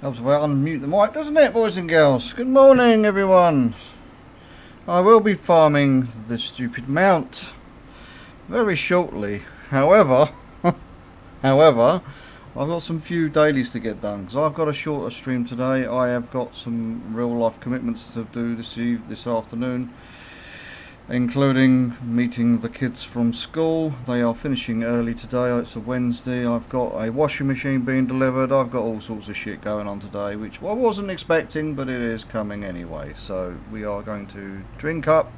Helps if I unmute the mic, doesn't it, boys and girls? Good morning, everyone. I will be farming this stupid mount very shortly. However, I've got some few dailies to get done because I've got a shorter stream today. I have got some real life commitments to do this afternoon, including meeting the kids from school. They are finishing early today. It's a Wednesday. I've got a washing machine being delivered. I've got all sorts of shit going on today, which I wasn't expecting, but it is coming anyway. So we are going to drink up,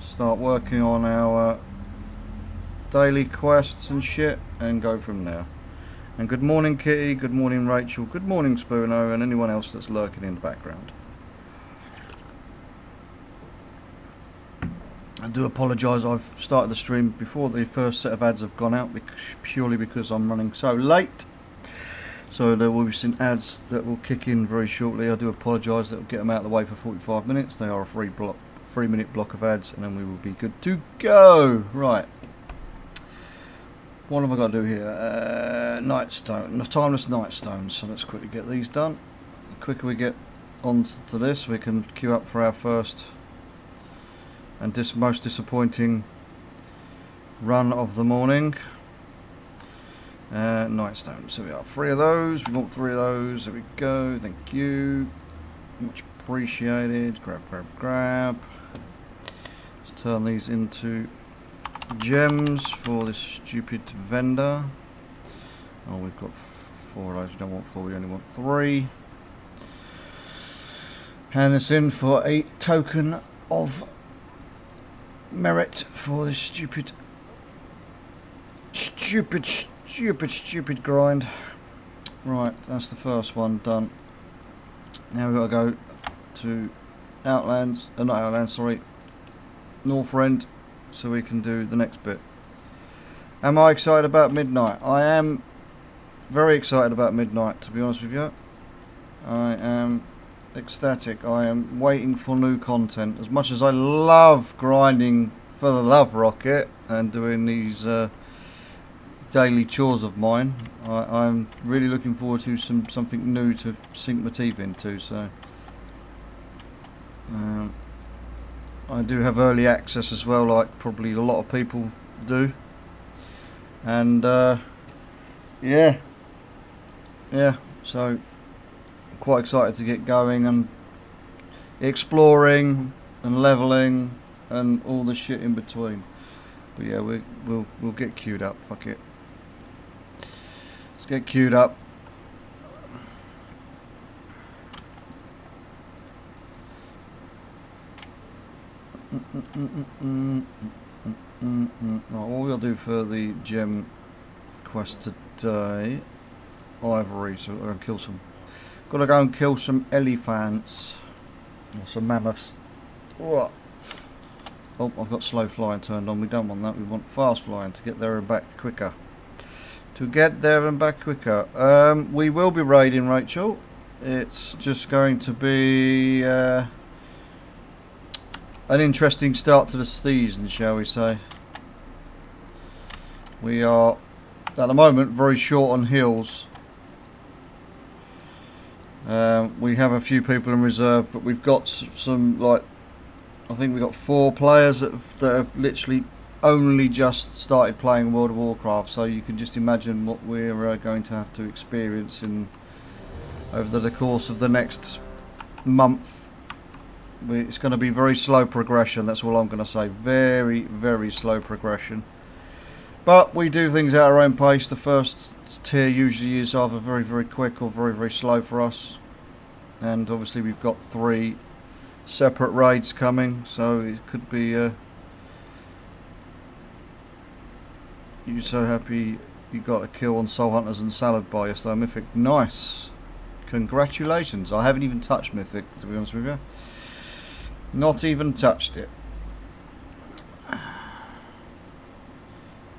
start working on our daily quests and shit, and go from there. And good morning, Kitty. Good morning, Rachel. Good morning, Spoono, and anyone else that's lurking in the background. I do apologise, I've started the stream before the first set of ads have gone out, purely because I'm running so late. So there will be some ads that will kick in very shortly. I do apologise, that will get them out of the way for 45 minutes. They are a 3-minute block of ads, and then we will be good to go. Right. What have I got to do here? Nightstone, timeless nightstones. So let's quickly get these done. The quicker we get onto this, we can queue up for our first and most disappointing run of the morning. Nightstones. So we are 3 of those. We want 3 of those. There we go. Thank you. Much appreciated. Grab. Let's turn these into gems for this stupid vendor. Oh, we've got 4 of those. We don't want 4, we only want 3. Hand this in for a token of merit for this stupid grind. Right, that's the first one done. Now we've got to go to Outlands, not Outlands, sorry, Northrend, so we can do the next bit. Am I excited about midnight? I am very excited about midnight, to be honest with you. I am ecstatic. I am waiting for new content. As much as I love grinding for the love rocket and doing these daily chores of mine, I'm really looking forward to something new to sink my teeth into. So I do have early access as well, like probably a lot of people do, and yeah, so I'm quite excited to get going and exploring and leveling and all the shit in between. But yeah, we'll get queued up. Fuck it, let's get queued up. What we'll do for the gem quest today, ivory, so we're gonna gotta go and kill some elephants or some mammoths. What? Oh, I've got slow flying turned on. We don't want that. We want fast flying to get there and back quicker. We will be raiding, Rachel. It's just going to be an interesting start to the season, shall we say. We are at the moment very short on heals. We have a few people in reserve, but we've got some, like, I think we've got 4 players that have literally only just started playing World of Warcraft, so you can just imagine what we're going to have to experience over the course of the next month. It's going to be very slow progression, that's all I'm going to say. Very, very slow progression. But we do things at our own pace. The first tier usually is either very, very quick or very, very slow for us. And obviously we've got 3 separate raids coming, so it could be you so happy you got a kill on Soul Hunters and Salad Bar yesterday. Mythic, nice, congratulations. I haven't even touched Mythic, to be honest with you. Not even touched it.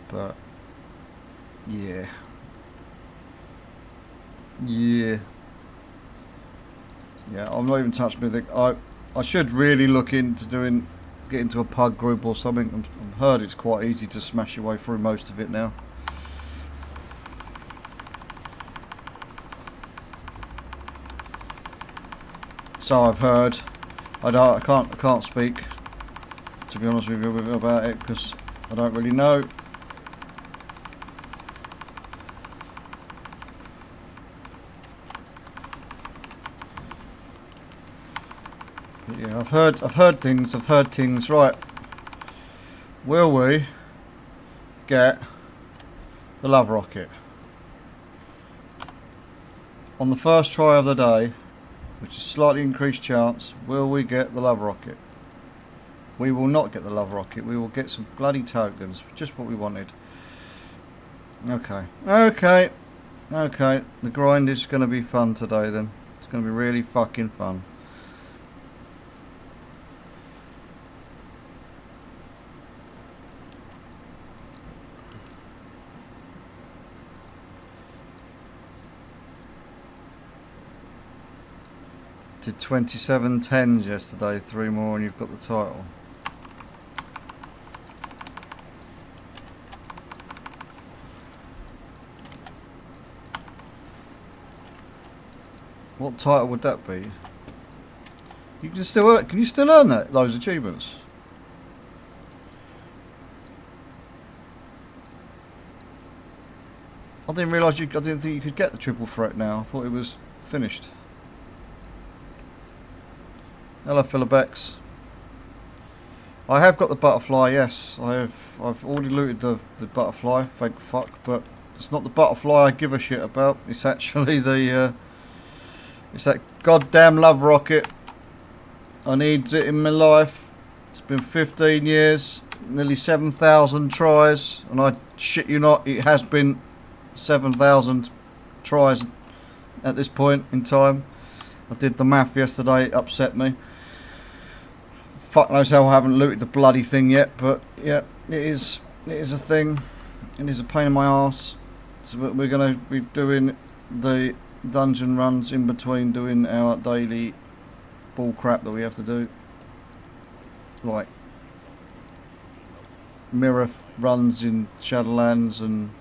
But yeah, I'm not even touched Mythic. I should really look into get into a pug group or something. I've heard it's quite easy to smash your way through most of it now. So I've heard. I can't speak, to be honest with you, about it, because I don't really know. But yeah, I've heard things. Right. Will we get the love rocket on the first try of the day, which is slightly increased chance? Will we get the love rocket? We will not get the love rocket. We will get some bloody tokens, just what we wanted. Okay. The grind is going to be fun today then. It's going to be really fucking fun. Did 27 10s yesterday, 3 more and you've got the title. What title would that be? You can still earn, can you still earn those achievements? I didn't realise I didn't think you could get the triple threat now. I thought it was finished. Hello, Philobex. I have got the butterfly, yes. I've already looted the butterfly, thank fuck, but it's not the butterfly I give a shit about. It's actually the it's that goddamn love rocket. I needs it in my life. It's been 15 years, nearly 7,000 tries, and I shit you not, it has been 7,000 tries at this point in time. I did the math yesterday, it upset me. Fuck knows how I haven't looted the bloody thing yet, but yeah, it is a thing. It is a pain in my arse. So we're going to be doing the dungeon runs in between doing our daily bull crap that we have to do, like mirror runs in Shadowlands and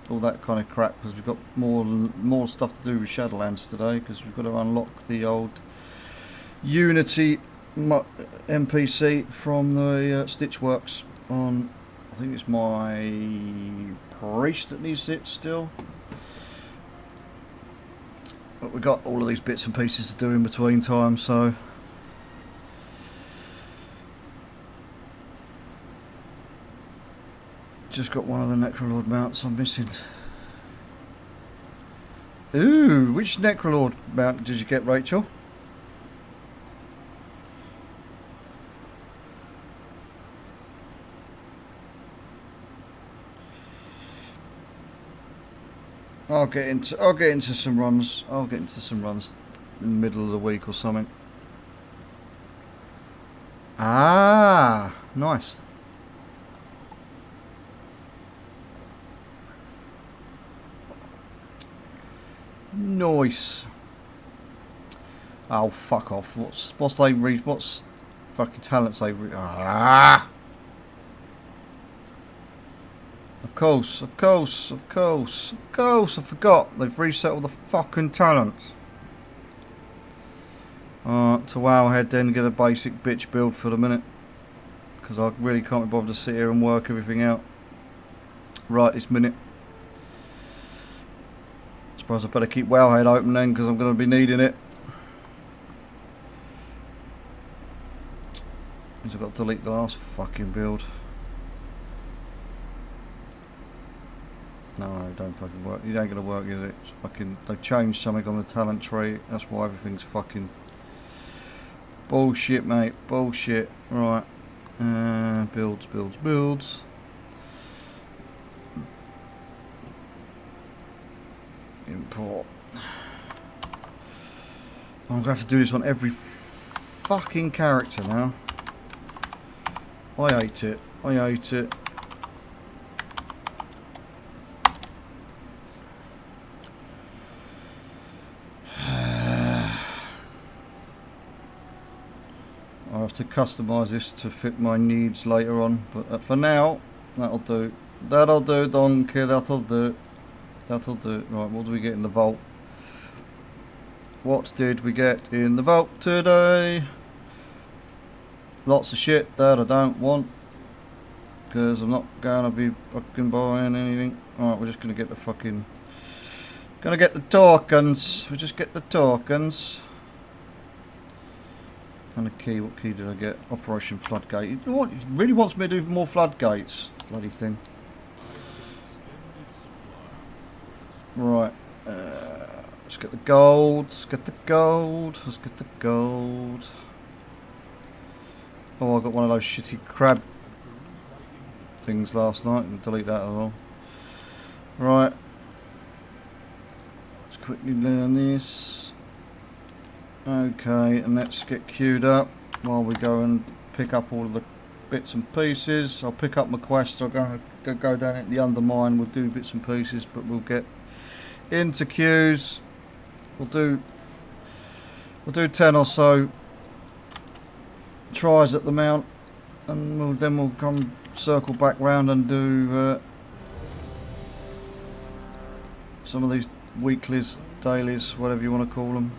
all that kind of crap, because we've got more stuff to do with Shadowlands today, because we've got to unlock the old Unity NPC from the Stitchworks on, I think it's my priest that needs it still. But we've got all of these bits and pieces to do in between time, so just got one of the Necrolord mounts I'm missing. Ooh, which Necrolord mount did you get, Rachel? I'll get into some runs. I'll get into some runs in the middle of the week or something. Ah, nice. Nice. Oh, fuck off. What's fucking talents they ah. Of course, I forgot. They've reset all the fucking talents. To Wowhead then, get a basic bitch build for the minute, because I really can't be bothered to sit here and work everything out right this minute. I suppose I better keep Wowhead open then, because I'm going to be needing it. Means I've got to delete the last fucking build. No, it don't fucking work. It ain't gonna work, is it? It's fucking, they've changed something on the talent tree. That's why everything's fucking bullshit, mate. Bullshit. Right. Builds. Import. I'm gonna have to do this on every fucking character now. I hate it. I'll have to customise this to fit my needs later on, but for now, that'll do. That'll do, donkey, that'll do. Right, what do we get in the vault? What did we get in the vault today? Lots of shit that I don't want, because I'm not going to be fucking buying anything. Alright, we're just going to get the fucking... Gonna get the tokens. We just get the tokens. And a key. What key did I get? Operation Floodgate. You know what? He really wants me to do more floodgates. Bloody thing. Right. Let's get the gold. Let's get the gold. Let's get the gold. Oh, I got one of those shitty crab things last night. And delete that as well. Right. Let's quickly learn this. Okay, and let's get queued up while we go and pick up all of the bits and pieces. I'll pick up my quests. I'll go down at the undermine. We'll do bits and pieces, but we'll get into queues. We'll do 10 or so tries at the mount, and then we'll come circle back round and do some of these weeklies, dailies, whatever you want to call them.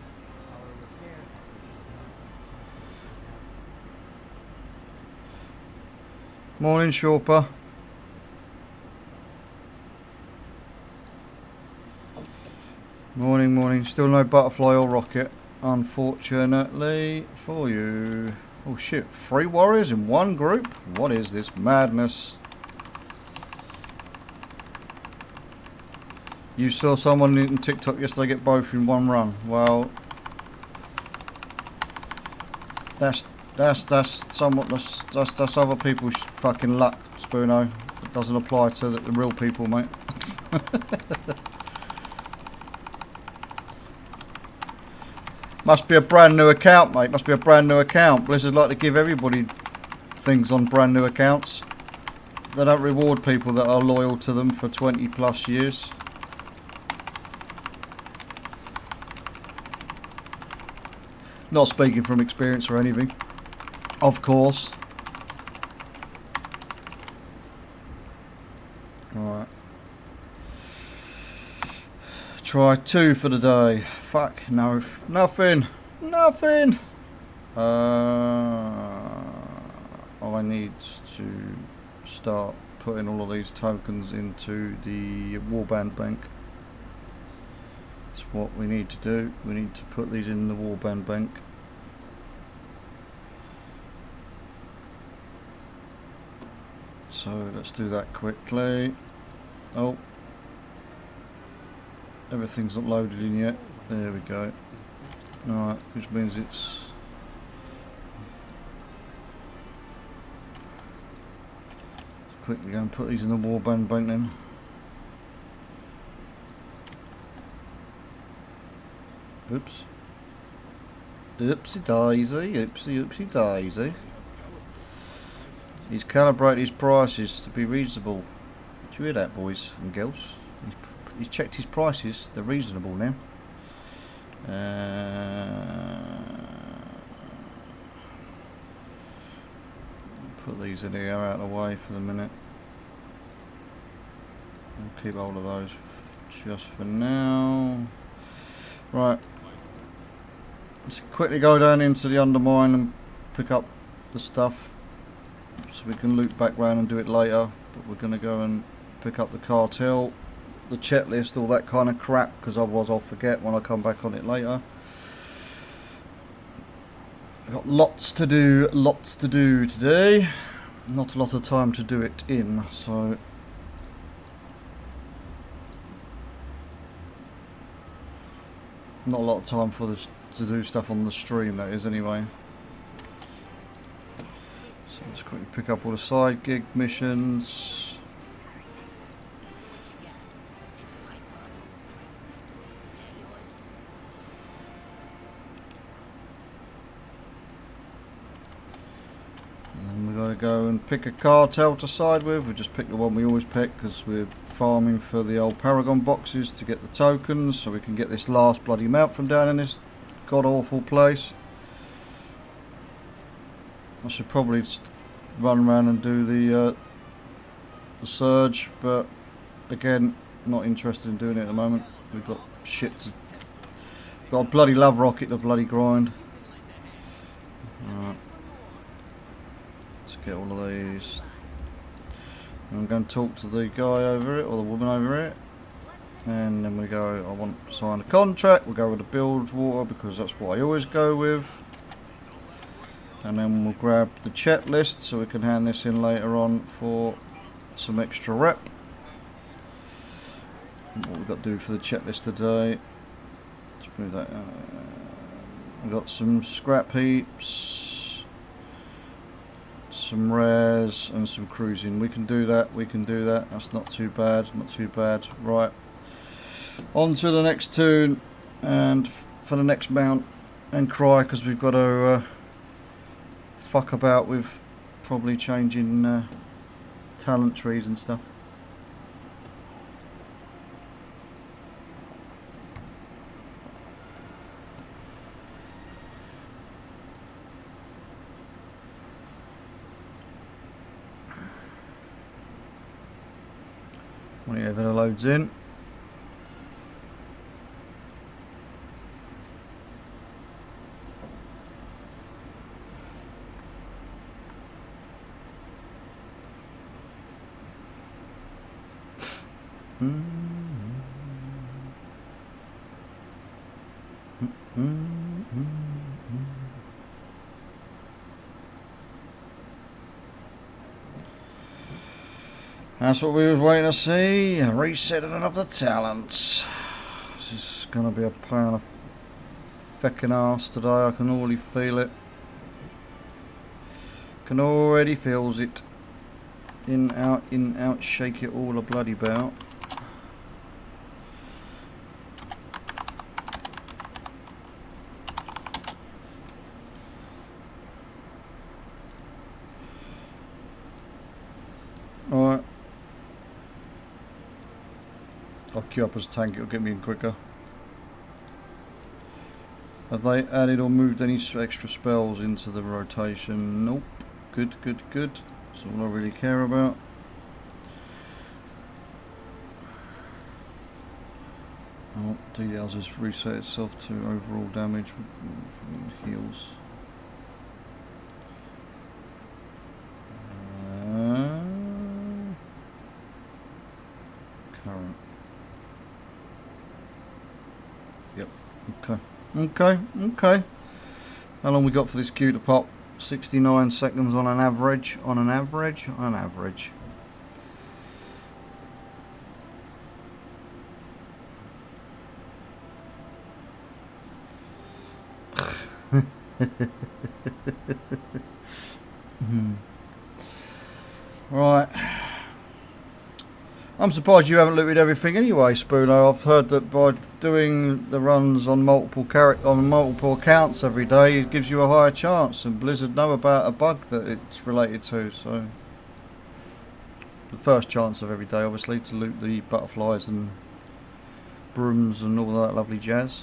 Morning, Shorper. Morning, morning. Still no butterfly or rocket, unfortunately for you. Oh shit, 3 warriors in one group? What is this madness? You saw someone in TikTok yesterday get both in one run. Well, that's somewhat that's other people's fucking luck, Spoono. It doesn't apply to the real people, mate. Must be a brand new account, mate. Must be a brand new account. Blizzard like to give everybody things on brand new accounts. They don't reward people that are loyal to them for 20 plus years. Not speaking from experience or anything. Of course. Alright. Try 2 for the day. Fuck, no, nothing. Nothing. I need to start putting all of these tokens into the warband bank. That's what we need to do. We need to put these in the warband bank. So let's do that quickly. Oh, everything's not loaded in yet. There we go. Alright, which means it's... Let's quickly go and put these in the warband bank then. Oops. Oopsie daisy, oopsie daisy. He's calibrated his prices to be reasonable. Did you hear that, boys and girls? He's checked his prices, they're reasonable now. Put these in here out of the way for the minute. I'll keep hold of those just for now. Right. Let's quickly go down into the undermine and pick up the stuff. So we can loop back round and do it later, but we're going to go and pick up the cartel, the checklist, all that kind of crap, because otherwise I'll forget when I come back on it later. I've got lots to do today. Not a lot of time to do it in, so not a lot of time for this to do stuff on the stream, that is, anyway. Let's quickly pick up all the side gig missions. And then we've got to go and pick a cartel to side with. We just pick the one we always pick because we're farming for the old Paragon boxes to get the tokens so we can get this last bloody mount from down in this god awful place. I should probably run around and do the surge, but again, not interested in doing it at the moment. We've got shit Got a bloody love rocket to bloody grind. Alright. Let's get all of these. I'm going to talk to the guy over it, or the woman over it. And then we go, I want to sign a contract. We'll go with the bilge water because that's what I always go with. And then we'll grab the checklist so we can hand this in later on for some extra rep. And what we've got to do for the checklist today. Let's move that. We've got some scrap heaps, some rares, and some cruising. We can do that. We can do that. That's not too bad. Not too bad. Right. On to the next tune, and for the next mount, and cry because we've got to fuck about with probably changing talent trees and stuff. Whenever it loads in. That's what we was waiting to see. A resetting of the talents. This is going to be a pain in the feckin' arse today. I can already feel it. Can already feels it. In, out, shake it all a bloody bout. Alright. I'll queue up as a tank, it'll get me in quicker. Have they added or moved any extra spells into the rotation? Nope. Good, good, good. That's all I really care about. Oh, DLs has reset itself to overall damage from heals. Current. Yep. Okay. How long we got for this queue to pop? 69 seconds on an average. On an average. Right. I'm surprised you haven't looted everything anyway, Spoono. I've heard that by doing the runs on multiple accounts every day, it gives you a higher chance, and Blizzard know about a bug that it's related to, so the first chance of every day, obviously, to loot the butterflies and brooms and all that lovely jazz.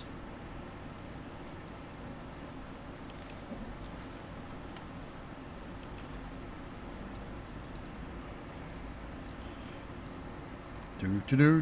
Do.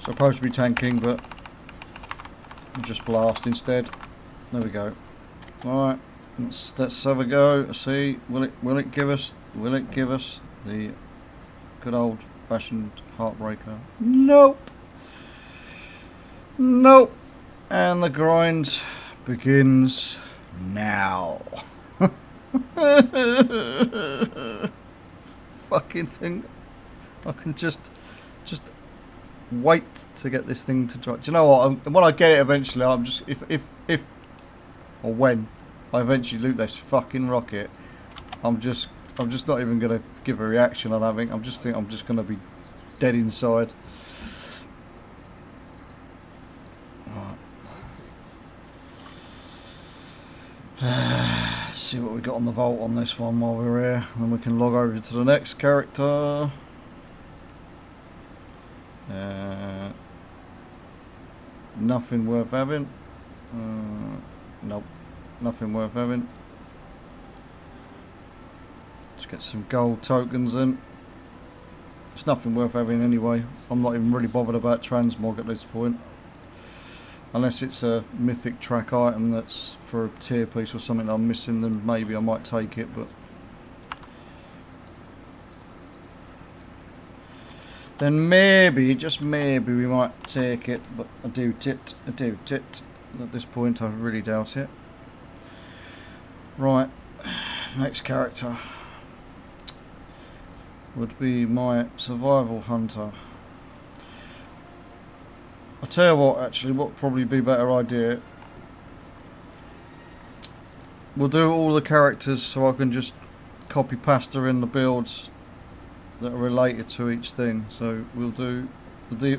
Supposed to be tanking, but I'll just blast instead. There we go. Alright, let's have a go. Let's see, will it give us the good old fashioned Heartbreaker? Nope. And the grind begins now. Fucking thing. I can just wait to get this thing to drop. Do you know what? When I get it eventually, I'm just if or when I eventually loot this fucking rocket, I'm just not even gonna give a reaction. I don't think. I'm just gonna be dead inside. Right. See what we got on the vault on this one while we're here, and then we can log over to the next character. Nothing worth having. Nope, nothing worth having. Let's get some gold tokens in. It's nothing worth having anyway. I'm not even really bothered about transmog at this point. Unless it's a mythic track item that's for a tier piece or something that I'm missing, then maybe I might take it, but then maybe, just maybe, we might take it, but I doubt it. At this point, I really doubt it. Right, next character would be my survival hunter. I'll tell you what, actually, what would probably be a better idea. We'll do all the characters so I can just copy pasta in the builds that are related to each thing. So we'll do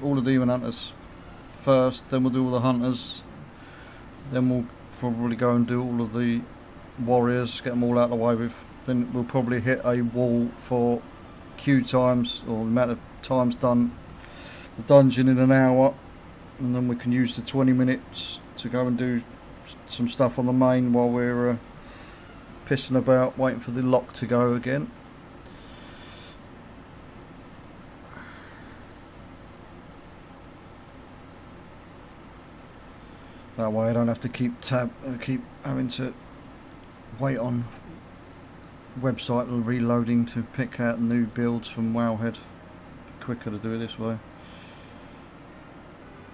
all the demon hunters first, then we'll do all the hunters, then we'll probably go and do all of the warriors, get them all out of the way with. Then we'll probably hit a wall for queue times, or the amount of times done the dungeon in an hour, and then we can use the 20 minutes to go and do some stuff on the main while we're pissing about waiting for the lock to go again. That way I don't have to keep having to wait on website reloading to pick out new builds from Wowhead. Quicker to do it this way.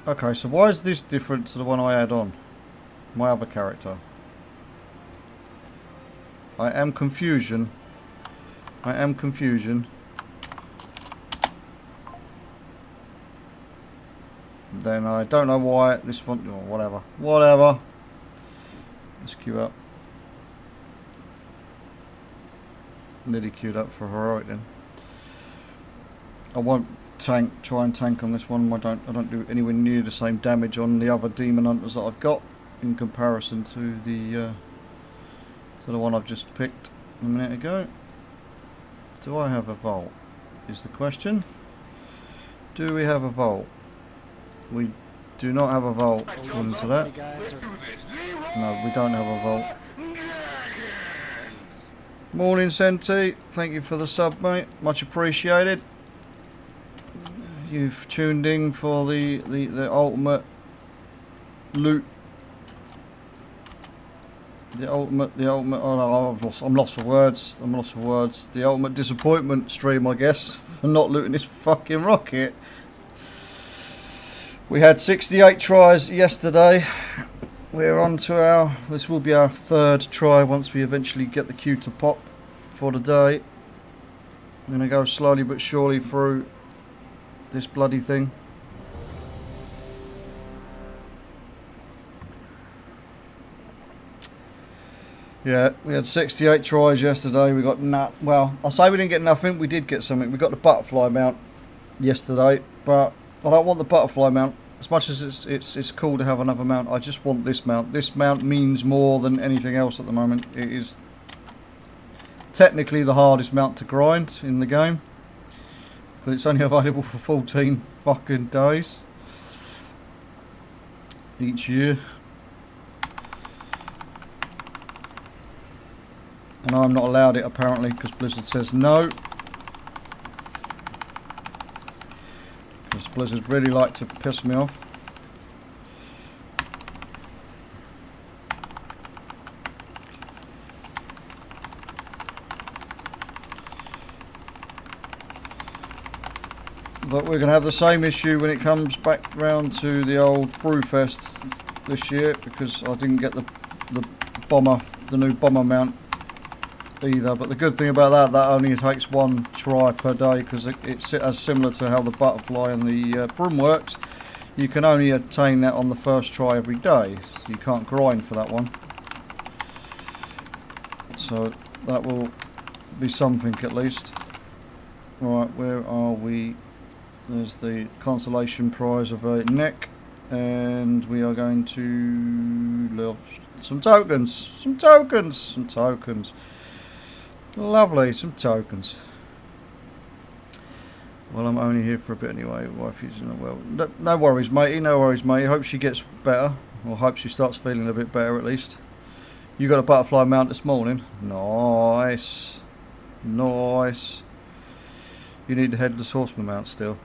Okay, so why is this different to the one I had on? My other character. I am confusion. Then I don't know why this one, or whatever. Let's queue up. Nearly queued up for heroic then. I won't try and tank on this one. I don't do anywhere near the same damage on the other demon hunters that I've got in comparison to the one I've just picked a minute ago. Do I have a vault? Is the question. Do we have a vault? We do not have a vault according to that. No, we don't have a vault. Morning, Senti. Thank you for the sub, mate. Much appreciated. You've tuned in for the ultimate loot. The ultimate. Oh no, I'm lost for words. The ultimate disappointment stream, I guess, for not looting this fucking rocket. We had 68 tries yesterday. We're on to this will be our third try once we eventually get the queue to pop for the day. I'm going to go slowly but surely through this bloody thing. Yeah, we had 68 tries yesterday. We got well, I'll say we didn't get nothing. We did get something. We got the butterfly mount yesterday, but I don't want the butterfly mount. As much as it's cool to have another mount, I just want this mount. This mount means more than anything else at the moment. It is technically the hardest mount to grind in the game, because it's only available for 14 fucking days each year. And I'm not allowed it apparently, because Blizzard says no. Because Blizzard really like to piss me off. But we're going to have the same issue when it comes back round to the old Brewfest this year, because I didn't get the new bomber mount either. But the good thing about that only takes one try per day, because it's as similar to how the butterfly and the broom works. You can only attain that on the first try every day, so you can't grind for that one. So that will be something at least. Right, where are we? There's the consolation prize of a neck. And we are going to love some tokens. Some tokens. Some tokens. Lovely. Some tokens. Well, I'm only here for a bit anyway. Wife is in a well. No worries, matey. No worries, matey. Hope she gets better. Or hope she starts feeling a bit better at least. You got a butterfly mount this morning. Nice. Nice. You need the headless horseman mount still.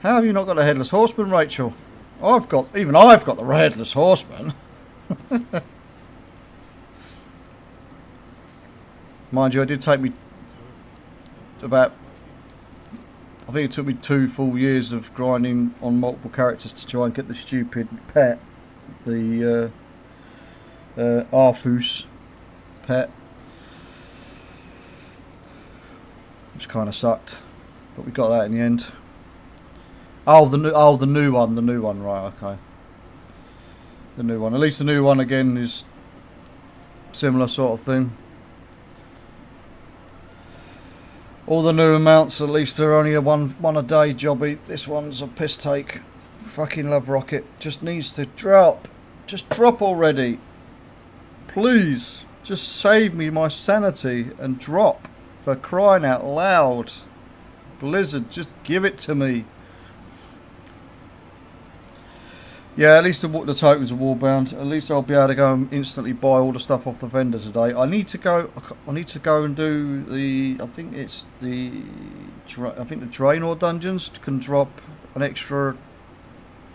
How have you not got the headless horseman, Rachel? Even I've got the headless horseman. Mind you, it did take me about, I think it took me 2 full years of grinding on multiple characters to try and get the stupid pet, the Arthus pet, which kind of sucked, but we got that in the end. Oh, the new one, right? Okay, the new one. At least the new one again is similar sort of thing. All the new amounts at least are only a one a day jobby. This one's a piss take. Fucking love Rocket. Just needs to drop. Just drop already. Please. Just save me my sanity and drop. For crying out loud. Blizzard, just give it to me. Yeah, at least the tokens are wallbound. At least I'll be able to go and instantly buy all the stuff off the vendor today. I need to go and do the. I think the Draenor dungeons can drop an extra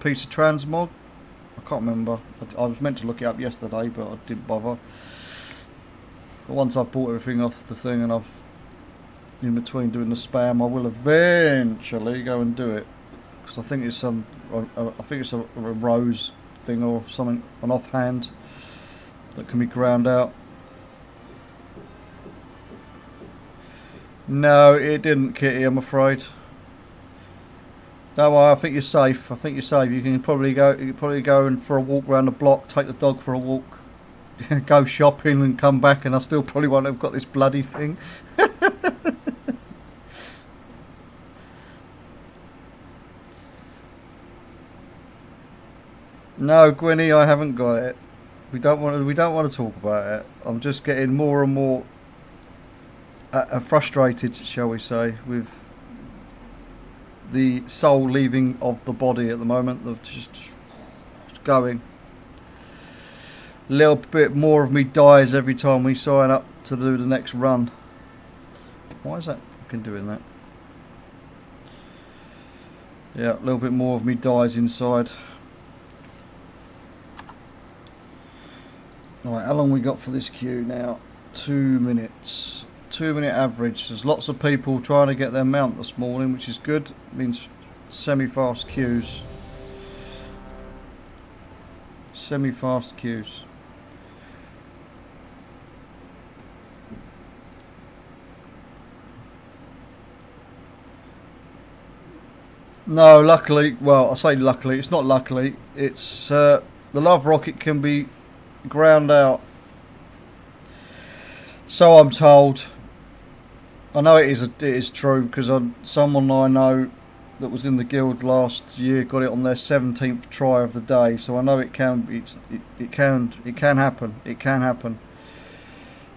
piece of transmog. I can't remember. I was meant to look it up yesterday, but I didn't bother. But once I've bought everything off the thing and I've in between doing the spam, I will eventually go and do it. Because I think it's a rose thing or something, an offhand that can be ground out. No, it didn't, Kitty. I'm afraid. Don't worry. I think you're safe. You can probably go. You can probably go and for a walk around the block, take the dog for a walk, go shopping, and come back, and I still probably won't have got this bloody thing. No, Gwynny, I haven't got it. We don't want to talk about it. I'm just getting more and more frustrated, shall we say, with the soul leaving of the body at the moment. They're just going. A little bit more of me dies every time we sign up to do the next run. Why is that fucking doing that? Yeah, a little bit more of me dies inside. Right, how long we got for this queue now? 2 minutes. 2 minute average. There's lots of people trying to get their mount this morning, which is good. It means semi-fast queues. Semi-fast queues. No, luckily, well, I say luckily, it's not luckily. It's the Love Rocket can be ground out, so I'm told. I know it is true because someone I know that was in the guild last year got it on their 17th try of the day. So I know it can happen,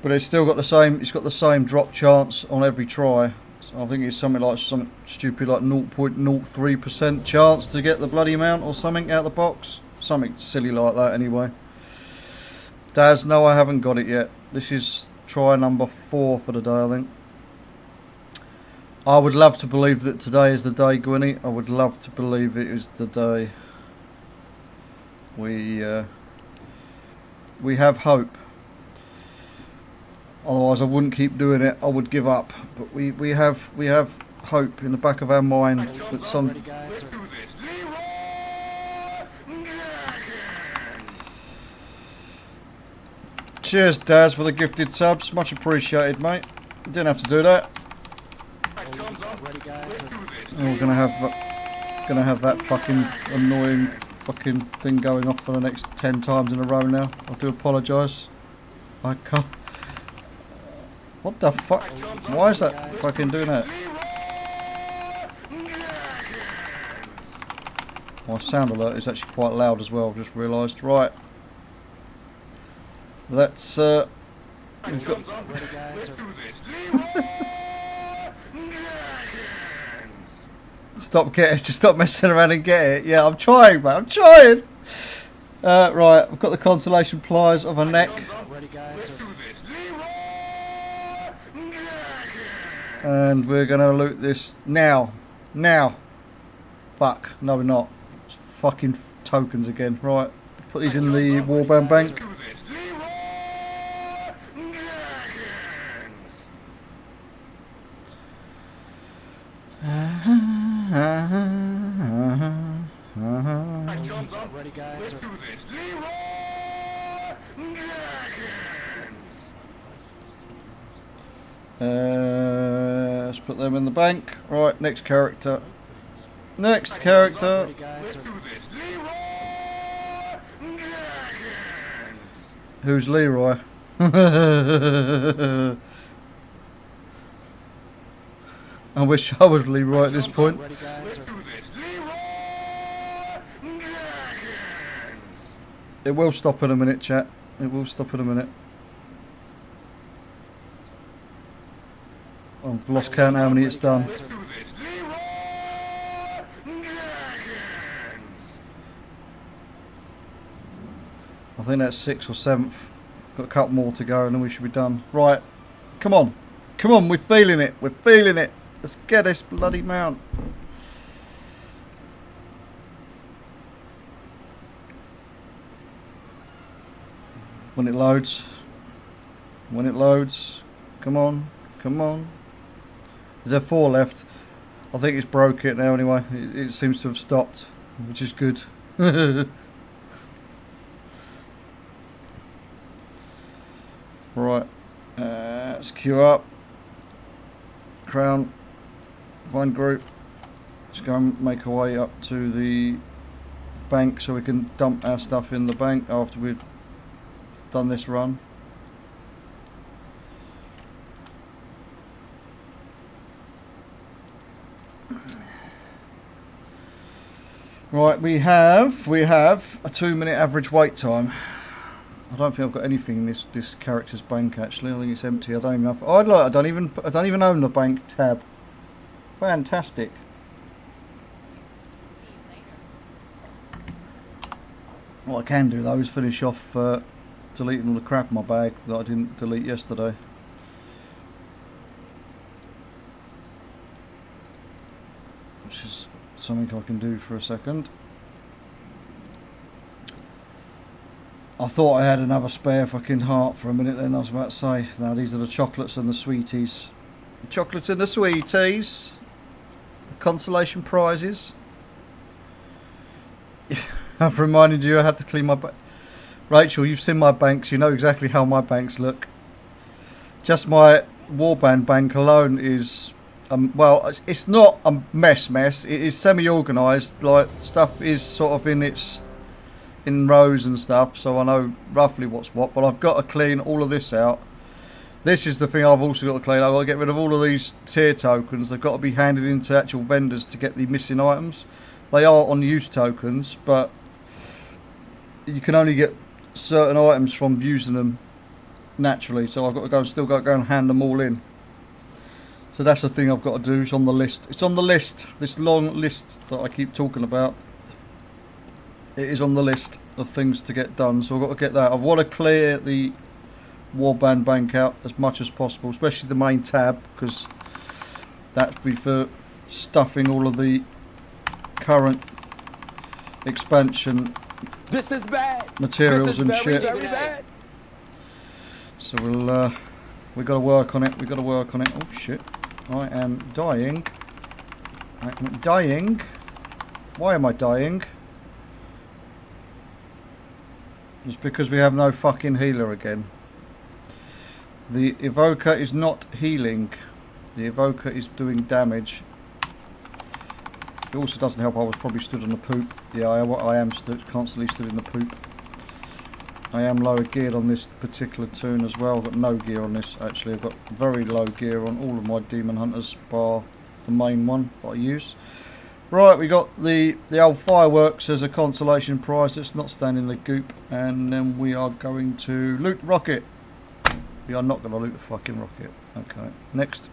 but it's still got the same. It's got the same drop chance on every try. So I think it's something stupid like 0.03% chance to get the bloody amount or something out of the box. Something silly like that anyway. Daz, no, I haven't got it yet. This is try number 4 for the day, I think. I would love to believe that today is the day, Gwynny. I would love to believe it is the day. We have hope. Otherwise, I wouldn't keep doing it. I would give up. But we have hope in the back of our mind that some. Cheers, Daz, for the gifted subs. Much appreciated, mate. Didn't have to do that. And we're gonna have that fucking annoying fucking thing going off for the next 10 times in a row now. I do apologise. I can't. What the fuck? Why is that fucking doing that? My sound alert is actually quite loud as well, I've just realised. Right. Let's we've got just stop messing around and get it. Yeah, I'm trying, mate, I'm trying. Right, I've got the consolation pliers of a neck. And we're gonna loot this now. Now. Fuck, no we're not. It's fucking tokens again. Right, put these in the warband bank. Let's put them in the bank. Right, next character. Next character. Who's Leroy? I wish I was Leroy at this point. It will stop in a minute, chat. It will stop in a minute. I've lost count how many it's done. I think that's 6th or 7th. Got a couple more to go and then we should be done. Right, come on. Come on, we're feeling it. We're feeling it. Let's get this bloody mount. When it loads. When it loads. Come on. Come on. Is there 4 left? I think it's broke it now anyway. It seems to have stopped, which is good. Right. Let's queue up. Crown. Find group. Let's go and make our way up to the bank so we can dump our stuff in the bank after we've done this run. Right, we have a 2-minute average wait time. I don't think I've got anything in this character's bank actually. I think it's empty. I don't even have. Oh, look, I don't even own the bank tab. Fantastic. What I can do though is finish off deleting all the crap in my bag that I didn't delete yesterday. Which is something I can do for a second. I thought I had another spare fucking heart for a minute then, I was about to say. Now these are the chocolates and the sweeties. The chocolates and the sweeties. The consolation prizes. I've reminded you I have to clean my bank. Rachel, you've seen my banks, you know exactly how my banks look. Just my warband bank alone is... well, it's not a mess. It is semi-organised. Like, stuff is sort of in rows and stuff, so I know roughly what's what, but I've got to clean all of this out. This is the thing I've also got to clean. I've got to get rid of all of these tier tokens. They've got to be handed into actual vendors to get the missing items. They are on use tokens, but you can only get certain items from using them naturally, so I've got to go, still got to go and hand them all in. So that's the thing I've got to do. It's on the list. It's on the list. This long list that I keep talking about. It is on the list of things to get done, so I've got to get that. I want to clear the warband bank out as much as possible, especially the main tab, because that'd be for stuffing all of the current expansion materials and shit. So we got to work on it. We got to work on it. Oh shit! I am dying. I am dying. Why am I dying? It's because we have no fucking healer again. The evoker is not healing. The evoker is doing damage. It also doesn't help I was probably stood on the poop. Yeah, I am constantly stood in the poop. I am lower geared on this particular toon as well. I've got no gear on this actually. I've got very low gear on all of my demon hunters bar the main one that I use. Right, we got the old fireworks as a consolation prize. Let's not stand in the goop, and then we are going to loot the rocket. We are not going to loot the fucking rocket. Okay, next.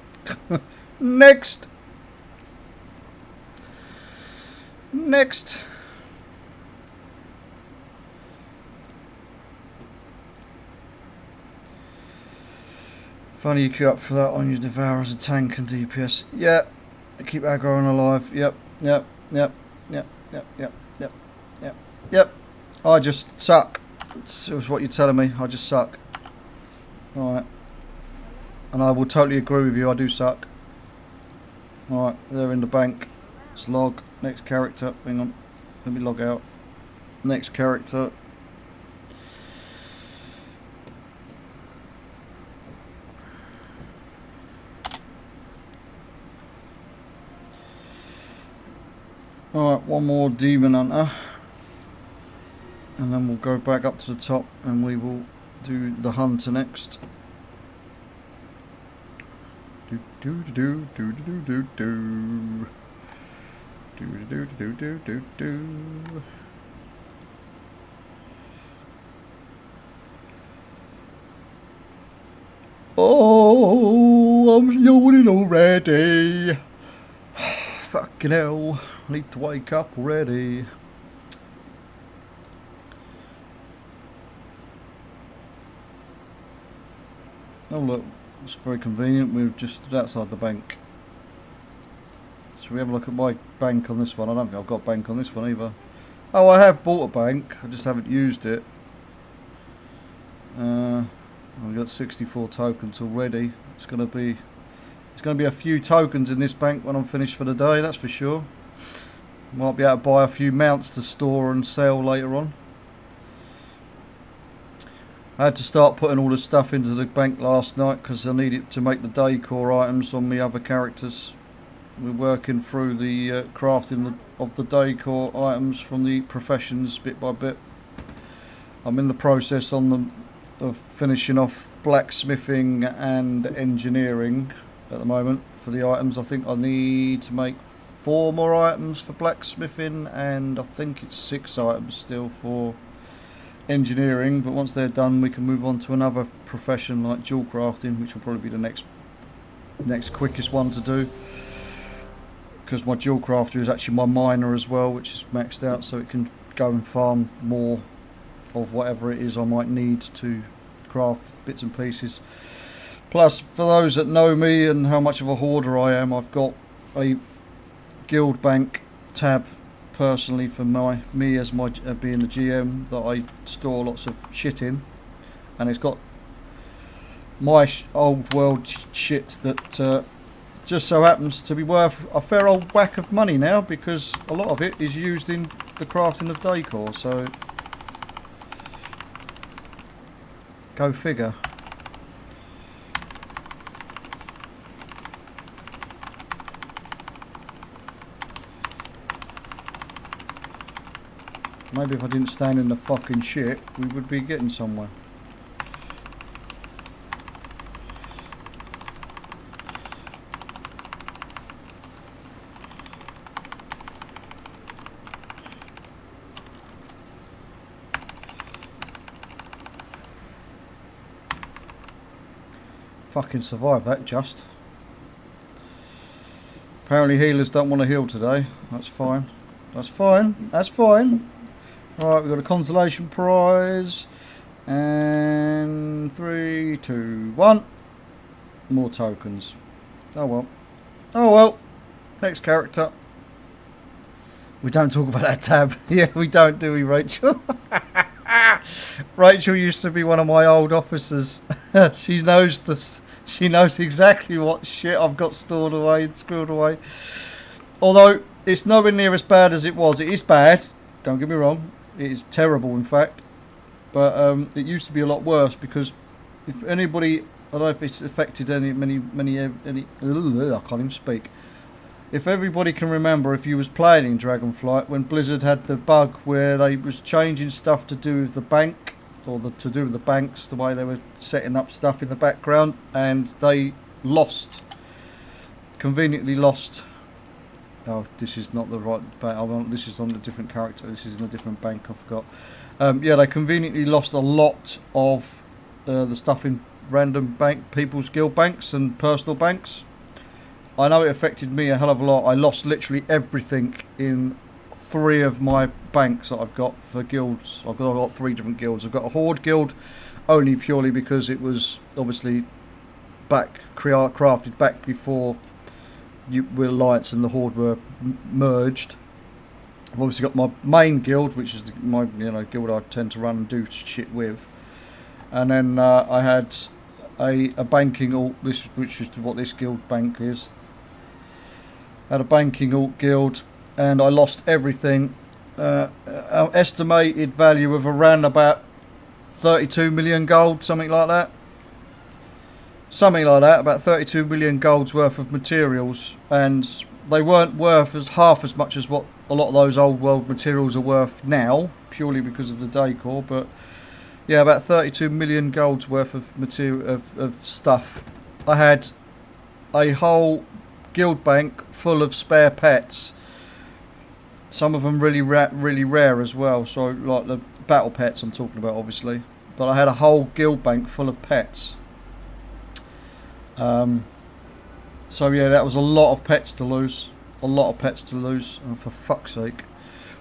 Next. Next. Funny you queue up for that on your Devourers and tank and DPS. Yeah, keep aggroing alive. Yep. I just suck. It's what you're telling me. I just suck. Alright. And I will totally agree with you. I do suck. Alright, they're in the bank. Let's log. Next character. Hang on. Let me log out. Next character. Alright, one more Demon Hunter. And then we'll go back up to the top and we will do the Hunter next. Do do do do do do do do do do do do do. Oh, I'm yawning already. Fucking hell, I need to wake up already. Oh look, it's very convenient, we're just outside the bank. Should we have a look at my bank on this one? I don't think I've got a bank on this one either. Oh, I have bought a bank, I just haven't used it. We've got 64 tokens already. It's going to be a few tokens in this bank when I'm finished for the day, that's for sure. Might be able to buy a few mounts to store and sell later on. I had to start putting all the stuff into the bank last night because I needed to make the decor items on the other characters. We're working through the crafting of the decor items from the professions bit by bit. I'm in the process of finishing off blacksmithing and engineering at the moment for the items. I think I need to make 4 more items for blacksmithing and I think it's 6 items still for engineering, but once they're done we can move on to another profession like jewel crafting, which will probably be the next quickest one to do, because my jewel crafter is actually my miner as well, which is maxed out, so it can go and farm more of whatever it is I might need to craft bits and pieces. Plus, for those that know me and how much of a hoarder I am, I've got a guild bank tab personally for me as being the GM that I store lots of shit in, and it's got my old world shit that just so happens to be worth a fair old whack of money now, because a lot of it is used in the crafting of decor, so go figure. Maybe if I didn't stand in the fucking shit, we would be getting somewhere. Fucking survive that, just. Apparently healers don't want to heal today. That's fine. That's fine. That's fine. Alright, we've got a consolation prize. And 3, 2, 1. More tokens. Oh well. Oh well. Next character. We don't talk about that tab. Yeah, we don't, do we, Rachel? Rachel used to be one of my old officers. She knows this. She knows exactly what shit I've got stored away and screwed away. Although it's nowhere near as bad as it was. It is bad. Don't get me wrong. It is terrible, in fact. But it used to be a lot worse, because if anybody, I don't know if it's affected any. I can't even speak. If everybody can remember, if you was playing in Dragonflight when Blizzard had the bug where they was changing stuff to do with the bank, or to do with the banks, the way they were setting up stuff in the background, and they conveniently lost Oh, this is not the right bank. This is on a different character. This is in a different bank. I forgot. Yeah, they conveniently lost a lot of the stuff in random people's guild banks and personal banks. I know it affected me a hell of a lot. I lost literally everything in 3 of my banks that I've got for guilds. I've got 3 different guilds. I've got a Horde guild, only purely because it was obviously crafted back before Alliance and the Horde were merged. I've obviously got my main guild, which is my guild I tend to run and do shit with, and then I had a banking alt, which is what this guild bank is. I had a banking alt guild, and I lost everything. Estimated value of around about 32 million gold, something like that. About 32 million gold's worth of materials, and they weren't worth half as much as what a lot of those old world materials are worth now, purely because of the decor. But yeah, about 32 million gold's worth of material of stuff. I had a whole guild bank full of spare pets. Some of them really rare as well. So like the battle pets I'm talking about, obviously. But I had a whole guild bank full of pets. So yeah, that was a lot of pets to lose. Oh, for fuck's sake.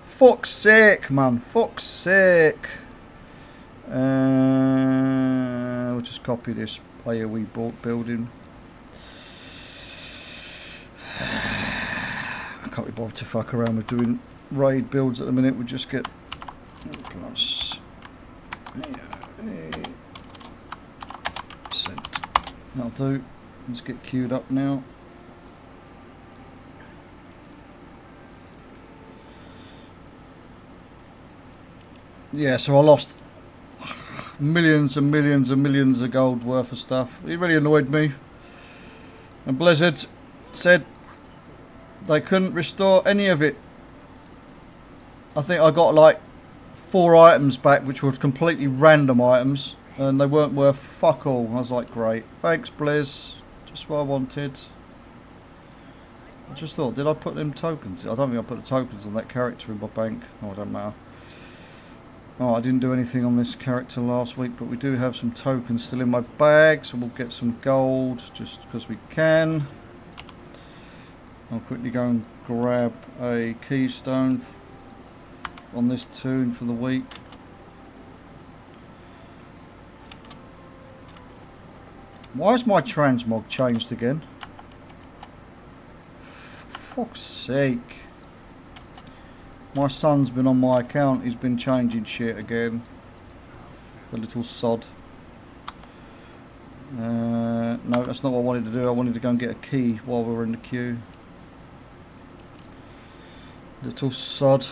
Fuck's sake, man. Fuck's sake. We'll just copy this AoE building. I can't be bothered to fuck around with doing raid builds at the minute. We'll just get plus %. That'll do. Let's get queued up now. Yeah, so I lost millions and millions and millions of gold worth of stuff. It really annoyed me. And Blizzard said they couldn't restore any of it. I think I got like 4 items back, which were completely random items, and they weren't worth fuck all. I was like, great, thanks Blizz, just what I wanted. I just thought, did I put them tokens? I don't think I put the tokens on that character in my bank. Oh, it don't matter. Oh, I didn't do anything on this character last week, but we do have some tokens still in my bag, so we'll get some gold just because we can. I'll quickly go and grab a keystone on this tune for the week. Why is my transmog changed again? For fuck's sake. My son's been on my account, he's been changing shit again. The little sod. No, that's not what I wanted to do. I wanted to go and get a key while we were in the queue. Little sod.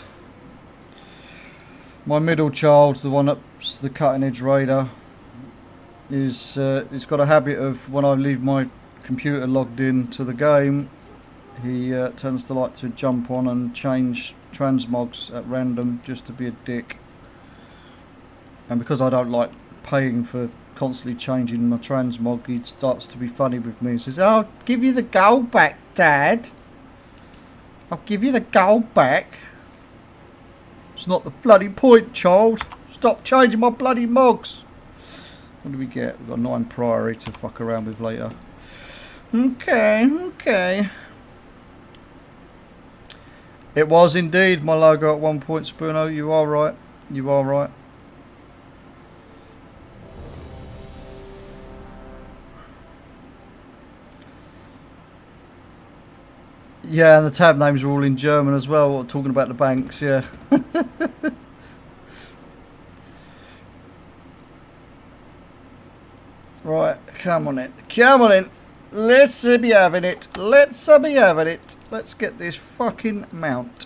My middle child, the one that's the cutting edge raider, is he's got a habit of, when I leave my computer logged in to the game, he tends to like to jump on and change transmogs at random just to be a dick. And because I don't like paying for constantly changing my transmog, he starts to be funny with me and says, "I'll give you the gold back, Dad. I'll give you the gold back." It's not the bloody point, child. Stop changing my bloody mogs. What do we get? We've got 9 priory to fuck around with later. Okay. It was indeed my logo at one point, Spoono. You are right. Yeah, and the tab names are all in German as well. Talking about the banks, yeah. Right, come on in. Let's be having it. Let's get this fucking mount.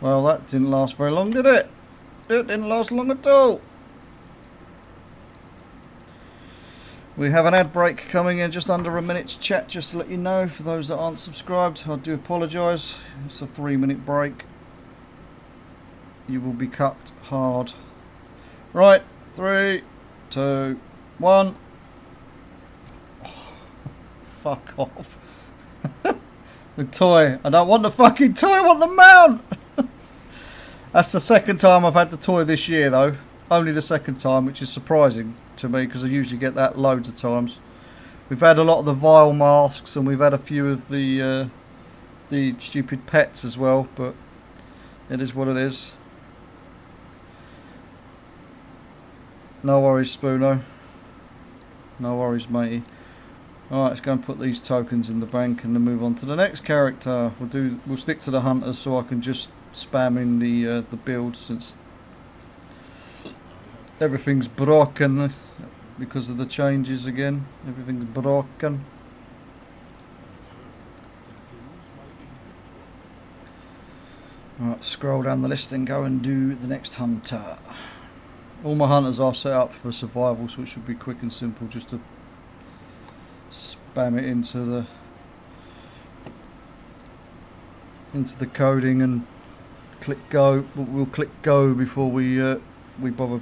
Well, that didn't last very long, did it? It didn't last long at all. We have an ad break coming in just under a minute's chat, just to let you know. For those that aren't subscribed, I do apologise. It's a 3-minute break. You will be cut hard. Right, 3, 2, 1. Oh, fuck off. The toy. I don't want the fucking toy, I want the mount! That's the second time I've had the toy this year, though. Only the second time, which is surprising to me, because I usually get that loads of times. We've had a lot of the vial masks, and we've had a few of the stupid pets as well, but it is what it is. No worries, Spoono. No worries, matey. Alright, let's go and put these tokens in the bank and then move on to the next character. We'll stick to the hunters so I can just spam in the build, since everything's broken because of the changes again. Everything's broken. Alright, scroll down the list and go and do the next hunter. All my hunters are set up for survival, so it should be quick and simple just to spam it into the coding and click go. We'll click go before we bother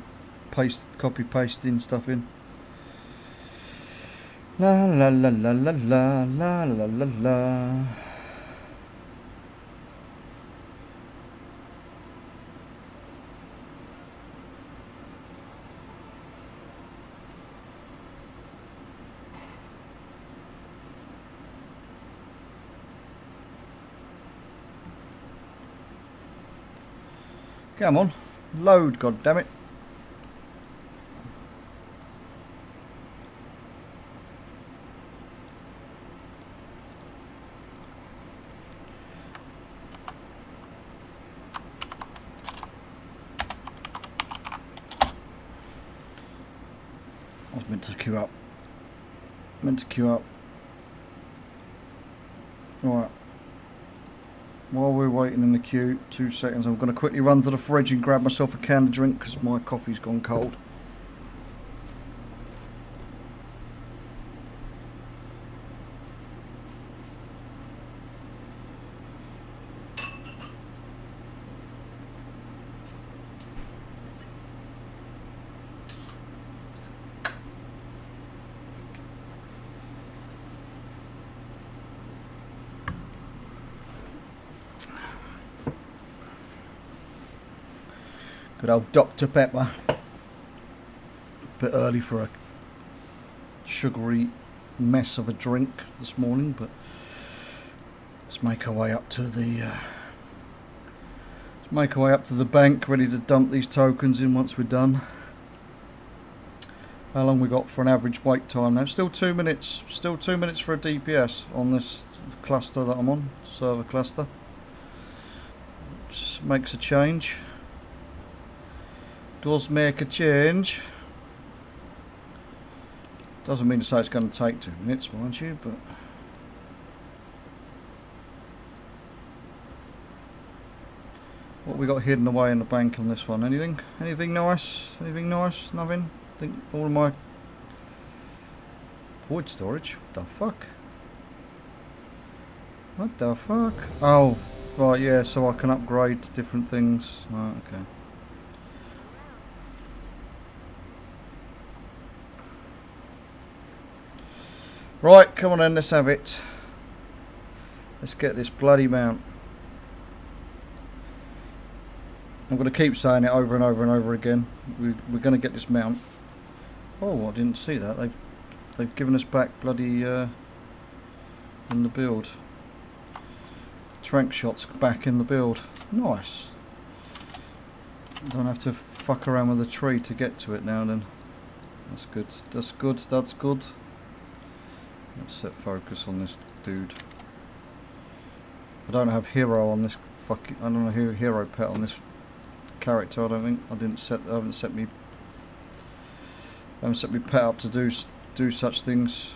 copy pasting stuff in. La la la la la la la la la la. Come on, load, goddammit. I was meant to queue up. Alright. While we're waiting in the queue, 2 seconds, I'm going to quickly run to the fridge and grab myself a can of drink because my coffee's gone cold. Good old Dr. Pepper. A bit early for a sugary mess of a drink this morning, but let's make our way up to the bank, ready to dump these tokens in once we're done. How long we got for an average wait time now? Still 2 minutes. Still 2 minutes for a DPS on this cluster that I'm on, server cluster. Just makes a change. Does make a change. Doesn't mean to say it's going to take 2 minutes, mind you, but what we got hidden away in the bank on this one? Anything? Anything nice? Anything nice? Nothing? I think all of my void storage. What the fuck? What the fuck? Oh, right, yeah, so I can upgrade to different things. Right, okay. Right, come on then, let's have it. Let's get this bloody mount. I'm going to keep saying it over and over and over again. We're going to get this mount. Oh, I didn't see that. They've given us back bloody in the build. Trank shots back in the build. Nice. Don't have to fuck around with a tree to get to it now and then. That's good. That's good. That's good. Let's set focus on this dude. I don't have hero on this fucking. I don't know hero pet on this character. I don't think. I haven't set me pet up to do such things.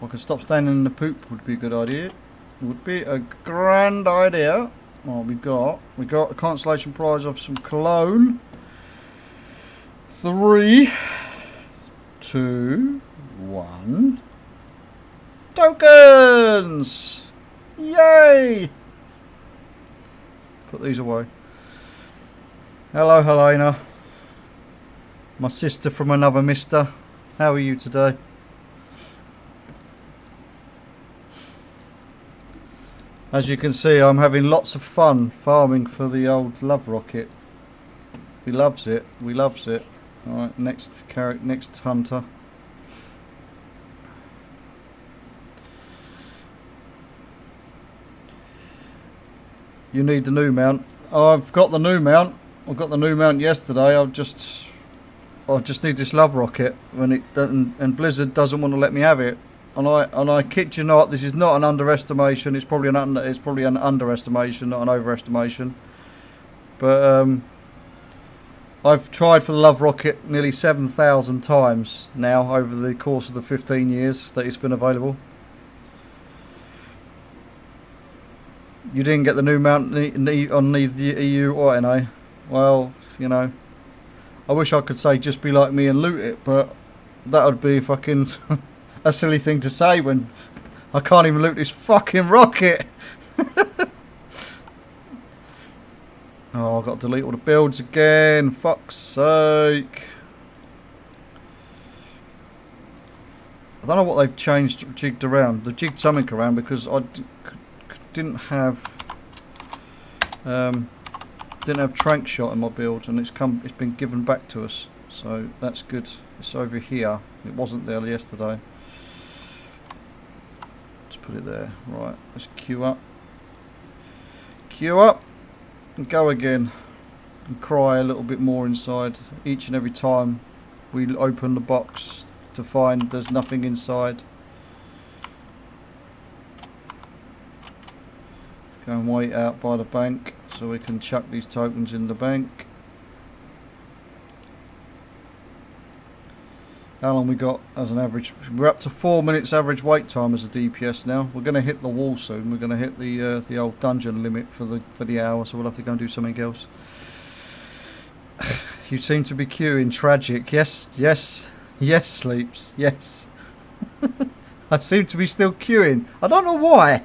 I could stop standing in the poop would be a good idea. Would be a grand idea. What we got a consolation prize of some cologne. 3, 2, 1. Tokens! Yay! Put these away. Hello, Helena. My sister from another mister. How are you today? As you can see, I'm having lots of fun farming for the old love rocket. He loves it. We loves it. Alright, next hunter. You need the new mount. I've got the new mount. I got the new mount yesterday. I just need this love rocket, and Blizzard doesn't want to let me have it. And I kid you not, this is not an underestimation. It's probably an underestimation, not an overestimation. But I've tried for the love rocket nearly 7,000 times now over the course of the 15 years that it's been available. You didn't get the new mount on neither the EU or NA. Well, you know, I wish I could say just be like me and loot it, but that would be fucking a silly thing to say when I can't even loot this fucking rocket. Oh, I've got to delete all the builds again. Fuck's sake. I don't know what they've jigged around. They've jigged something around because I didn't have trank shot in my build, and it's been given back to us, so that's good. It's over here. It wasn't there yesterday. Let's put it there. Right, let's queue up, and go again, and cry a little bit more inside each and every time we open the box to find there's nothing inside. Go and wait out by the bank so we can chuck these tokens in the bank. How long we got as an average? We're up to 4 minutes average wait time as a DPS now. We're going to hit the wall soon. We're going to hit the old dungeon limit for the hour, so we'll have to go and do something else. You seem to be queuing. Tragic. Yes, Sleeps. Yes. I seem to be still queuing. I don't know why.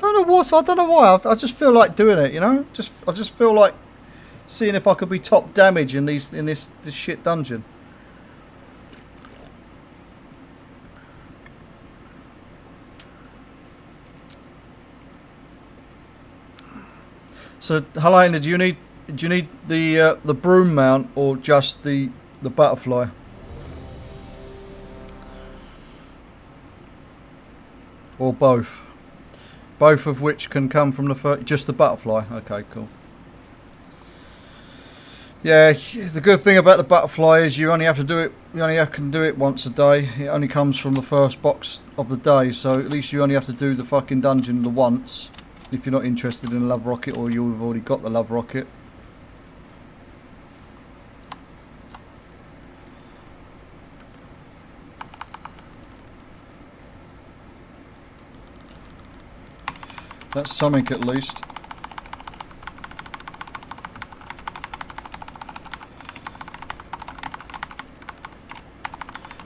I don't know why. I just feel like doing it, you know. I just feel like seeing if I could be top damage in this shit dungeon. So, Helena, do you need the broom mount or just the butterfly? Or both? Both of which can come from just the butterfly. Okay, cool. Yeah, the good thing about the butterfly is you only have to do it. You only can do it once a day. It only comes from the first box of the day, so at least you only have to do the fucking dungeon the once. If you're not interested in a love rocket, or you've already got the love rocket. That's something at least.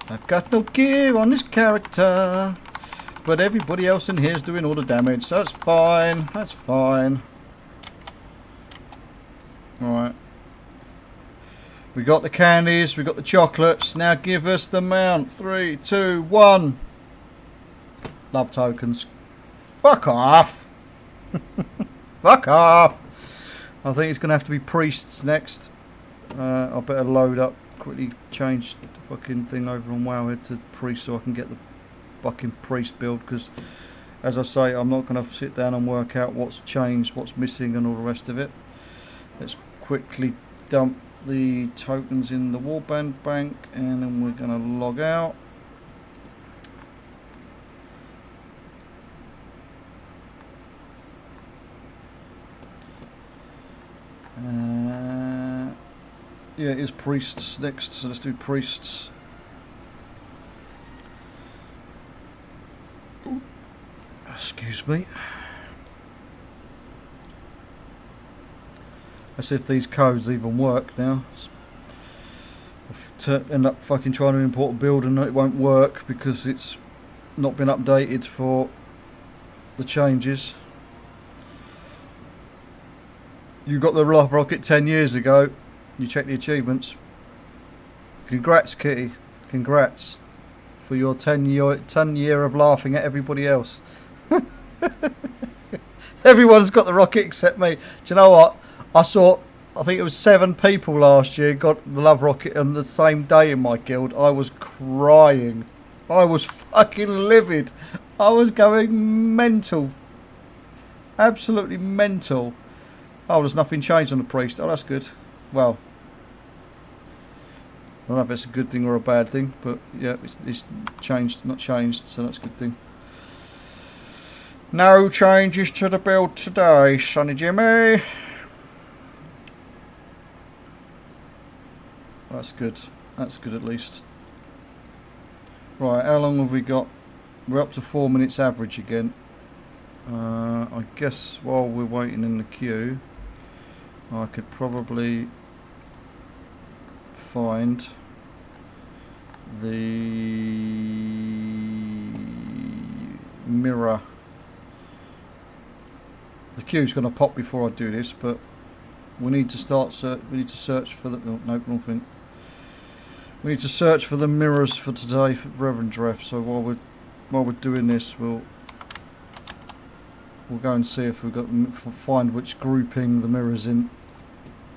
I've got no gear on this character, but everybody else in here is doing all the damage, so that's fine. That's fine. Alright. We got the candies, we got the chocolates. Now give us the mount. 3, 2, 1. Love tokens. Fuck off. Fuck off. I think it's going to have to be priests next. I better load up, quickly change the fucking thing over on Wowhead to priest so I can get the fucking priest build, because as I say, I'm not going to sit down and work out what's changed, what's missing and all the rest of it. Let's quickly dump the tokens in the warband bank, and then we're going to log out. Yeah, it is priests next, so let's do priests. works, mate. Let's see if these codes even work now. End up fucking trying to import a build and it won't work because it's not been updated for the changes. You got the Love Rocket 10 years ago. You check the achievements. Congrats, Kitty. Congrats for your 10 year of laughing at everybody else. Everyone's got the rocket except me. Do you know what? I think it was 7 people last year got the Love Rocket on the same day in my guild. I was crying. I was fucking livid. I was going mental. Absolutely mental. Oh, there's nothing changed on the priest. Oh, that's good. Well, I don't know if it's a good thing or a bad thing, but yeah, it's changed, not changed, so that's a good thing. No changes to the build today, Sonny Jimmy. That's good. That's good at least. Right, how long have we got? We're up to 4 minutes average again. I guess while we're waiting in the queue, I could probably find the mirror. The queue's going to pop before I do this, but we need to start. We need to search for the. Oh, no, wrong thing. We need to search for the mirrors for today for Reverend Dreff. So while we're doing this, we'll go and see if we've got find which grouping the mirrors in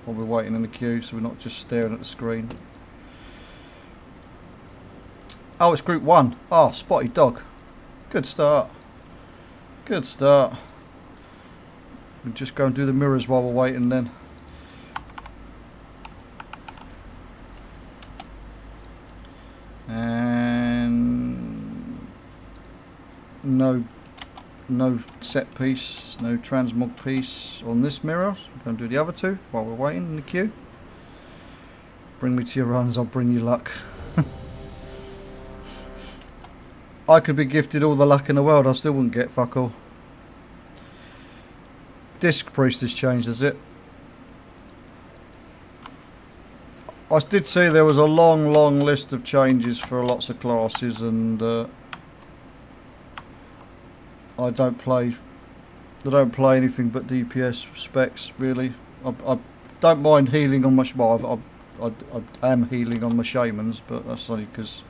while we're waiting in the queue, so we're not just staring at the screen. Oh, it's group 1. Oh, Spotty Dog. Good start. Good start. We'll just go and do the mirrors while we're waiting then. And no set piece, no transmog piece on this mirror. So we're going to do the other 2 while we're waiting in the queue. Bring me to your runs, I'll bring you luck. I could be gifted all the luck in the world, I still wouldn't get fuck all. Disc priest has changed, has it? I did see there was a long list of changes for lots of classes, and I don't play anything but DPS specs really. I don't mind healing on my I am healing on my shamans, but that's only because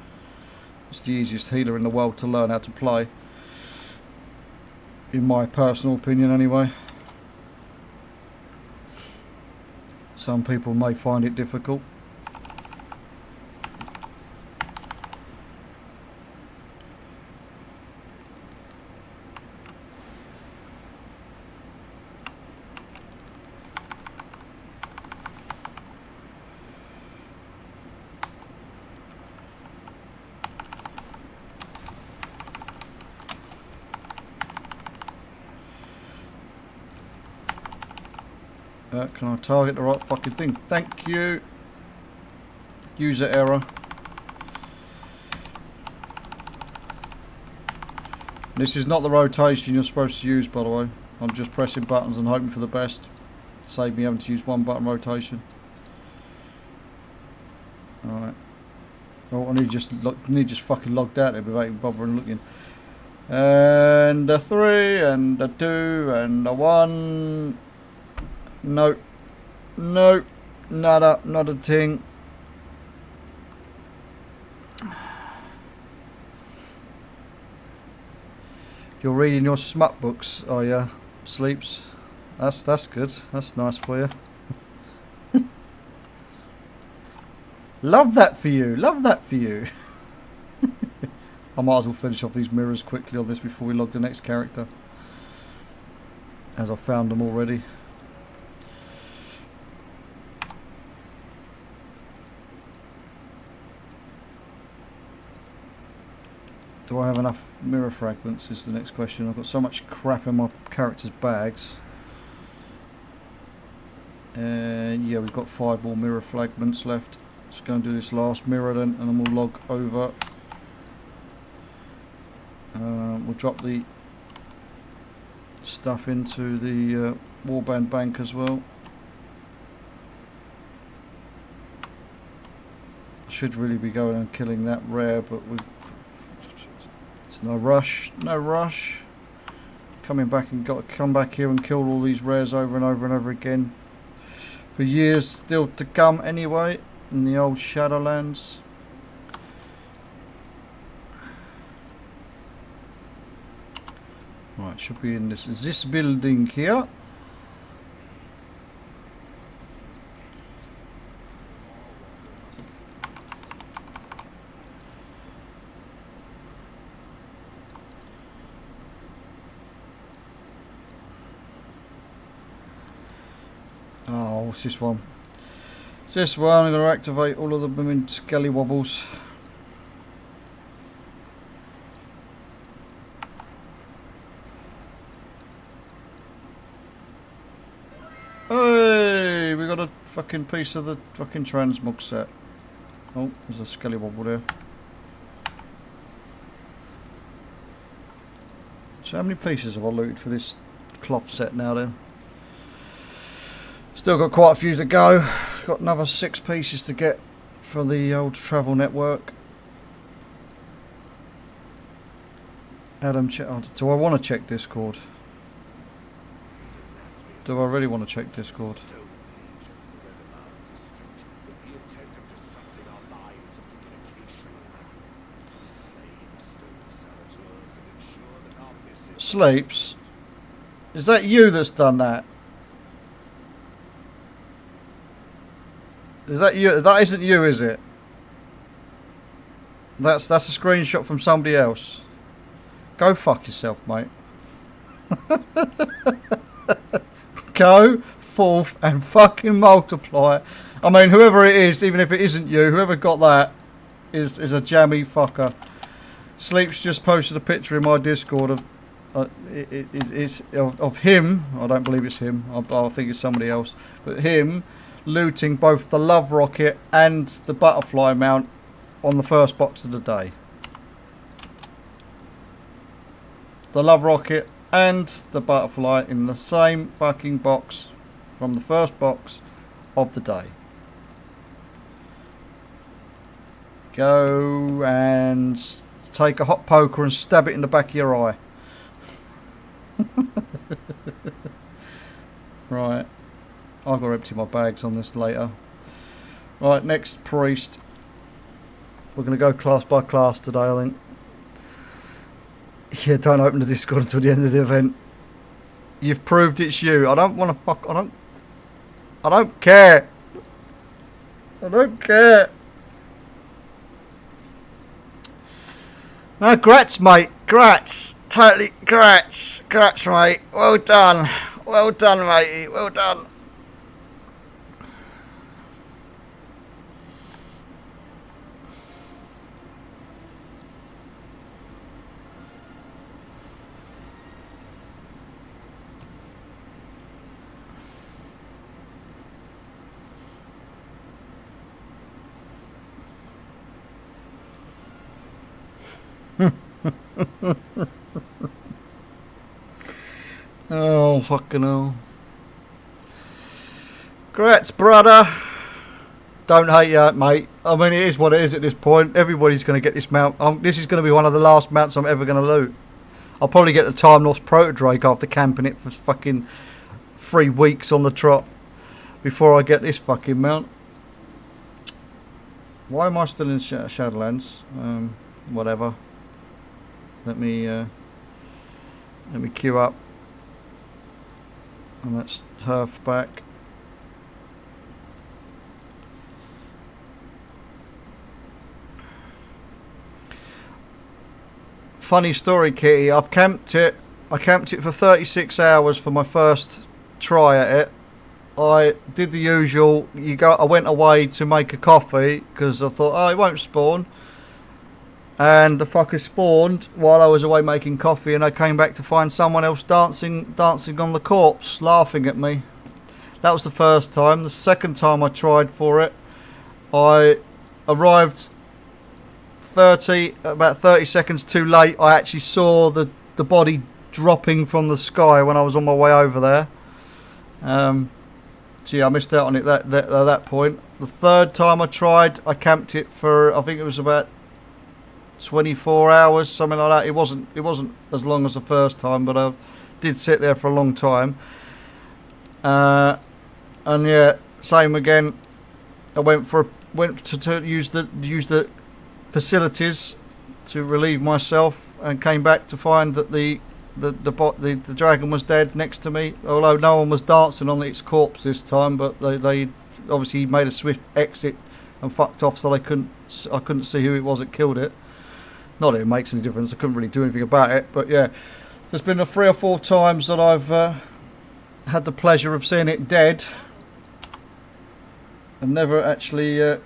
it's the easiest healer in the world to learn how to play, in my personal opinion anyway. Some people may find it difficult. Can I target the right fucking thing? Thank you. User error. This is not the rotation you're supposed to use, by the way. I'm just pressing buttons and hoping for the best. Save me having to use 1 button rotation. Alright. Oh, I need just fucking logged out there without even bothering looking. And a 3 and a 2 and a 1. No, no, not a thing. You're reading your smut books, are you? Sleeps. That's good. That's nice for you. Love that for you. Love that for you. I might as well finish off these mirrors quickly on this before we log the next character, as I've found them already. Do I have enough mirror fragments is the next question. I've got so much crap in my character's bags. And yeah, we've got 5 more mirror fragments left. Let's go and do this last mirror then, and then we'll log over. We'll drop the stuff into the warband bank as well. Should really be going and killing that rare, but it's no rush, no rush. Coming back and got to come back here and kill all these rares over and over and over again for years still to come anyway in the old Shadowlands. Right, should be in this building here. Oh, what's this one? It's this one. I'm going to activate all of the blooming skelly wobbles. Hey, we got a fucking piece of the fucking transmog set. Oh, there's a skelly wobble there. So how many pieces have I looted for this cloth set now then? Still got quite a few to go. Got another 6 pieces to get for the old travel network. Adam, do I want to check Discord? Do I really want to check Discord? Sleeps? Is that you that's done that? Is that you? That isn't you, is it? That's a screenshot from somebody else. Go fuck yourself, mate. Go forth and fucking multiply. I mean, whoever it is, even if it isn't you, whoever got that is a jammy fucker. Sleeps just posted a picture in my Discord of it's of him. I don't believe it's him. I think it's somebody else. But him looting both the love rocket and the butterfly mount on the first box of the day. The love rocket and the butterfly in the same fucking box from the first box of the day. Go and take a hot poker and stab it in the back of your eye. Right, I've got to empty my bags on this later. Right, next priest. We're going to go class by class today, I think. Yeah, don't open the Discord until the end of the event. You've proved it's you. I don't want to fuck. I don't care. I don't care. No, grats, mate. Grats. Totally grats. Grats, mate. Well done. Well done, matey. Well done. Oh, fucking hell. Grats, brother. Don't hate you, mate. I mean, it is what it is at this point. Everybody's going to get this mount. This is going to be one of the last mounts I'm ever going to loot. I'll probably get the Time Lost Proto-Drake after camping it for fucking 3 weeks on the trot before I get this fucking mount. Why am I still in Shadowlands? Whatever. Let me queue up. And that's Herf back. Funny story, Kitty. I camped it for 36 hours for my first try at it. I did the usual. I went away to make a coffee because I thought, oh, it won't spawn. And the fucker spawned while I was away making coffee, and I came back to find someone else dancing on the corpse, laughing at me. That was the first time. The second time I tried for it, I arrived about 30 seconds too late. I actually saw the body dropping from the sky when I was on my way over there. So yeah, I missed out on it at that point. The third time I tried, I camped it for, I think it was about 24 hours, something like that. It wasn't as long as the first time, but I did sit there for a long time. And yeah, same again. I went to use the facilities to relieve myself, and came back to find that the dragon was dead next to me, although no one was dancing on its corpse this time, but they obviously made a swift exit and fucked off, so I couldn't see who it was that killed it. Not that it makes any difference, I couldn't really do anything about it, but yeah, there's been 3 or 4 times that I've had the pleasure of seeing it dead and never actually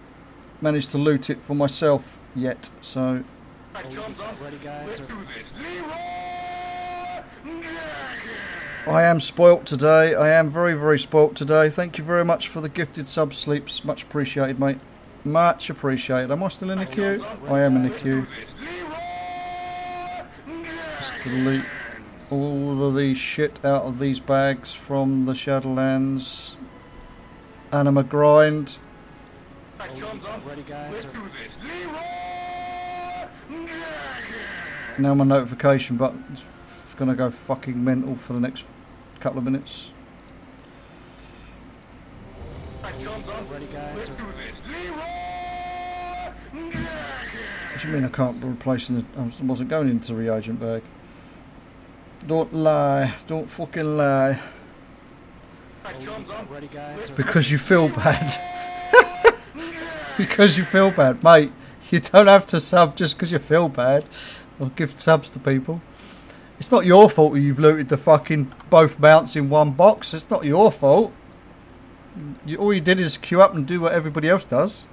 managed to loot it for myself yet, so... I am spoilt today. I am very, very spoilt today. Thank you very much for the gifted sub sleeps. Much appreciated, mate. Much appreciated. Am I still in the queue? I am in the queue. Just delete all of the shit out of these bags from the Shadowlands. Anima grind. Now my notification button's gonna go fucking mental for the next couple of minutes. What do you mean I can't replace the... I wasn't going into the reagent bag. Don't lie. Don't fucking lie. Because you feel bad. Because you feel bad, mate. You don't have to sub just because you feel bad. Or give subs to people. It's not your fault that you've looted the fucking both mounts in one box. It's not your fault. All you did is queue up and do what everybody else does.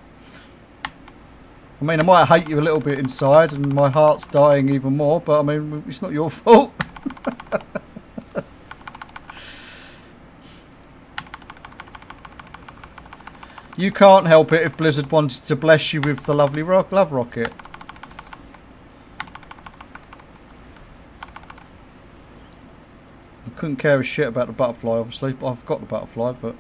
I mean, I might hate you a little bit inside and my heart's dying even more, but I mean, it's not your fault. You can't help it if Blizzard wanted to bless you with the lovely love rocket. I couldn't care a shit about the butterfly, obviously, but I've got the butterfly. But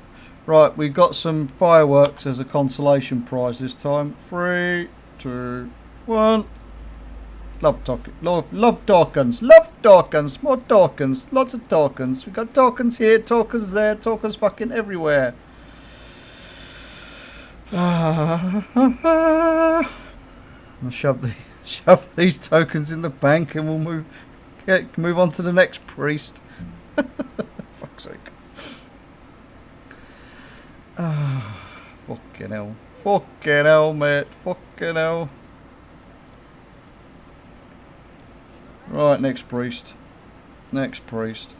right, we got some fireworks as a consolation prize this time. 3, 2, 1. Love tokens, love tokens, more tokens, lots of tokens. We got tokens here, tokens there, tokens fucking everywhere. I'll shove these tokens in the bank and we'll move on to the next priest. Fuck's sake. Fucking hell. Fucking hell, mate. Fucking hell. Right, next priest. Next priest.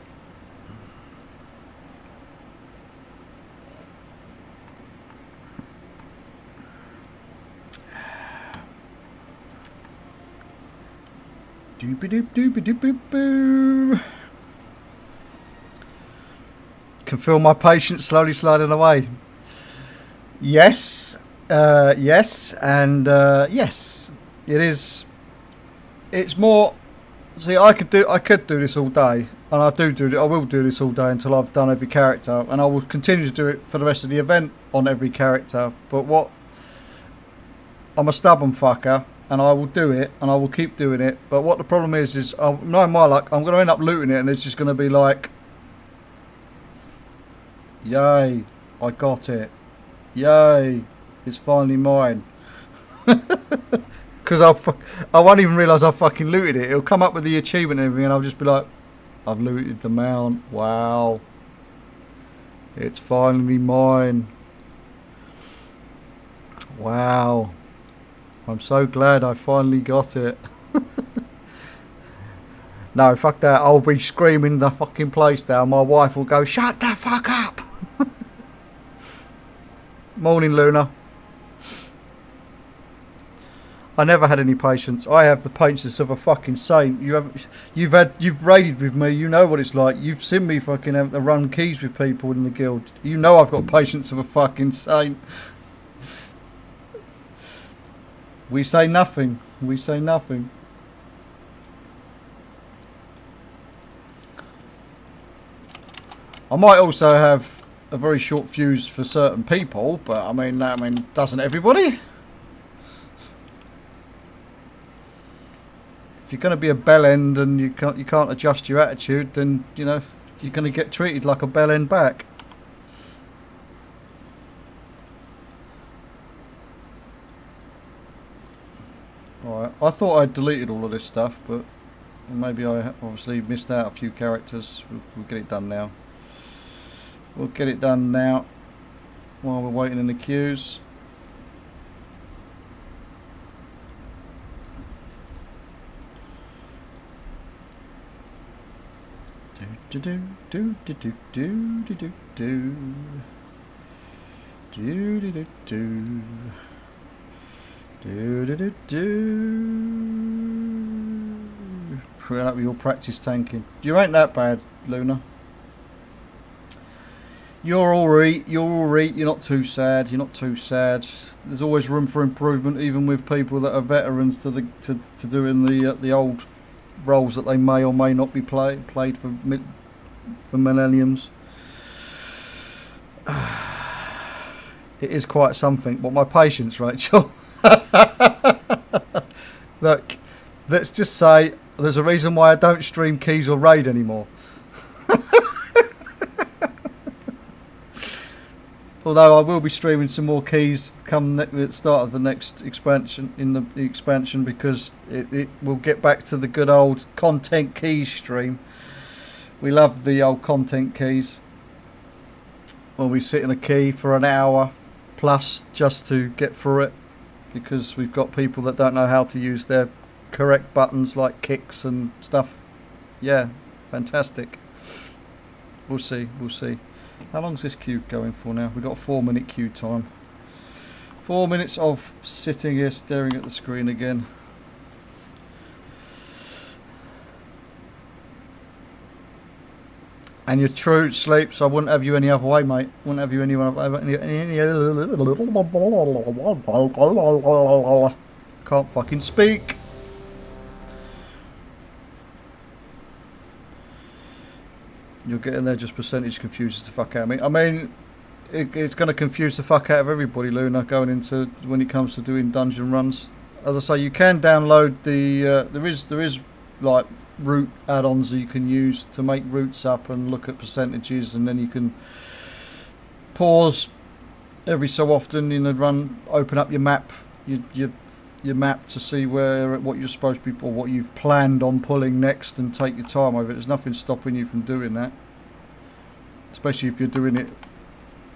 Doopy doop doopy doop boop boo. Can feel my patience slowly sliding away. Yes, yes, and yes, it is. It's more. See, I could do this all day, and I will do this all day until I've done every character, and I will continue to do it for the rest of the event on every character. But I'm a stubborn fucker, and I will do it, and I will keep doing it. But what the problem is knowing my luck, I'm going to end up looting it, and it's just going to be like, yay, I got it. Yay, it's finally mine. Because I won't even realise I fucking looted it. It'll come up with the achievement and everything, and I'll just be like, I've looted the mount. Wow. It's finally mine. Wow. I'm so glad I finally got it. No, fuck that. I'll be screaming the fucking place down. My wife will go, shut the fuck up. Morning, Luna. I never had any patience. I have the patience of a fucking saint. You've raided with me. You know what it's like. You've seen me fucking have to run keys with people in the guild. You know I've got patience of a fucking saint. We say nothing. We say nothing. I might also have a very short fuse for certain people, but I mean, doesn't everybody? If you're going to be a bell end and you can't adjust your attitude, then you know you're going to get treated like a bell end back. Alright, I thought I'd deleted all of this stuff, but maybe I obviously missed out a few characters. We'll get it done now. We'll get it done now while we're waiting in the queues. Do do do do do do do do do do do do do. Put up with your practice tanking. You ain't that bad, Luna. You're alright. You're alright. You're not too sad. You're not too sad. There's always room for improvement, even with people that are veterans to doing the old roles that they may or may not be played for millenniums. It is quite something. But my patience, Rachel. Look, let's just say there's a reason why I don't stream Keys or Raid anymore. Although I will be streaming some more Keys come at the start of the next expansion, the expansion, because it will get back to the good old content Keys stream. We love the old content Keys. When we sit in a key for an hour plus just to get through it, because we've got people that don't know how to use their correct buttons like kicks and stuff. Yeah, fantastic. We'll see, we'll see. How long's this queue going for now? We've got a 4-minute queue time. 4 minutes of sitting here staring at the screen again. And your true sleeps, I wouldn't have you any other way, mate. Wouldn't have you any can't fucking speak. You're getting there, just percentage confuses the fuck out of me. I mean, it's going to confuse the fuck out of everybody, Luna, going into when it comes to doing dungeon runs. As I say, you can download the there is like route add-ons that you can use to make routes up and look at percentages, and then you can pause every so often in the run, open up your map, your map to see what you're supposed to be, or what you've planned on pulling next, and take your time over it. There's nothing stopping you from doing that, especially if you're doing it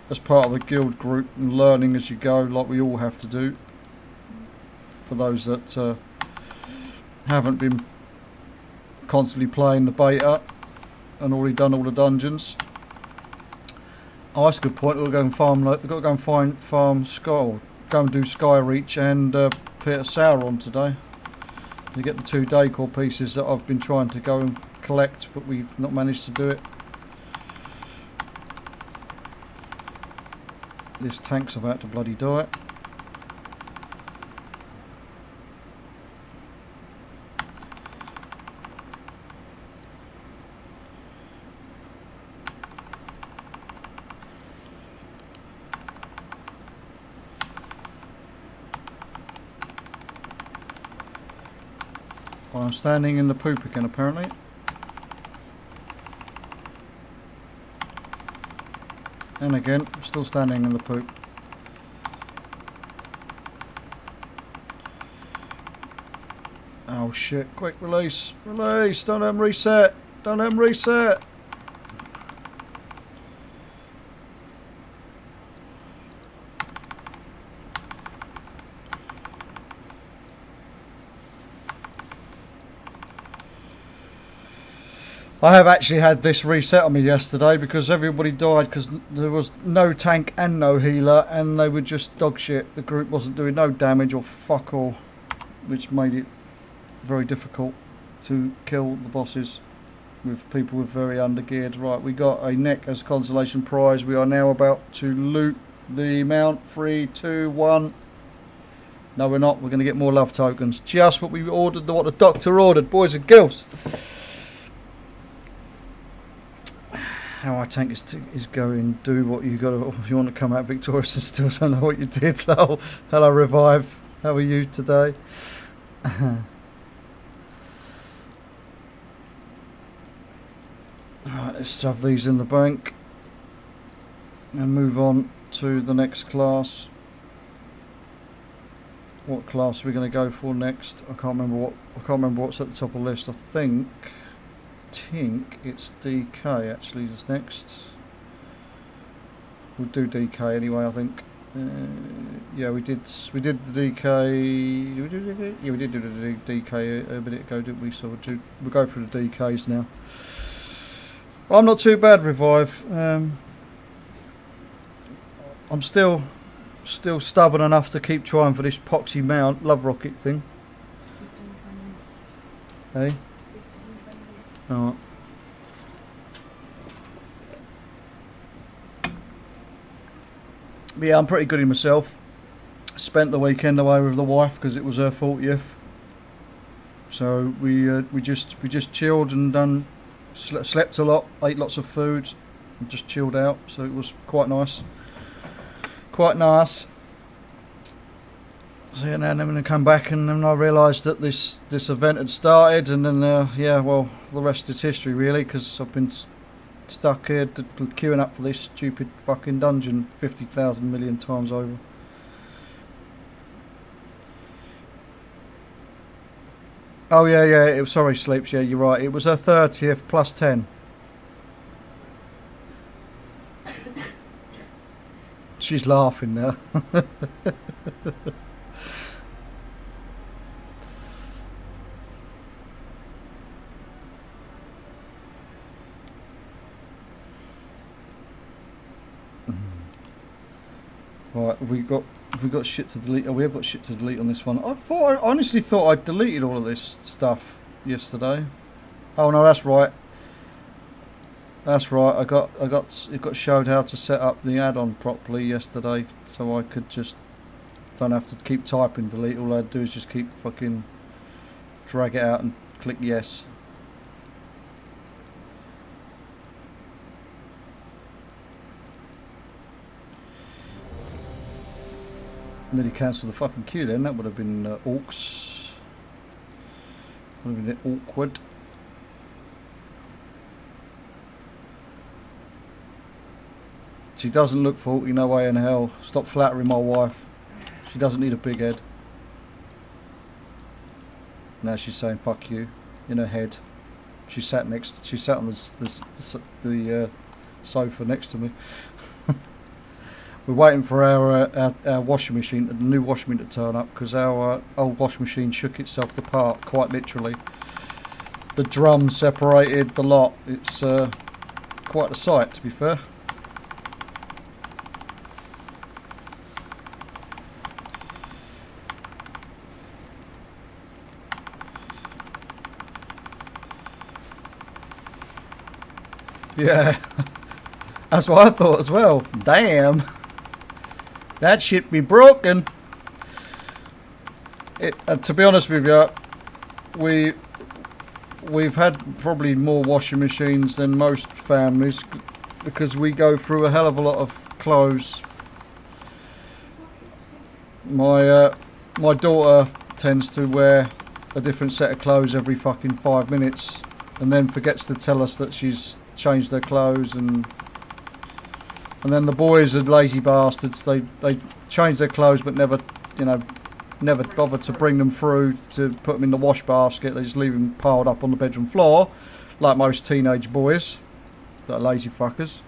as part of a guild group and learning as you go, like we all have to do. For those that haven't been constantly playing the beta and already done all the dungeons. Oh, that's a good point. We'll go and farm. We've got to go and farm Skull. Go and do Skyreach and Peter Sauron today to get the 2 decor pieces that I've been trying to go and collect, but we've not managed to do it. This tank's about to bloody die. I'm standing in the poop again, apparently. And again, I'm still standing in the poop. Oh shit, quick release, release, don't let them reset, don't let them reset. I have actually had this reset on me yesterday because everybody died because there was no tank and no healer, and they were just dog shit. The group wasn't doing no damage or fuck all, which made it very difficult to kill the bosses with people with very undergeared. Right, we got a neck as consolation prize. We are now about to loot the mount. 3, 2, 1. No, we're not. We're going to get more love tokens. Just what we ordered, what the doctor ordered, boys and girls. how I tank is going. Do what you got. If you want to come out victorious and still don't know what you did. Hello, hello, Revive. How are you today? Alright, let's shove these in the bank and move on to the next class. What class are we going to go for next? I can't remember what's at the top of the list. I think it's DK actually is next. We'll do DK anyway. I think. Yeah, we did the DK. Yeah, we did do the DK a minute ago, didn't we? So we'll go through the DKs now. Well, I'm not too bad, Revive. I'm still stubborn enough to keep trying for this poxy mount love rocket thing. 15, 20 minutes. Hey? 15, 20 minutes. Alright. But yeah, I'm pretty good in myself. Spent the weekend away with the wife because it was her 40th. So we just chilled and done. Slept a lot, ate lots of food, and just chilled out. So it was quite nice. Quite nice. So yeah, now I'm going to come back, and then I realised that this event had started, and then yeah, well, the rest is history really, because I've been stuck here queuing up for this stupid fucking dungeon 50,000 million times over. Oh yeah, it was, sorry Sleeps, yeah, you're right. It was her 30th plus 10. She's laughing now. Right, have we got shit to delete? Oh, we have got shit to delete on this one. I honestly thought I'd deleted all of this stuff yesterday. Oh no, that's right. That's right. It got showed how to set up the add-on properly yesterday, so I could just don't have to keep typing delete. All I'd do is just keep fucking drag it out and click yes. Nearly cancelled the fucking queue then. That would have been orcs. Would have been awkward. She doesn't look 40, no way in hell. Stop flattering my wife. She doesn't need a big head. Now she's saying fuck you in her head. She sat on the sofa next to me. We're waiting for our washing machine, the new washing machine to turn up, because our old washing machine shook itself apart, quite literally. The drum separated the lot. It's quite a sight, to be fair. Yeah, that's what I thought as well. Damn. That shit be broken. To be honest with you, we've had probably more washing machines than most families because we go through a hell of a lot of clothes. My daughter tends to wear a different set of clothes every fucking 5 minutes, and then forgets to tell us that she's changed their clothes, and then the boys are lazy bastards. They change their clothes but never bother to bring them through to put them in the wash basket. They just leave them piled up on the bedroom floor like most teenage boys that are lazy fuckers,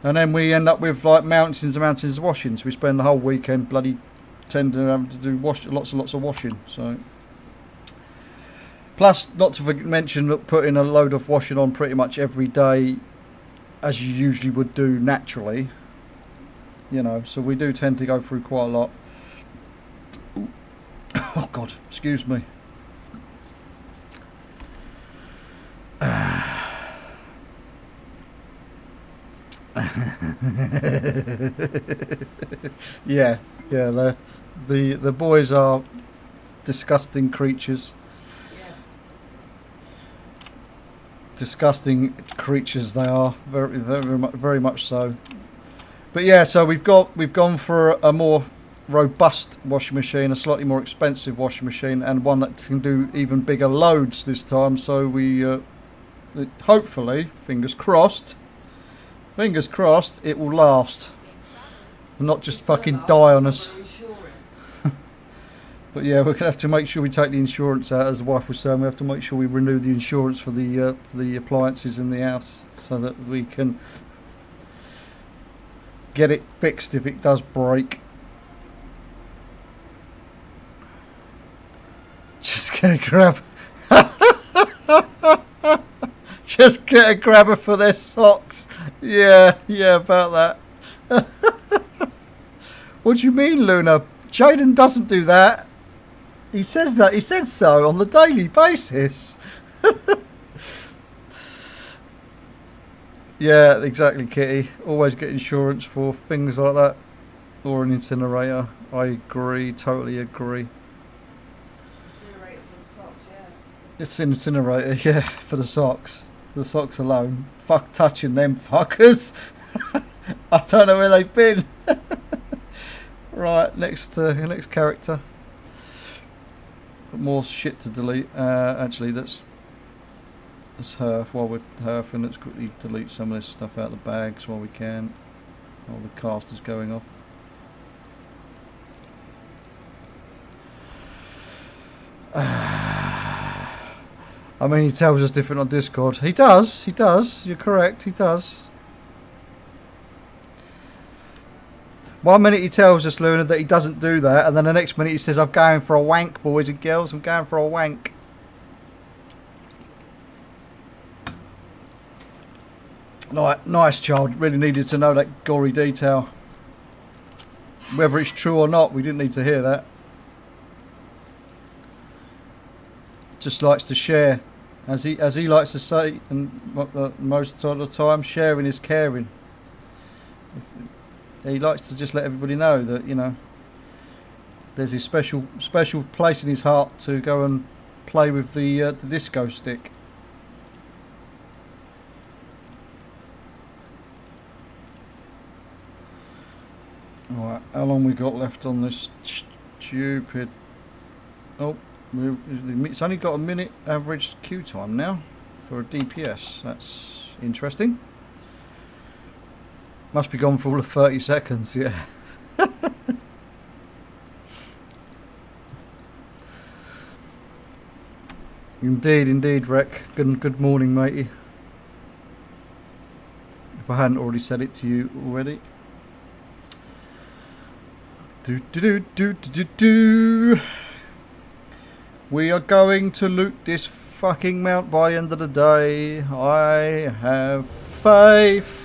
and then we end up with like mountains and mountains of washing. So we spend the whole weekend bloody having to do lots and lots of washing. So plus, not to mention putting a load of washing on pretty much every day, as you usually would do naturally, so we do tend to go through quite a lot. Oh God, excuse me. Yeah, the boys are disgusting creatures. disgusting creatures they are, very much so. But yeah, so we've gone for a more robust washing machine, a slightly more expensive washing machine, and one that can do even bigger loads this time. So we hopefully, fingers crossed, it will last and not just fucking die on us. But yeah, we're gonna have to make sure we take the insurance out, as the wife was saying. We have to make sure we renew the insurance for the appliances in the house, so that we can get it fixed if it does break. Just get a grab. Just get a grabber for their socks. Yeah, about that. What do you mean, Luna? Jaden doesn't do that. He says that. He said so on the daily basis. Yeah, exactly, Kitty. Always get insurance for things like that. Or an incinerator. I agree. Totally agree. Incinerator for the socks, yeah. It's an incinerator, yeah, for the socks. The socks alone. Fuck touching them fuckers. I don't know where they've been. Right, next character. More shit to delete. Actually, that's Herf. While we're herfing, let's quickly delete some of this stuff out of the bags while we can. While the caster's going off. I mean, he tells us different on Discord. He does. You're correct, he does. One minute he tells us, Luna, that he doesn't do that, and then the next minute he says, I'm going for a wank, boys and girls. I'm going for a wank. Nice child. Really needed to know that gory detail. Whether it's true or not, we didn't need to hear that. Just likes to share. As he likes to say, and most of the time, sharing is caring. He likes to just let everybody know that, you know, there's a special place in his heart to go and play with the disco stick. Alright, how long we got left on this stupid... Oh, it's only got a minute average queue time now for a DPS. That's interesting. Must be gone for all of 30 seconds, yeah. Indeed, Rec. Good morning, matey. If I hadn't already said it to you already. We are going to loot this fucking mount by the end of the day. I have faith.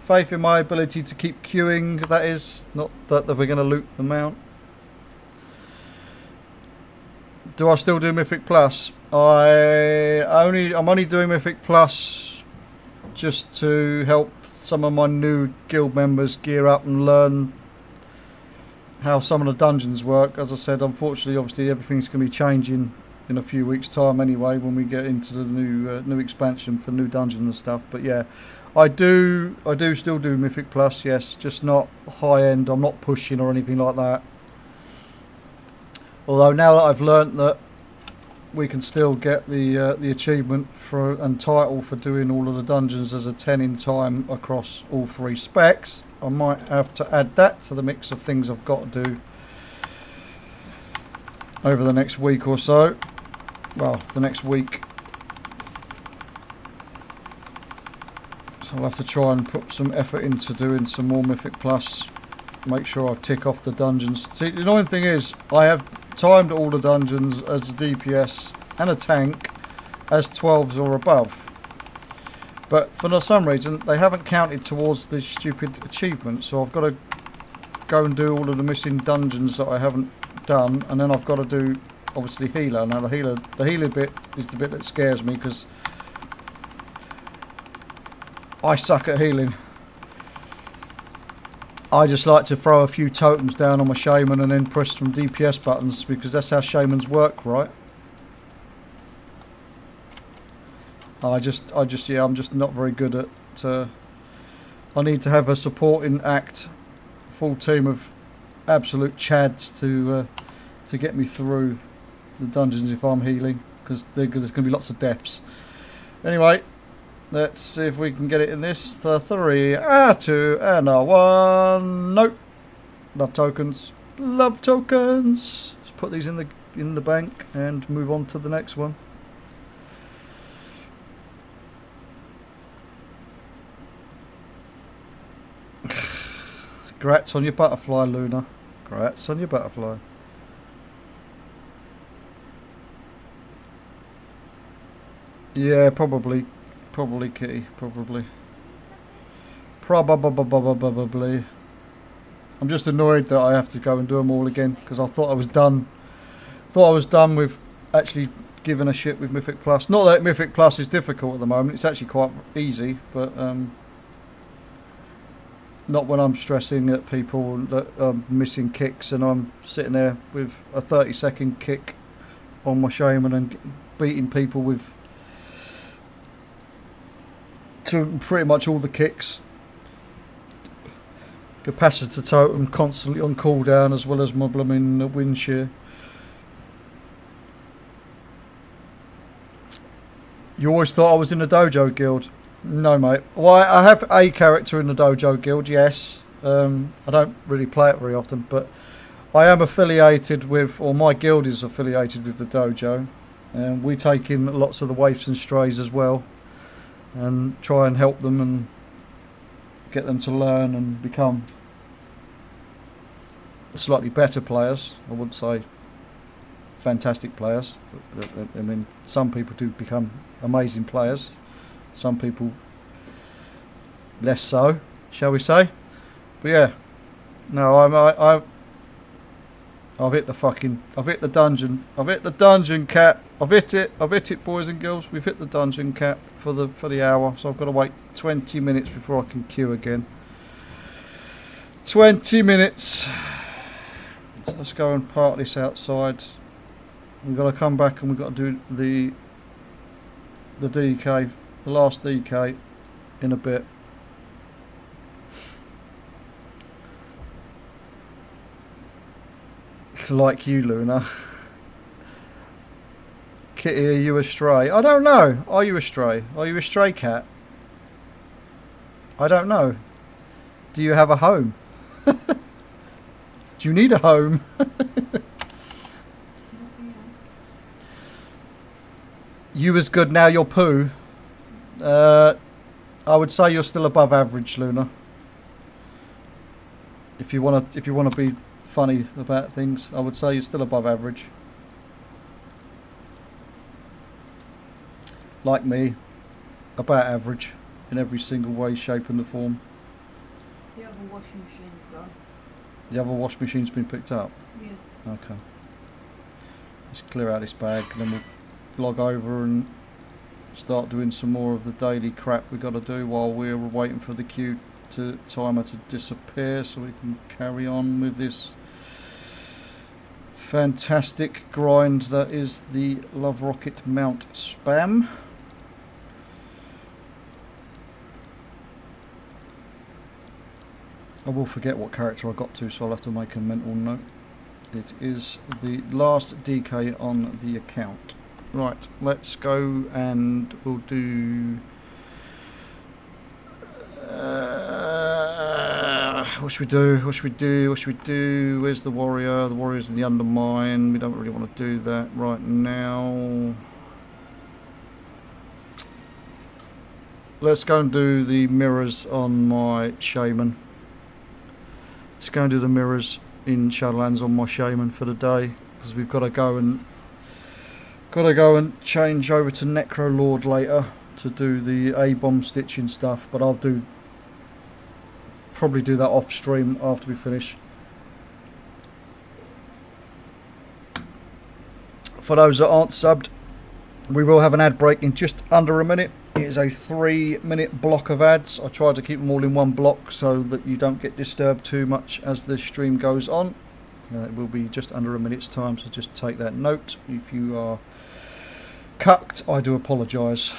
Faith in my ability to keep queuing, that is. Not that we're going to loot the mount. Do I still do Mythic Plus? I'm only doing Mythic Plus just to help some of my new guild members gear up and learn how some of the dungeons work. As I said, unfortunately, obviously everything's going to be changing in a few weeks' time anyway when we get into the new expansion for new dungeons and stuff. But yeah, I do still do Mythic Plus, yes, just not high end. I'm not pushing or anything like that. Although now that I've learnt that we can still get the achievement for and title for doing all of the dungeons as a 10 in time across all 3 specs, I might have to add that to the mix of things I've got to do over the next week or so. Well, the next week. So I'll have to try and put some effort into doing some more Mythic Plus. Make sure I tick off the dungeons. See, the annoying thing is, I have timed all the dungeons as a DPS and a tank as 12s or above. But for some reason, they haven't counted towards the stupid achievement. So I've got to go and do all of the missing dungeons that I haven't done. And then I've got to do, obviously, healer. Now, the healer bit is the bit that scares me because I suck at healing. I just like to throw a few totems down on my shaman and then press some DPS buttons because that's how shamans work, right? Yeah, I'm just not very good at. I need to have a supporting act, full team of absolute chads to get me through the dungeons if I'm healing, because there's going to be lots of deaths. Anyway, let's see if we can get it in this. 3, 2, and a 1. Nope. Love tokens. Love tokens. Let's put these in the bank and move on to the next one. Grats on your butterfly, Luna. Grats on your butterfly. Yeah, probably, Kitty, probably. Probably. I'm just annoyed that I have to go and do them all again, because I thought I was done. Thought I was done with actually giving a shit with Mythic Plus. Not that Mythic Plus is difficult at the moment. It's actually quite easy, but not when I'm stressing at people that are missing kicks and I'm sitting there with a 30-second kick on my shaman and beating people with pretty much all the kicks. Capacitor totem constantly on cooldown, as well as my blooming wind shear. You always thought I was in a dojo guild? No, mate. Well, I have a character in the dojo guild, yes. I don't really play it very often, but I am affiliated with, or my guild is affiliated with the dojo. And we take in lots of the waifs and strays as well, and try and help them and get them to learn and become slightly better players. I wouldn't say fantastic players, but I mean, some people do become amazing players, some people less so, shall we say. But yeah, no, I've hit the dungeon cap. I've hit it, boys and girls. We've hit the dungeon cap for the hour, so I've got to wait 20 minutes before I can queue again. 20 minutes. So let's go and park this outside. We've got to come back and we've got to do the DK, the last DK, in a bit. Like you, Luna. Kitty, are you a stray? I don't know. Are you a stray? Are you a stray cat? I don't know. Do you have a home? Do you need a home? You as good now, you're poo. I would say you're still above average, Luna. If you wanna be funny about things, I would say you're still above average. Like me, about average in every single way, shape and form. The other washing machine's gone. The other wash machine's been picked up? Yeah. Okay. Let's clear out this bag and then we'll log over and start doing some more of the daily crap we got to do while we're waiting for the queue timer to disappear, so we can carry on with this fantastic grind that is the Love Rocket Mount spam. I will forget what character I got to, so I'll have to make a mental note. It is the last DK on the account. Right, let's go and we'll do... what should we do? Where's the warrior? The warrior's in the undermine. We don't really want to do that right now. Let's go and do the mirrors on my shaman. Let's go and do the mirrors in Shadowlands on my shaman for the day, because we've got to go and change over to Necrolord later to do the A-bomb stitching stuff, but I'll probably do that off stream after we finish. For those that aren't subbed, we will have an ad break in just under a minute. It is a 3-minute block of ads. I try to keep them all in one block so that you don't get disturbed too much as the stream goes on. It will be just under a minute's time, so just take that note. If you are cucked, I do apologise.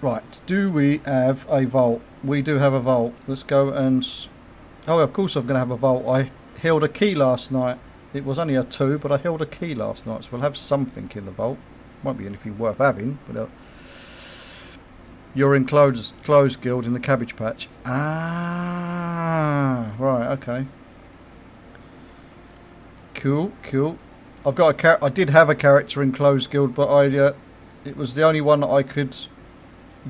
Right, do we have a vault? We do have a vault. Let's go and... Oh, of course I'm going to have a vault. I held a key last night. It was only a 2, but I held a key last night, so we'll have something in the vault. Won't be anything worth having, but... You're in clothes guild in the cabbage patch. Ah, right, okay. Cool, cool. I've got a I did have a character in clothes guild, but it was the only one that I could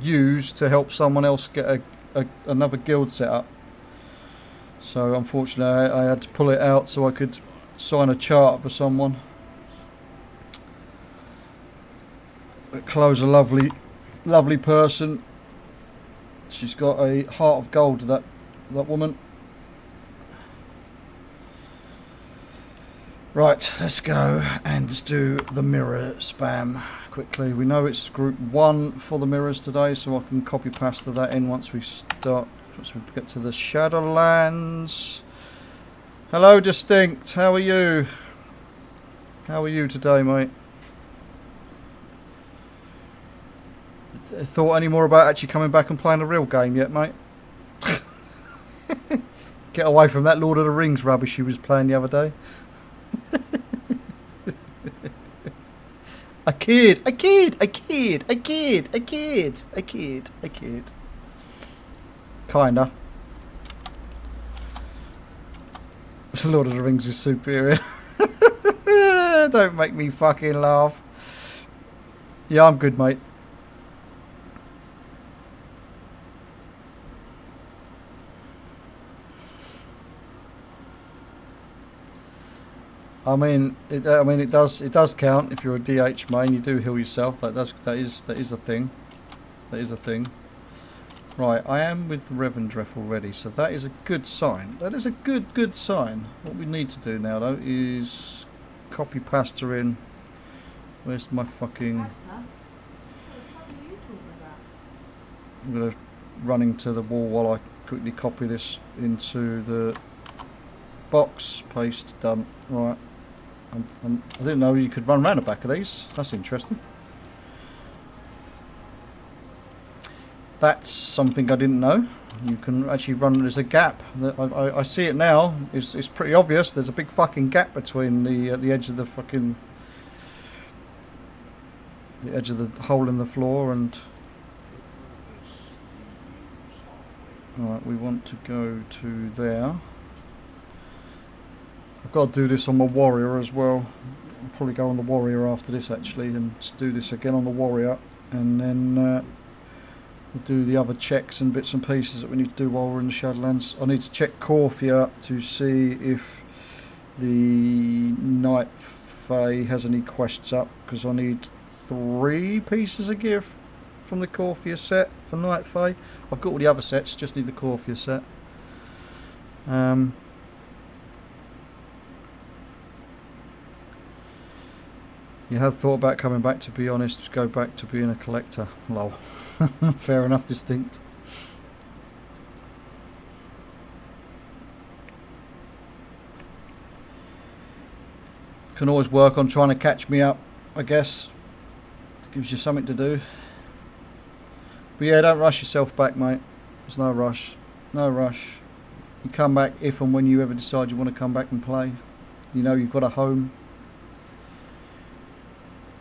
use to help someone else get another guild set up. So unfortunately, I had to pull it out so I could sign a charter for someone. But Chloe's a lovely person. She's got a heart of gold, that woman. Right, let's go and let's do the mirror spam quickly. We know it's group 1 for the mirrors today, so I can copy paste that in once we get to the Shadowlands. Hello, Distinct. How are you? How are you today, mate? Thought any more about actually coming back and playing a real game yet, mate? Get away from that Lord of the Rings rubbish you was playing the other day. A kid. Kinda. Lord of the Rings is superior. Don't make me fucking laugh. Yeah, I'm good, mate. I mean, it does count if you're a DH main. You do heal yourself. That is a thing. That is a thing. Right, I am with Revendreth already, so that is a good sign. That is a good sign. What we need to do now, though, is copy pasta in. Where's my fucking... Pasta? What the fuck are you talking about? I'm going to run into the wall while I quickly copy this into the box. Paste, done. Right. I didn't know you could run around the back of these. That's interesting. That's something I didn't know. You can actually run. There's a gap. I see it now. It's pretty obvious. There's a big fucking gap between the edge of the fucking hole in the floor and. Alright, we want to go to there. I've got to do this on my warrior as well. I'll probably go on the warrior after this actually, and do this again on the warrior, and then we'll do the other checks and bits and pieces that we need to do while we're in the Shadowlands. I need to check Corfia to see if the Night Fae has any quests up, because I need 3 pieces of gear from the Corfia set for Night Fae. I've got all the other sets, just need the Corfia set. You have thought about coming back, to be honest, go back to being a collector. Lol. Fair enough, Distinct. Can always work on trying to catch me up, I guess. Gives you something to do. But yeah, don't rush yourself back, mate. There's no rush. No rush. You come back if and when you ever decide you want to come back and play. You know you've got a home.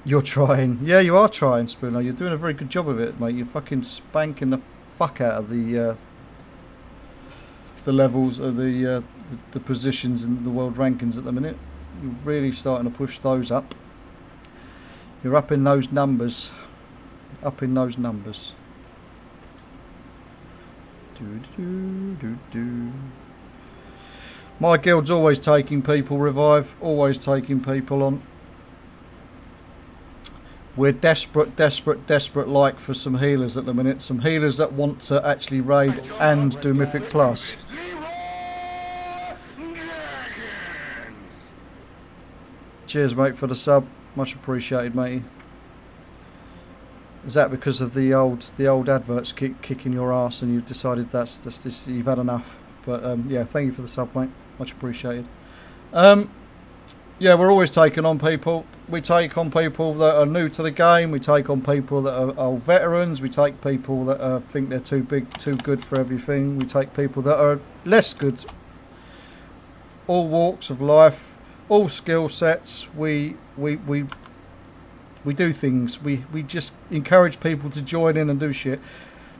You're trying. Yeah, you are trying, Spooner. You're doing a very good job of it, mate. You're fucking spanking the fuck out of the levels of the positions in the world rankings at the minute. You're really starting to push those up. You're up in those numbers. Up in those numbers. My guild's always taking people, Revive. Always taking people on. We're desperate like for some healers at the minute. Some healers that want to actually raid and do Mythic Plus. Cheers, mate, for the sub. Much appreciated, matey. Is that because of the old adverts kicking your ass and you've decided that's you've had enough? But yeah, thank you for the sub, mate. Much appreciated. yeah, we're always taking on people. We take on people that are new to the game. We take on people that are veterans. We take people that think they're too big, too good for everything. We take people that are less good. All walks of life, all skill sets. We do things. We just encourage people to join in and do shit.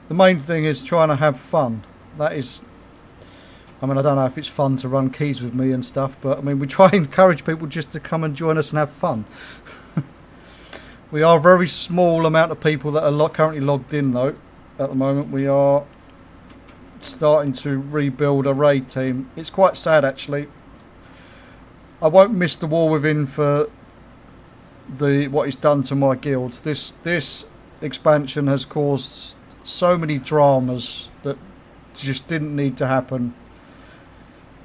The main thing is trying to have fun. That is. I mean, I don't know if it's fun to run keys with me and stuff, but I mean, we try and encourage people just to come and join us and have fun. We are a very small amount of people that are currently logged in, though. At the moment, we are starting to rebuild a raid team. It's quite sad, actually. I won't miss the war within for what it's done to my guild. This expansion has caused so many dramas that just didn't need to happen.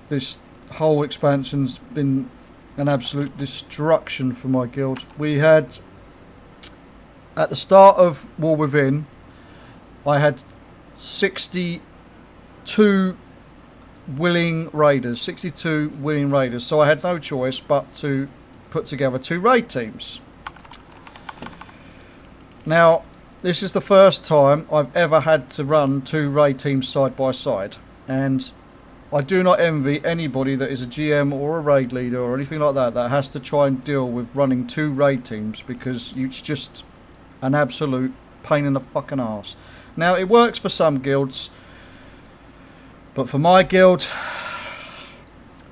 This whole expansion's been an absolute destruction for my guild. We had, at the start of War Within, I had 62 willing raiders. 62 willing raiders. So I had no choice but to put together 2 raid teams. Now, this is the first time I've ever had to run 2 raid teams side by side. And I do not envy anybody that is a GM or a raid leader or anything like that that has to try and deal with running 2 raid teams, because it's just an absolute pain in the fucking arse. Now, it works for some guilds, but for my guild,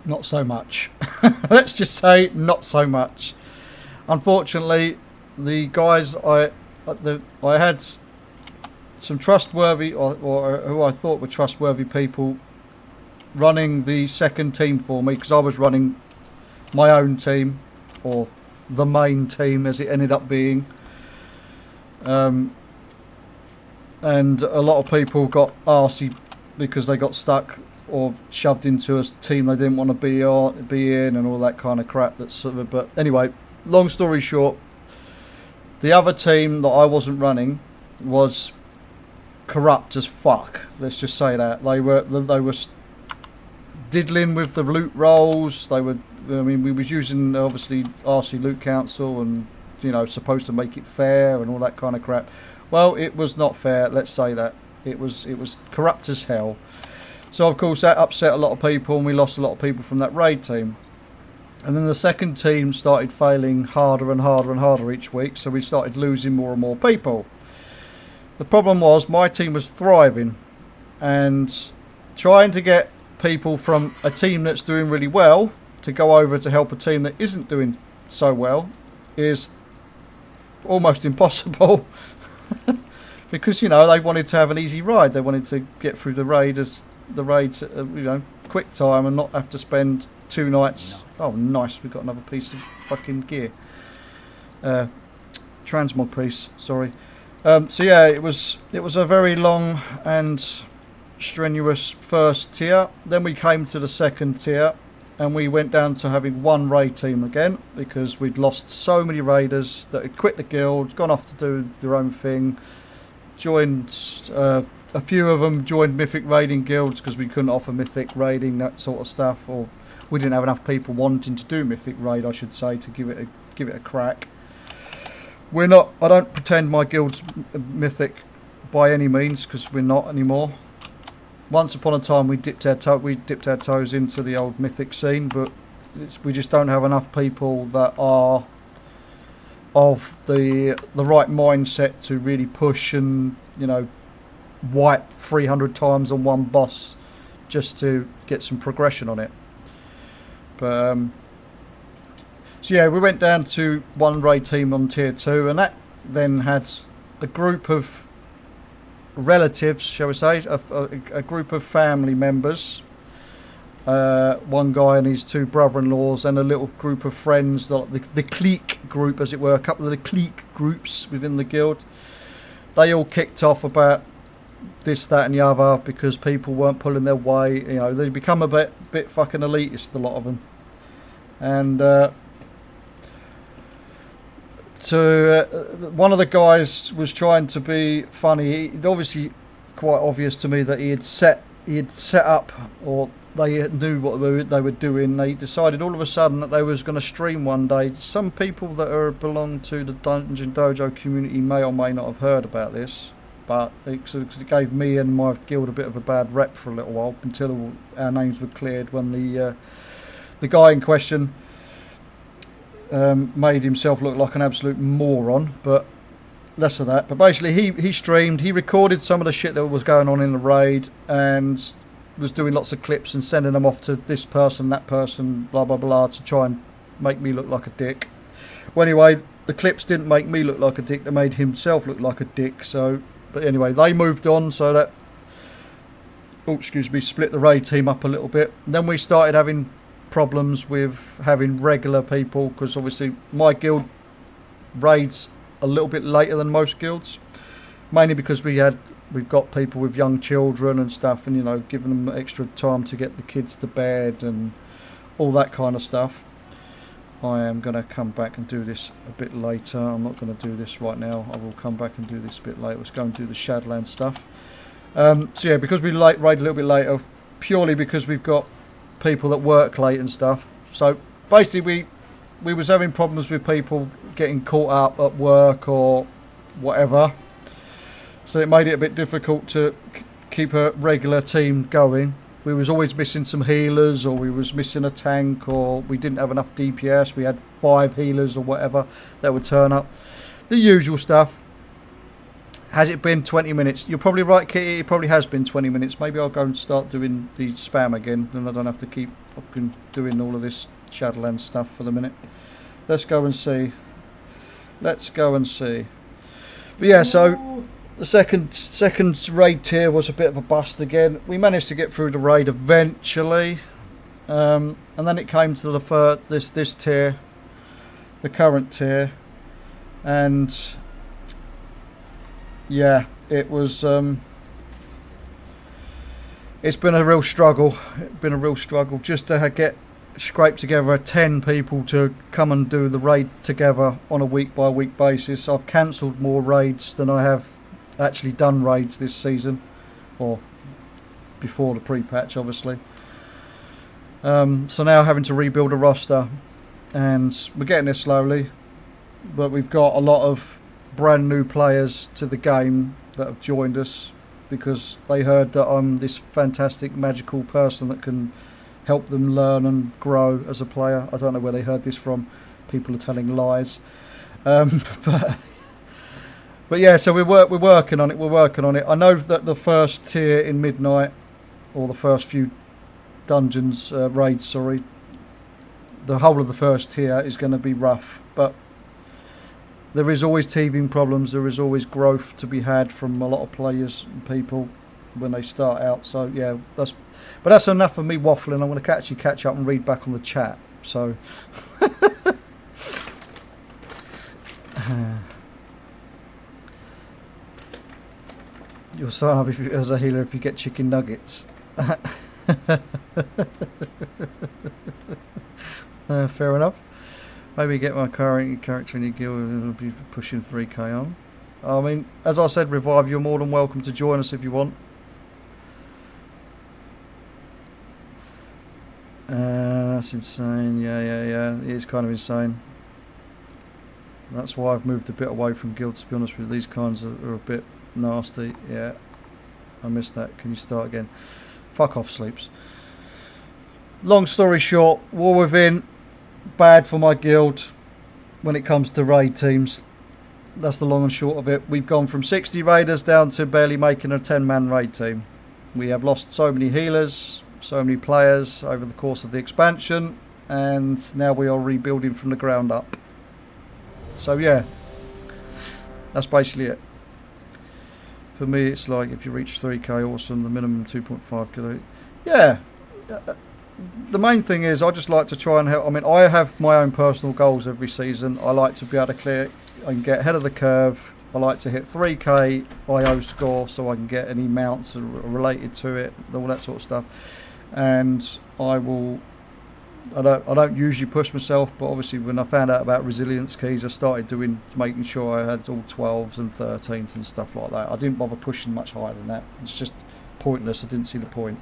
not so much. Let's just say not so much. Unfortunately, the guys I had some trustworthy or who I thought were trustworthy people running the second team for me, because I was running my own team, or the main team as it ended up being. And a lot of people got arsey because they got stuck or shoved into a team they didn't want to be in and all that kind of crap. That's sort of, but anyway, long story short, the other team that I wasn't running was corrupt as fuck. Let's just say that they were diddling with the loot rolls. They were. I mean, we was using obviously RC Loot Council and, you know, supposed to make it fair and all that kind of crap. Well, it was not fair. Let's say that it was corrupt as hell. So of course that upset a lot of people, and we lost a lot of people from that raid team. And then the second team started failing harder and harder and harder each week, so we started losing more and more people. The problem was my team was thriving, and trying to get people from a team that's doing really well to go over to help a team that isn't doing so well is almost impossible. Because, you know, they wanted to have an easy ride. They wanted to get through the raids, you know, quick time and not have to spend 2 nights. Oh, nice! We got another piece of fucking gear. Transmog piece. Sorry. So yeah, it was a very long and strenuous first tier. Then we came to the second tier, and we went down to having 1 raid team again, because we'd lost so many raiders that had quit the guild, gone off to do their own thing. Joined a few of them joined mythic raiding guilds because we couldn't offer mythic raiding, that sort of stuff, or we didn't have enough people wanting to do mythic raid, I should say, to give it a crack. We're not. I don't pretend my guild's mythic by any means, because we're not anymore. Once upon a time, we dipped our toes into the old mythic scene, but we just don't have enough people that are of the right mindset to really push and, you know, wipe 300 times on one boss just to get some progression on it. But so yeah, we went down to 1 raid team on tier 2, and that then had a group of relatives, shall we say, a group of family members, 1 guy and his 2 brother-in-laws, and a little group of friends, the clique group, as it were, a couple of the clique groups within the guild. They all kicked off about this, that and the other, because people weren't pulling their weight. You know, they become a bit fucking elitist, a lot of them. And one of the guys was trying to be funny. It obviously quite obvious to me that he had set up, or they knew what they were doing. They decided all of a sudden that they was going to stream one day. Some people that belong to the Dungeon Dojo community may or may not have heard about this, but it gave me and my guild a bit of a bad rep for a little while until our names were cleared when the guy in question made himself look like an absolute moron. But less of that. But basically he streamed, he recorded some of the shit that was going on in the raid and was doing lots of clips and sending them off to this person, that person, blah blah blah, to try and make me look like a dick. Well, anyway, the clips didn't make me look like a dick, they made himself look like a dick. So, but anyway, they moved on, so that, oh excuse me, split the raid team up a little bit. And then we started having problems with having regular people, because obviously my guild raids a little bit later than most guilds, mainly because we've got people with young children and stuff, and you know, giving them extra time to get the kids to bed and all that kind of stuff. I am going to come back and do this a bit later. I'm not going to do this right now. I will come back and do this a bit later. Let's go and do the Shadowland stuff. So yeah, because we raid a little bit later, purely because we've got people that work late and stuff. So basically we was having problems with people getting caught up at work or whatever, so it made it a bit difficult to keep a regular team going. We was always missing some healers, or we was missing a tank, or we didn't have enough DPS. We had 5 healers or whatever that would turn up, the usual stuff. Has it been 20 minutes? You're probably right, Kitty, it probably has been 20 minutes. Maybe I'll go and start doing the spam again, and I don't have to keep fucking doing all of this Shadowland stuff for the minute. Let's go and see. Let's go and see. But yeah, so the second raid tier was a bit of a bust again. We managed to get through the raid eventually, and then it came to the this tier, the current tier, and yeah, it was. It's been a real struggle. It's been a real struggle just to scrape together 10 people to come and do the raid together on a week by week basis. I've cancelled more raids than I have actually done raids this season, or before the pre-patch obviously. So now having to rebuild a roster, and we're getting there slowly, but we've got a lot of brand new players to the game that have joined us because they heard that I'm this fantastic magical person that can help them learn and grow as a player. I don't know where they heard this from. People are telling lies. But yeah, so we're working on it. We're working on it. I know that the first tier in Midnight, or the first few dungeons, raids, sorry, the whole of the first tier is going to be rough. But there is always teething problems. There is always growth to be had from a lot of players and people when they start out. So yeah, that's enough of me waffling. I'm going to actually catch up and read back on the chat. So you'll sign up as a healer if you get chicken nuggets. Fair enough. Maybe get my current character in your guild and it'll be pushing 3k on. I mean, as I said, Revive, you're more than welcome to join us if you want. That's insane. Yeah. It is kind of insane. That's why I've moved a bit away from guild, to be honest with you. These kinds are a bit nasty. Yeah, I missed that. Can you start again? Fuck off, Sleeps. Long story short, War Within, bad for my guild when it comes to raid teams. That's the long and short of it. We've gone from 60 raiders down to barely making a 10-man raid team. We have lost so many healers, so many players over the course of the expansion, and now we are rebuilding from the ground up. So yeah, that's basically it. For me, it's like if you reach 3k, awesome. The minimum 2.5k. Yeah. The main thing is I just like to try and help. I mean, I have my own personal goals every season. I like to be able to clear and get ahead of the curve. I like to hit 3k IO score so I can get any mounts related to it, all that sort of stuff. And I don't usually push myself, but obviously when I found out about resilience keys, I started making sure I had all 12s and 13s and stuff like that. I didn't bother pushing much higher than that. It's just pointless. I didn't see the point.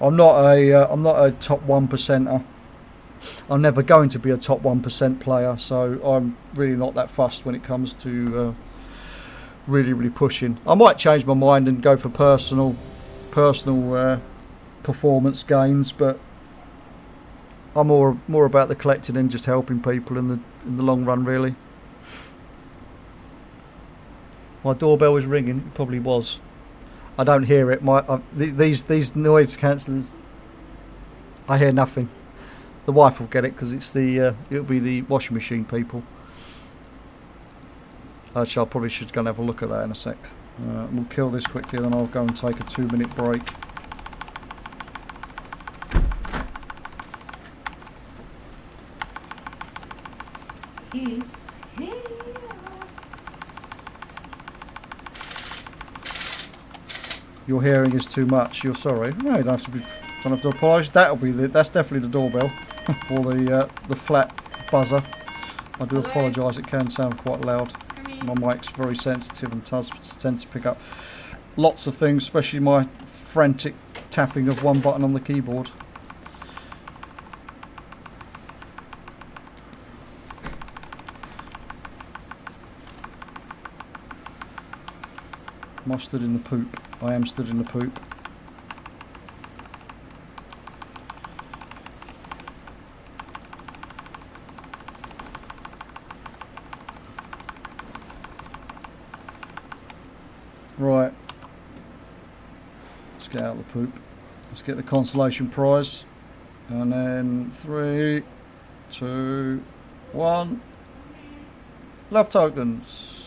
I'm not a top 1%er. I'm never going to be a top 1% player, so I'm really not that fussed when it comes to really pushing. I might change my mind and go for personal performance gains, but I'm more about the collecting and just helping people in the long run, really. My doorbell is ringing. It probably was. I don't hear it. These noise cancellers. I hear nothing. The wife will get it because it'll be the washing machine people. Actually, I probably should go and have a look at that in a sec. We'll kill this quickly, then I'll go and take a 2-minute break. It's here. Your hearing is too much. You're sorry. No, you don't have to apologise. That's definitely the doorbell or the flat buzzer. I do apologise. It can sound quite loud. My mic's very sensitive and tends to pick up lots of things, especially my frantic tapping of one button on the keyboard. Am I stood in the poop? I am stood in the poop. Right. Let's get out of the poop. Let's get the consolation prize. And then 3, 2, 1. Love tokens.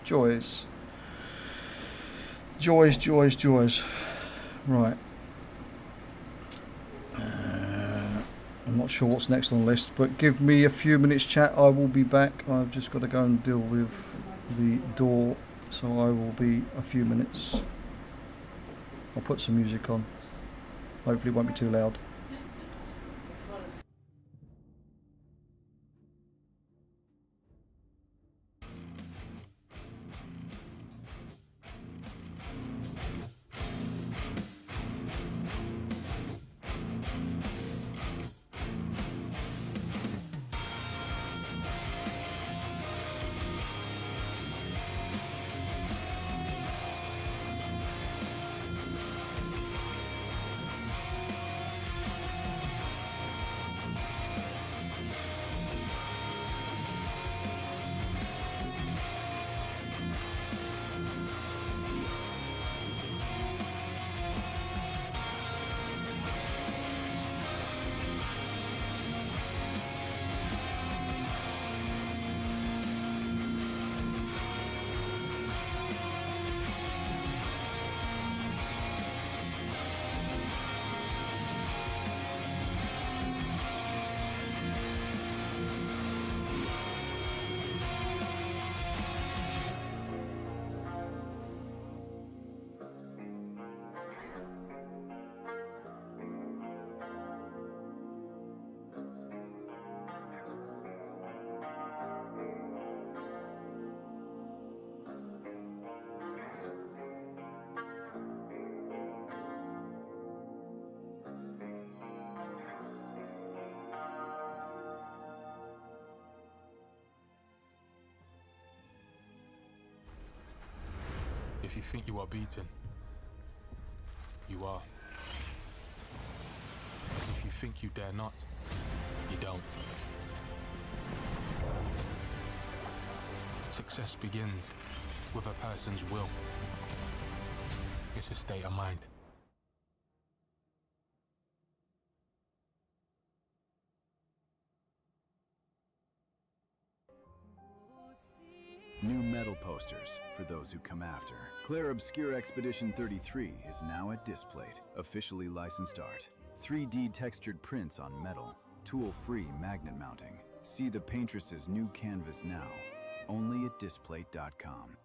Joys. Joys. Right. I'm not sure what's next on the list, but give me a few minutes chat. I will be back. I've just got to go and deal with the door, so I will be a few minutes. I'll put some music on. Hopefully it won't be too loud. If you think you are beaten, you are. If you think you dare not, you don't. Success begins with a person's will. It's a state of mind. New metal posters for those who come after. Claire Obscure Expedition 33 is now at Displate, officially licensed art. 3D textured prints on metal, tool-free magnet mounting. See the paintress's new canvas now, only at Displate.com.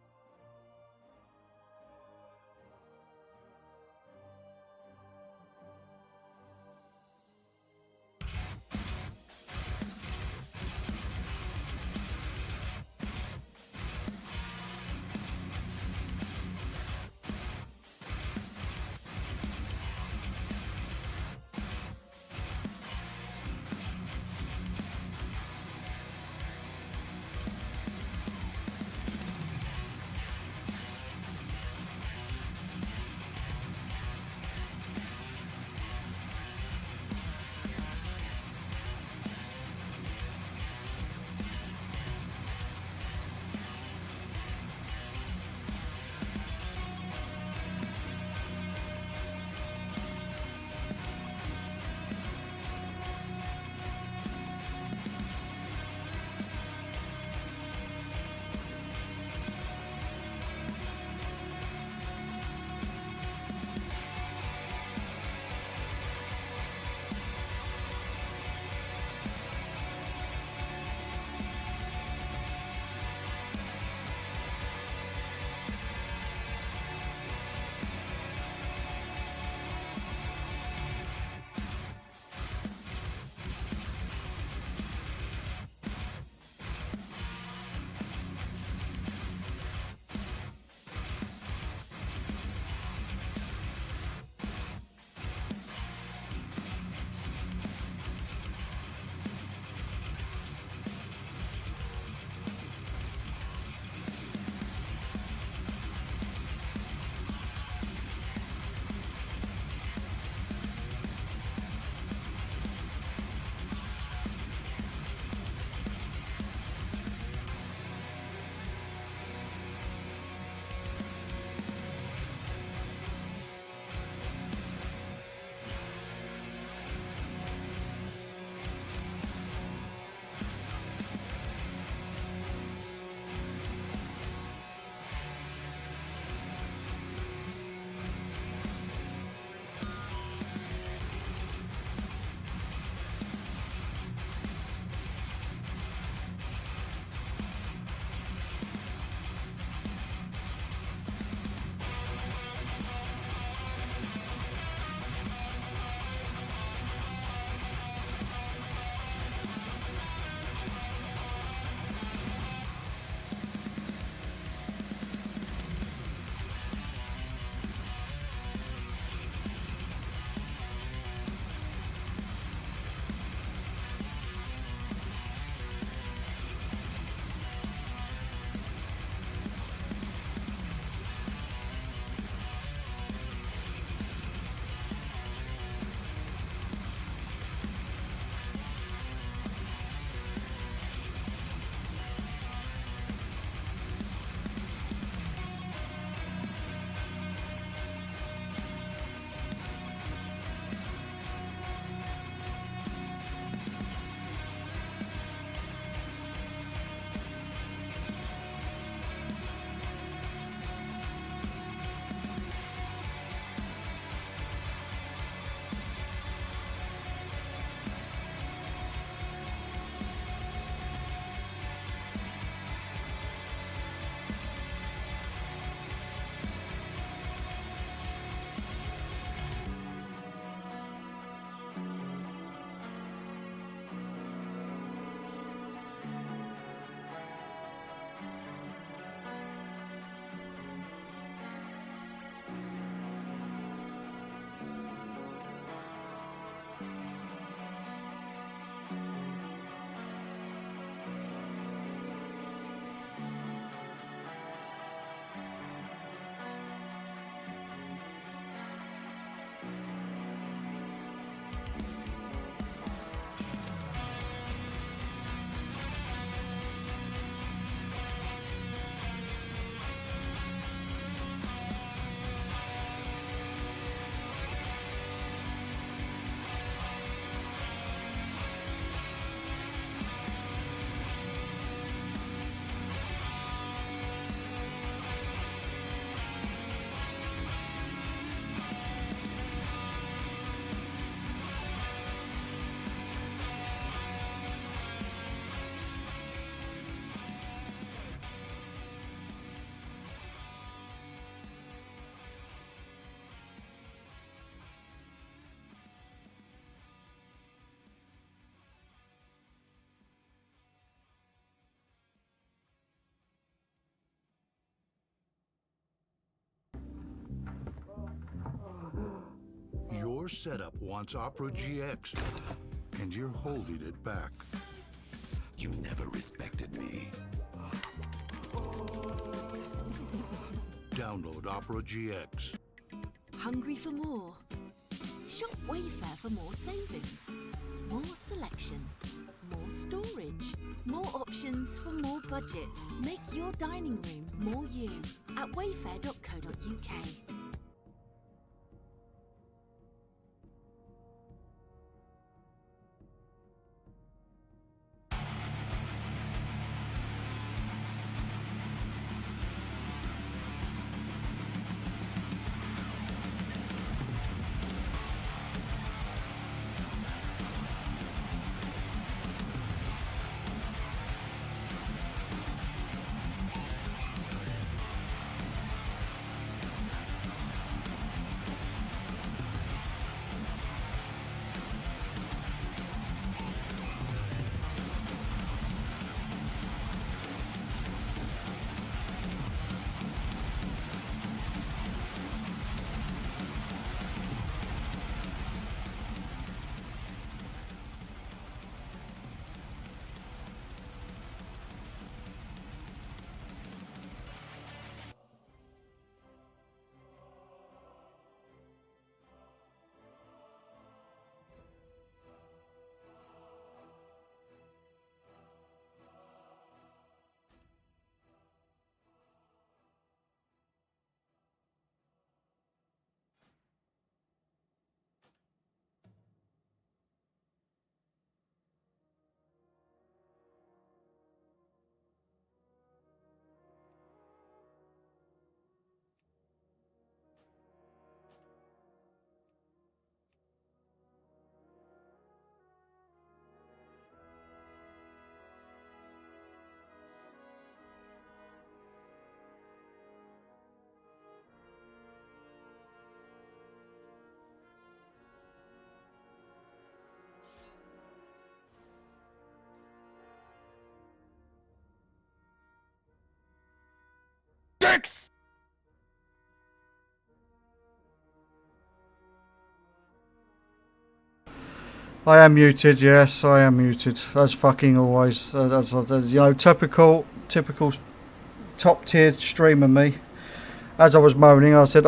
Your setup wants Opera GX, and you're holding it back. You never respected me. Download Opera GX. Hungry for more? Shop Wayfair for more savings, more selection, more storage, more options for more budgets. Make your dining room more you at wayfair.co.uk. Dicks! I am muted, yes, I am muted. As fucking always. As you know, typical top tier streamer me. As I was moaning, I said,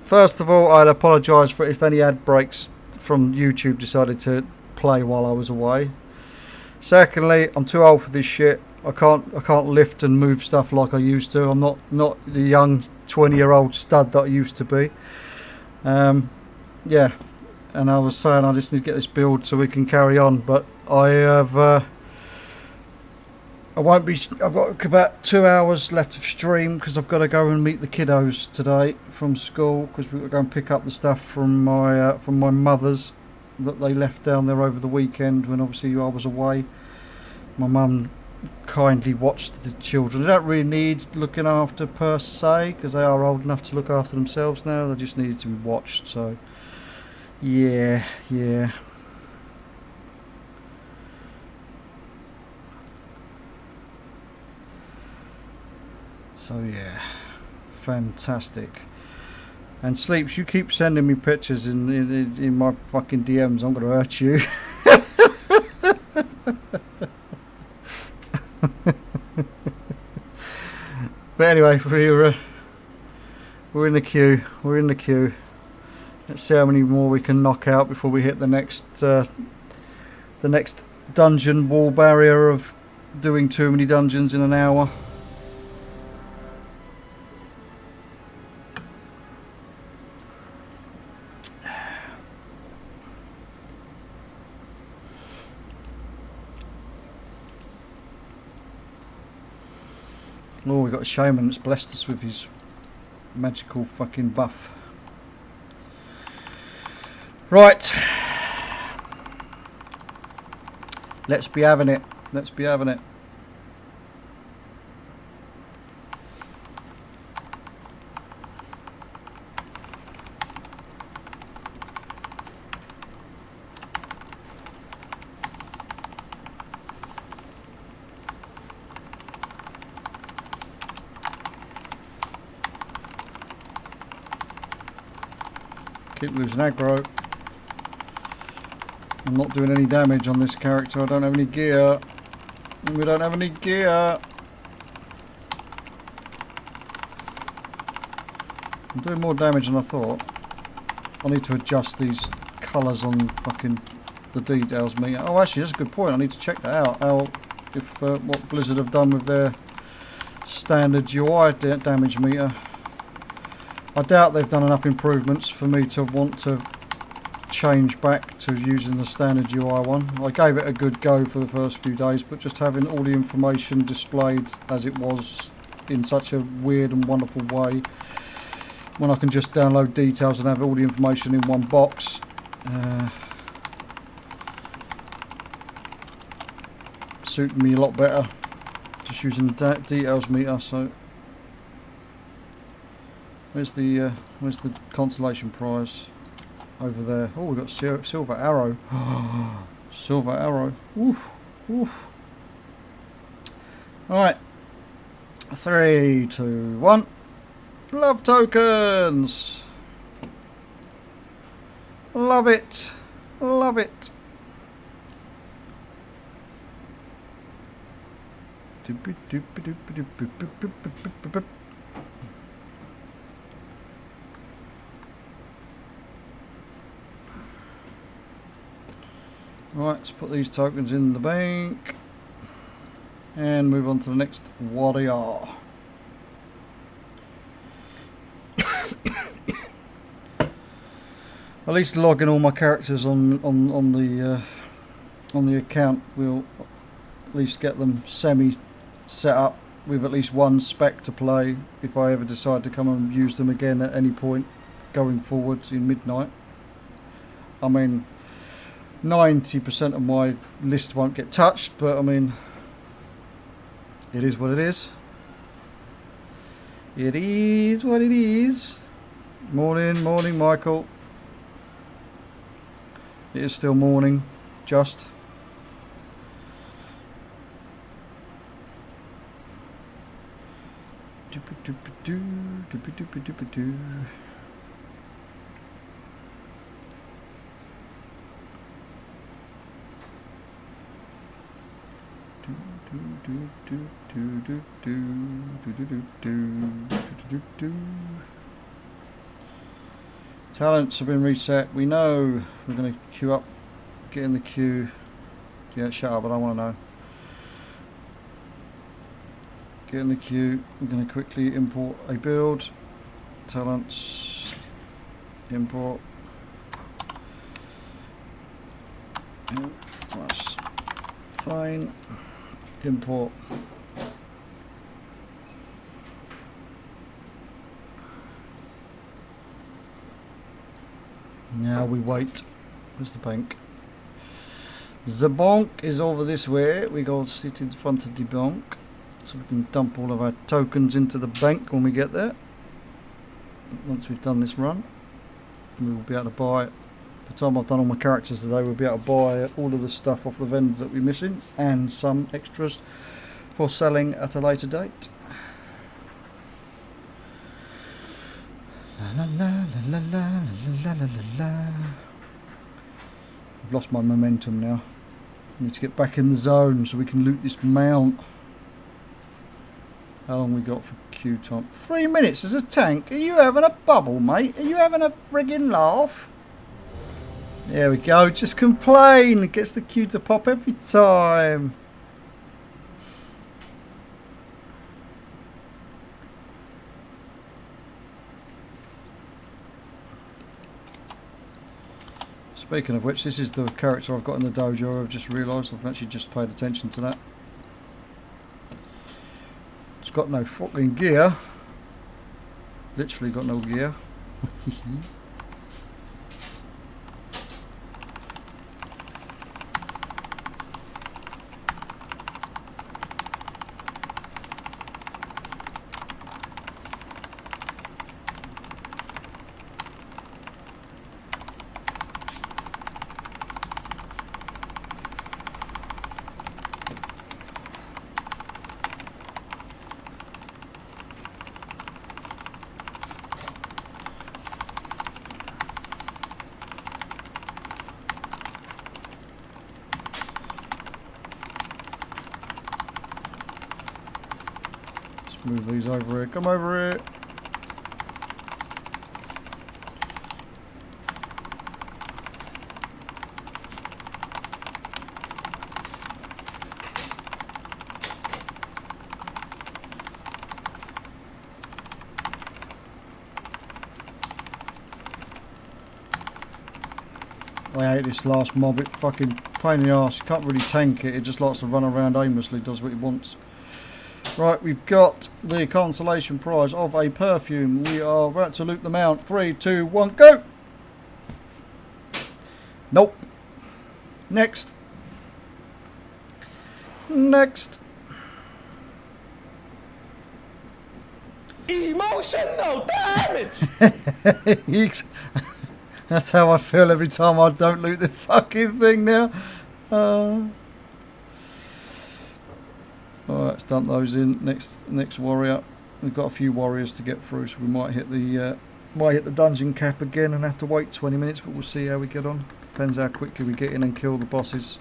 first of all, I'd apologise for if any ad breaks from YouTube decided to play while I was away. Secondly, I'm too old for this shit. I can't lift and move stuff like I used to. I'm not the young 20-year-old stud that I used to be. Yeah, and I was saying I just need to get this build so we can carry on. But I won't be. I've got about 2 hours left of stream because I've got to go and meet the kiddos today from school because we've got to go and pick up the stuff from my mother's that they left down there over the weekend when obviously I was away. My mum kindly watched the children. They don't really need looking after per se because they are old enough to look after themselves now. They just needed to be watched. So yeah. So yeah, fantastic. And Sleeps, you keep sending me pictures in my fucking DMs. I'm gonna hurt you. But anyway, we're in the queue. We're in the queue. Let's see how many more we can knock out before we hit the next dungeon wall barrier of doing too many dungeons in an hour. Oh, we've got a shaman that's blessed us with his magical fucking buff. Right. Let's be having it. Let's be having it. keep losing aggro. I'm not doing any damage on this character. I don't have any gear. We don't have any gear. I'm doing more damage than I thought. I need to adjust these colours on fucking the details meter. Oh, actually, that's a good point. I need to check that out. How, if what Blizzard have done with their standard UI damage meter. I doubt they've done enough improvements for me to want to change back to using the standard UI one. I gave it a good go for the first few days, but just having all the information displayed as it was in such a weird and wonderful way, when I can just download details and have all the information in one box, suited me a lot better. Just using the details meter. So where's the consolation prize? Over there. Oh, we've got silver arrow. Silver arrow. Oof, oof. Alright. 3, 2, 1. Love tokens. Love it. Love it. Right, let's put these tokens in the bank and move on to the next warrior. At least logging all my characters on the account will at least get them semi set up with at least one spec to play if I ever decide to come and use them again at any point going forward in midnight. I mean, 90% of my list won't get touched, but I mean, it is what it is. It is what it is. Morning, morning, Michael. It is still morning, just. Talents have been reset. We know we're going to queue up, get in the queue. Yeah, shut up, I don't want to know. Get in the queue. I'm going to quickly import a build. Talents, import. Plus fine. Import. Now we wait. Where's the bank? The bank is over this way. We go sit in front of the bank so we can dump all of our tokens into the bank when we get there. Once we've done this run, we will be able to buy. By the time I've done all my characters today, we'll be able to buy all of the stuff off the vendor that we're missing and some extras for selling at a later date. La la la la la la la la la. I've lost my momentum now. I need to get back in the zone so we can loot this mount. How long we got for queue time? 3 minutes as a tank. Are you having a bubble, mate? Are you having a friggin' laugh? There we go. Just complain. It gets the queue to pop every time. Speaking of which, this is the character I've got in the dojo. I've just realised I've actually just paid attention to that. It's got no fucking gear. Literally got no gear. Move these over here. Come over here. I hate this last mob. It fucking pain in the arse. You can't really tank it. It just likes to run around aimlessly. Does what it wants. Right, we've got the consolation prize of a perfume. We are about to loot the mount. 3, 2, 1, go! Nope. Next. Next. Emotional damage! That's how I feel every time I don't loot the fucking thing now. Alright, let's dump those in. Next warrior. We've got a few warriors to get through, so we might hit the dungeon cap again and have to wait 20 minutes, but we'll see how we get on. Depends how quickly we get in and kill the bosses.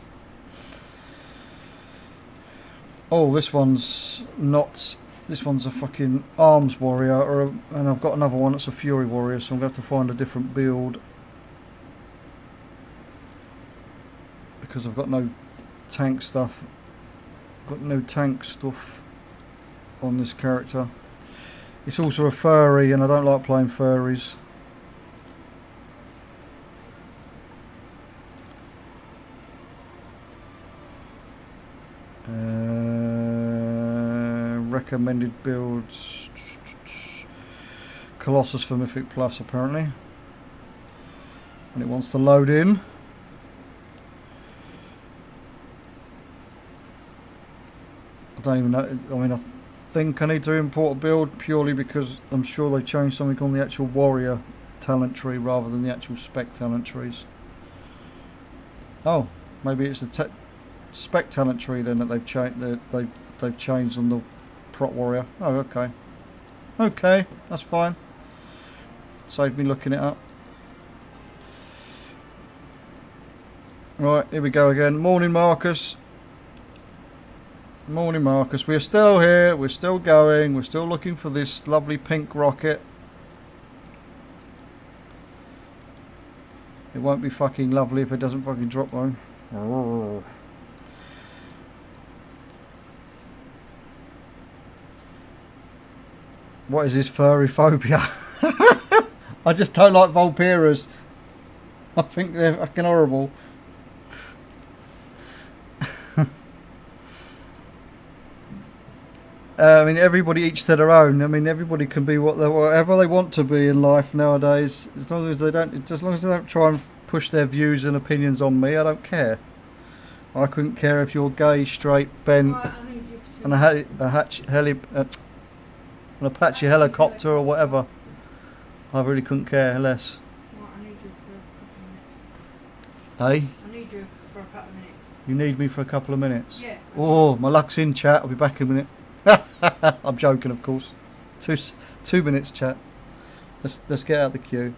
Oh, this one's not. This one's a fucking arms warrior, and I've got another one that's a fury warrior, so I'm going to have to find a different build. Because I've got no tank stuff. Got no tank stuff on this character. It's also a furry, and I don't like playing furries. Recommended builds. Colossus for Mythic Plus, apparently. And it wants to load in. I don't even know. I mean, I think I need to import a build purely because I'm sure they changed something on the actual warrior talent tree rather than the actual spec talent trees. Oh, maybe it's the spec talent tree then that they've changed. They've changed on the prot warrior. Oh, okay. Okay, that's fine. Saved me looking it up. Right, here we go again. Morning, Marcus. Morning, Marcus. We're still here. We're still going. We're still looking for this lovely pink rocket. It won't be fucking lovely if it doesn't fucking drop one. What is this furry phobia? I just don't like Vulperas. I think they're fucking horrible. I mean, everybody each to their own. I mean, everybody can be whatever they want to be in life nowadays. As long as they don't try and push their views and opinions on me, I don't care. I couldn't care if you're gay, straight, bent, and an Apache helicopter or whatever. I really couldn't care less. Well, I need you for a couple of minutes. Hey? I need you for a couple of minutes. You need me for a couple of minutes? Yeah. Oh, my luck's in, chat. I'll be back in a minute. I'm joking, of course. 2 minutes, chat. Let's get out of the queue.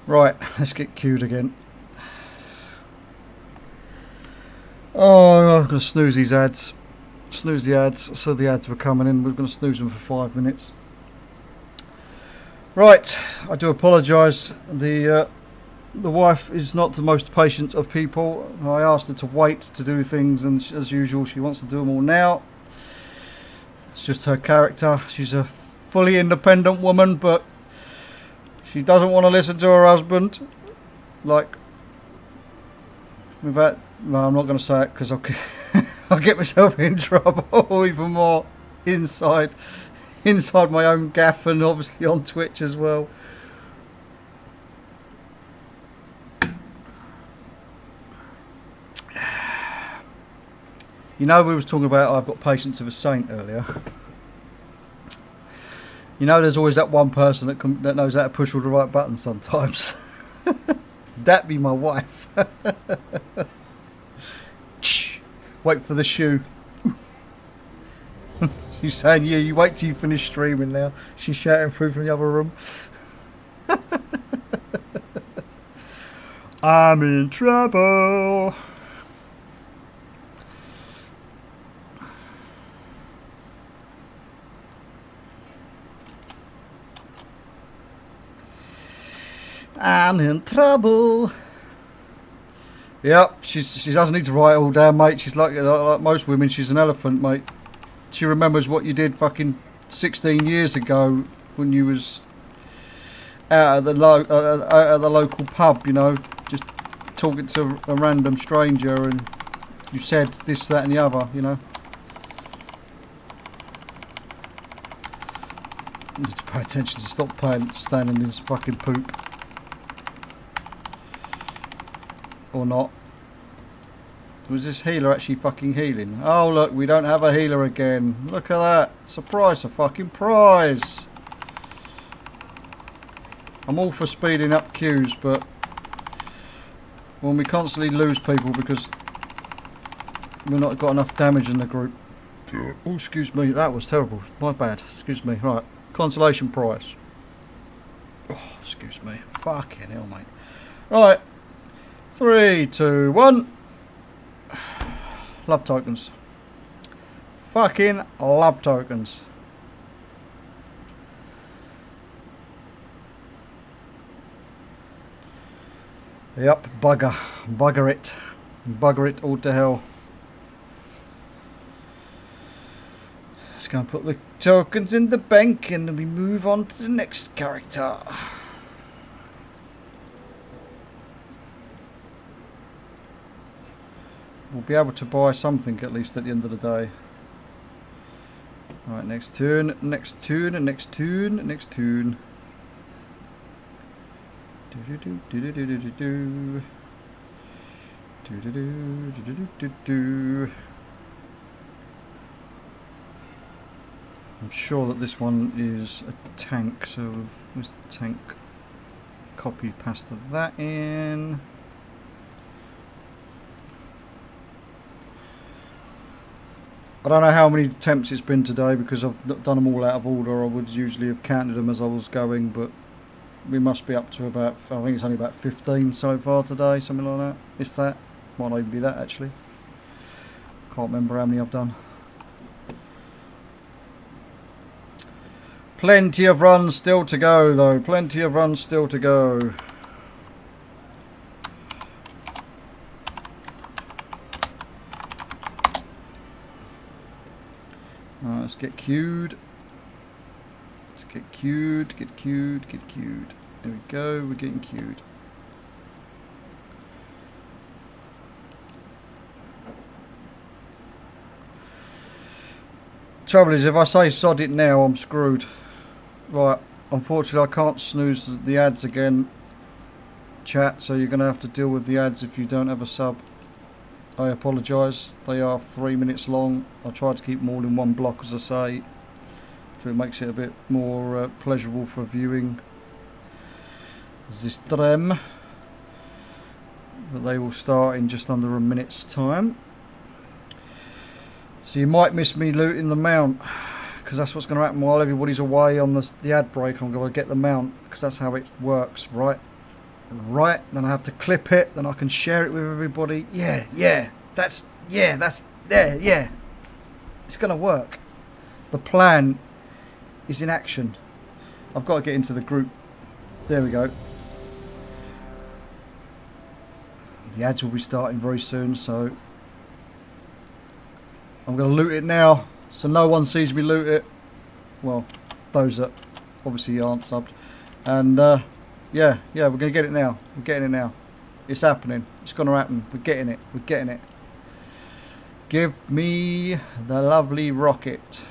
Right, let's get queued again. Oh, I'm going to snooze these ads. Snooze the ads. I saw the ads were coming in. We're going to snooze them for 5 minutes. Right, I do apologise. The wife is not the most patient of people. I asked her to wait to do things, and as usual, she wants to do them all now. It's just her character. She's a fully independent woman, but she doesn't want to listen to her husband. Like, with that, no, I'm not going to say it because I'll get myself in trouble even more inside my own gaff, and obviously on Twitch as well. You know, we was talking about I've got patience of a saint earlier. You know, there's always that one person that knows how to push all the right buttons sometimes. That be my wife. Wait for the shoe. She's saying, yeah, you wait till you finish streaming now. She's shouting through from the other room. I'm in trouble. I'm in trouble. Yep, she doesn't need to write it all down, mate. She's like most women. She's an elephant, mate. She remembers what you did fucking 16 years ago when you was out at the local pub, you know, just talking to a random stranger, and you said this, that, and the other, you know. You need to pay attention to stop standing in this fucking poop. Or not. Was this healer actually fucking healing? Oh look, we don't have a healer again. Look at that. Surprise, a fucking prize. I'm all for speeding up queues, but when we constantly lose people because we've not got enough damage in the group. Oh, excuse me, that was terrible. My bad. Excuse me. Right, consolation prize. Oh, excuse me. Fucking hell, mate. Right. 3, 2, 1. Love tokens. Fucking love tokens. Yep, bugger. Bugger it. Bugger it all to hell. Let's go and put the tokens in the bank and then we move on to the next character. We'll be able to buy something at least at the end of the day. Alright, next turn, next turn, next turn, next turn. I'm sure that this one is a tank, so where's the tank? Copy past that in. I don't know how many attempts it's been today because I've done them all out of order. I would usually have counted them as I was going, but we must be up to about, I think it's only about 15 so far today, something like that. If that, might not even be that actually. Can't remember how many I've done. Plenty of runs still to go though, plenty of runs still to go. Let's get queued. Let's get queued, get queued, get queued. There we go, we're getting queued. Trouble is, if I say sod it now, I'm screwed. Right, unfortunately I can't snooze the ads again, chat, so you're going to have to deal with the ads if you don't have a sub. I apologise, they are 3 minutes long. I try to keep them all in one block, as I say, so it makes it a bit more pleasurable for viewing the stream. But they will start in just under a minute's time. So you might miss me looting the mount, because that's what's going to happen while everybody's away on the ad break. I'm going to get the mount, because that's how it works, right? Right, then I have to clip it, then I can share it with everybody. Yeah, that's it's gonna work. The plan is in action. I've got to get into the group. There we go. The ads will be starting very soon, so I'm going to loot it now, so no one sees me loot it. Well, those that obviously aren't subbed. And yeah, we're going to get it now. We're getting it now. It's happening. It's going to happen. We're getting it. We're getting it. Give me the lovely rocket.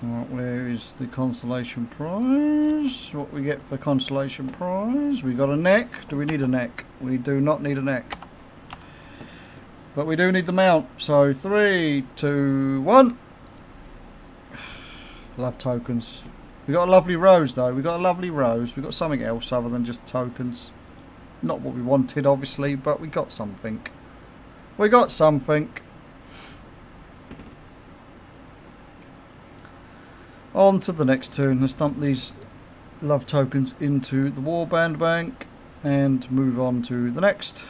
Right, where is the consolation prize? What we get for consolation prize? We got a neck. Do we need a neck? We do not need a neck. But we do need the mount. So 3, 2, 1. Love tokens. We got a lovely rose though. We got a lovely rose. We got something else other than just tokens. Not what we wanted obviously, but we got something. We got something. On to the next turn. Let's dump these love tokens into the warband bank and move on to the next.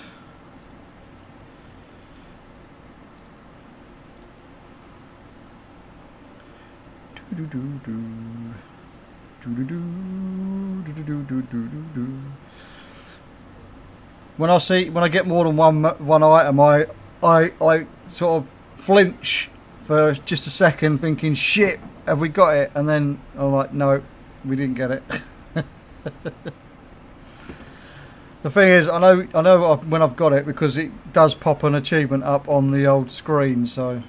When I get more than one item, I sort of flinch for just a second, thinking, shit, have we got it? And then I'm like, no, we didn't get it. The thing is, I know when I've got it, because it does pop an achievement up on the old screen, so.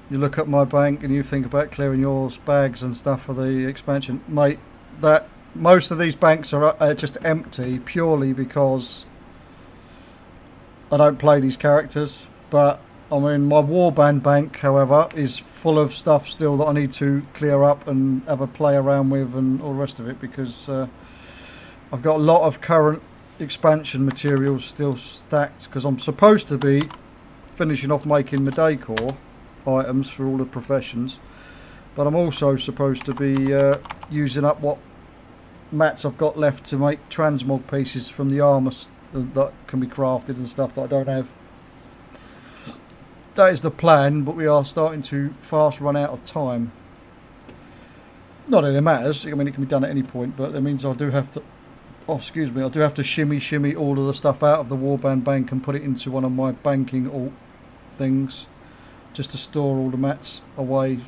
You look at my bank and you think about clearing your bags and stuff for the expansion, mate. That most of these banks are just empty purely because I don't play these characters. But I mean, my warband bank, however, is full of stuff still that I need to clear up and have a play around with and all the rest of it, because I've got a lot of current expansion materials still stacked, because I'm supposed to be finishing off making my decor items for all the professions, but I'm also supposed to be using up what mats I've got left to make transmog pieces from the armour that can be crafted and stuff that I don't have. That is the plan, but we are starting to fast run out of time. Not that it matters, I mean it can be done at any point, but that means I do have to, oh excuse me, I do have to shimmy all of the stuff out of the warband bank and put it into one of my banking alt things, just to store all the mats away,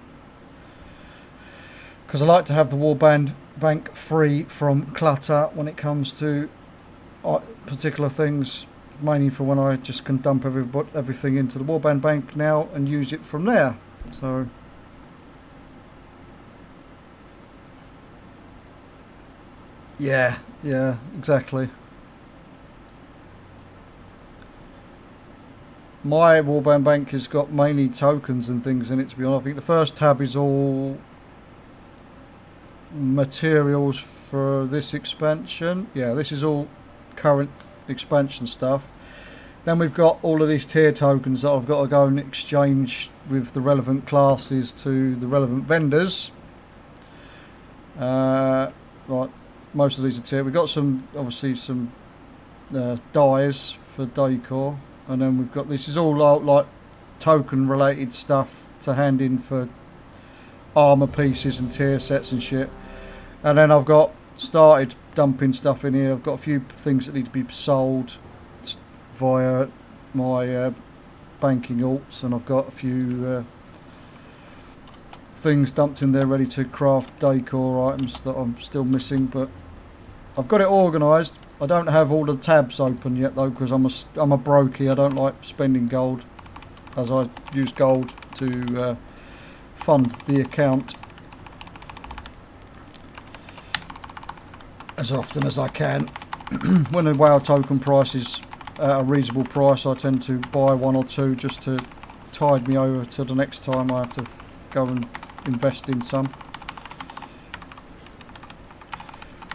because I like to have the warband bank free from clutter when it comes to particular things, mainly for when I just can dump everything into the warband bank now and use it from there. So yeah, exactly. My warband bank has got mainly tokens and things in it, to be honest. I think the first tab is all materials for this expansion. Yeah, this is all current expansion stuff. Then we've got all of these tier tokens that I've got to go and exchange with the relevant classes to the relevant vendors. Right, most of these are tier. We've got some, obviously some dyes for decor. And then we've got, this is all like token related stuff to hand in for armour pieces and tier sets and shit. And then I've got started dumping stuff in here. I've got a few things that need to be sold via my banking alts, and I've got a few things dumped in there ready to craft decor items that I'm still missing, but I've got it organised. I don't have all the tabs open yet though, because I'm a brokey. I don't like spending gold, as I use gold to fund the account as often as I can. When the WoW token price is at a reasonable price, I tend to buy one or two just to tide me over to the next time I have to go and invest in some.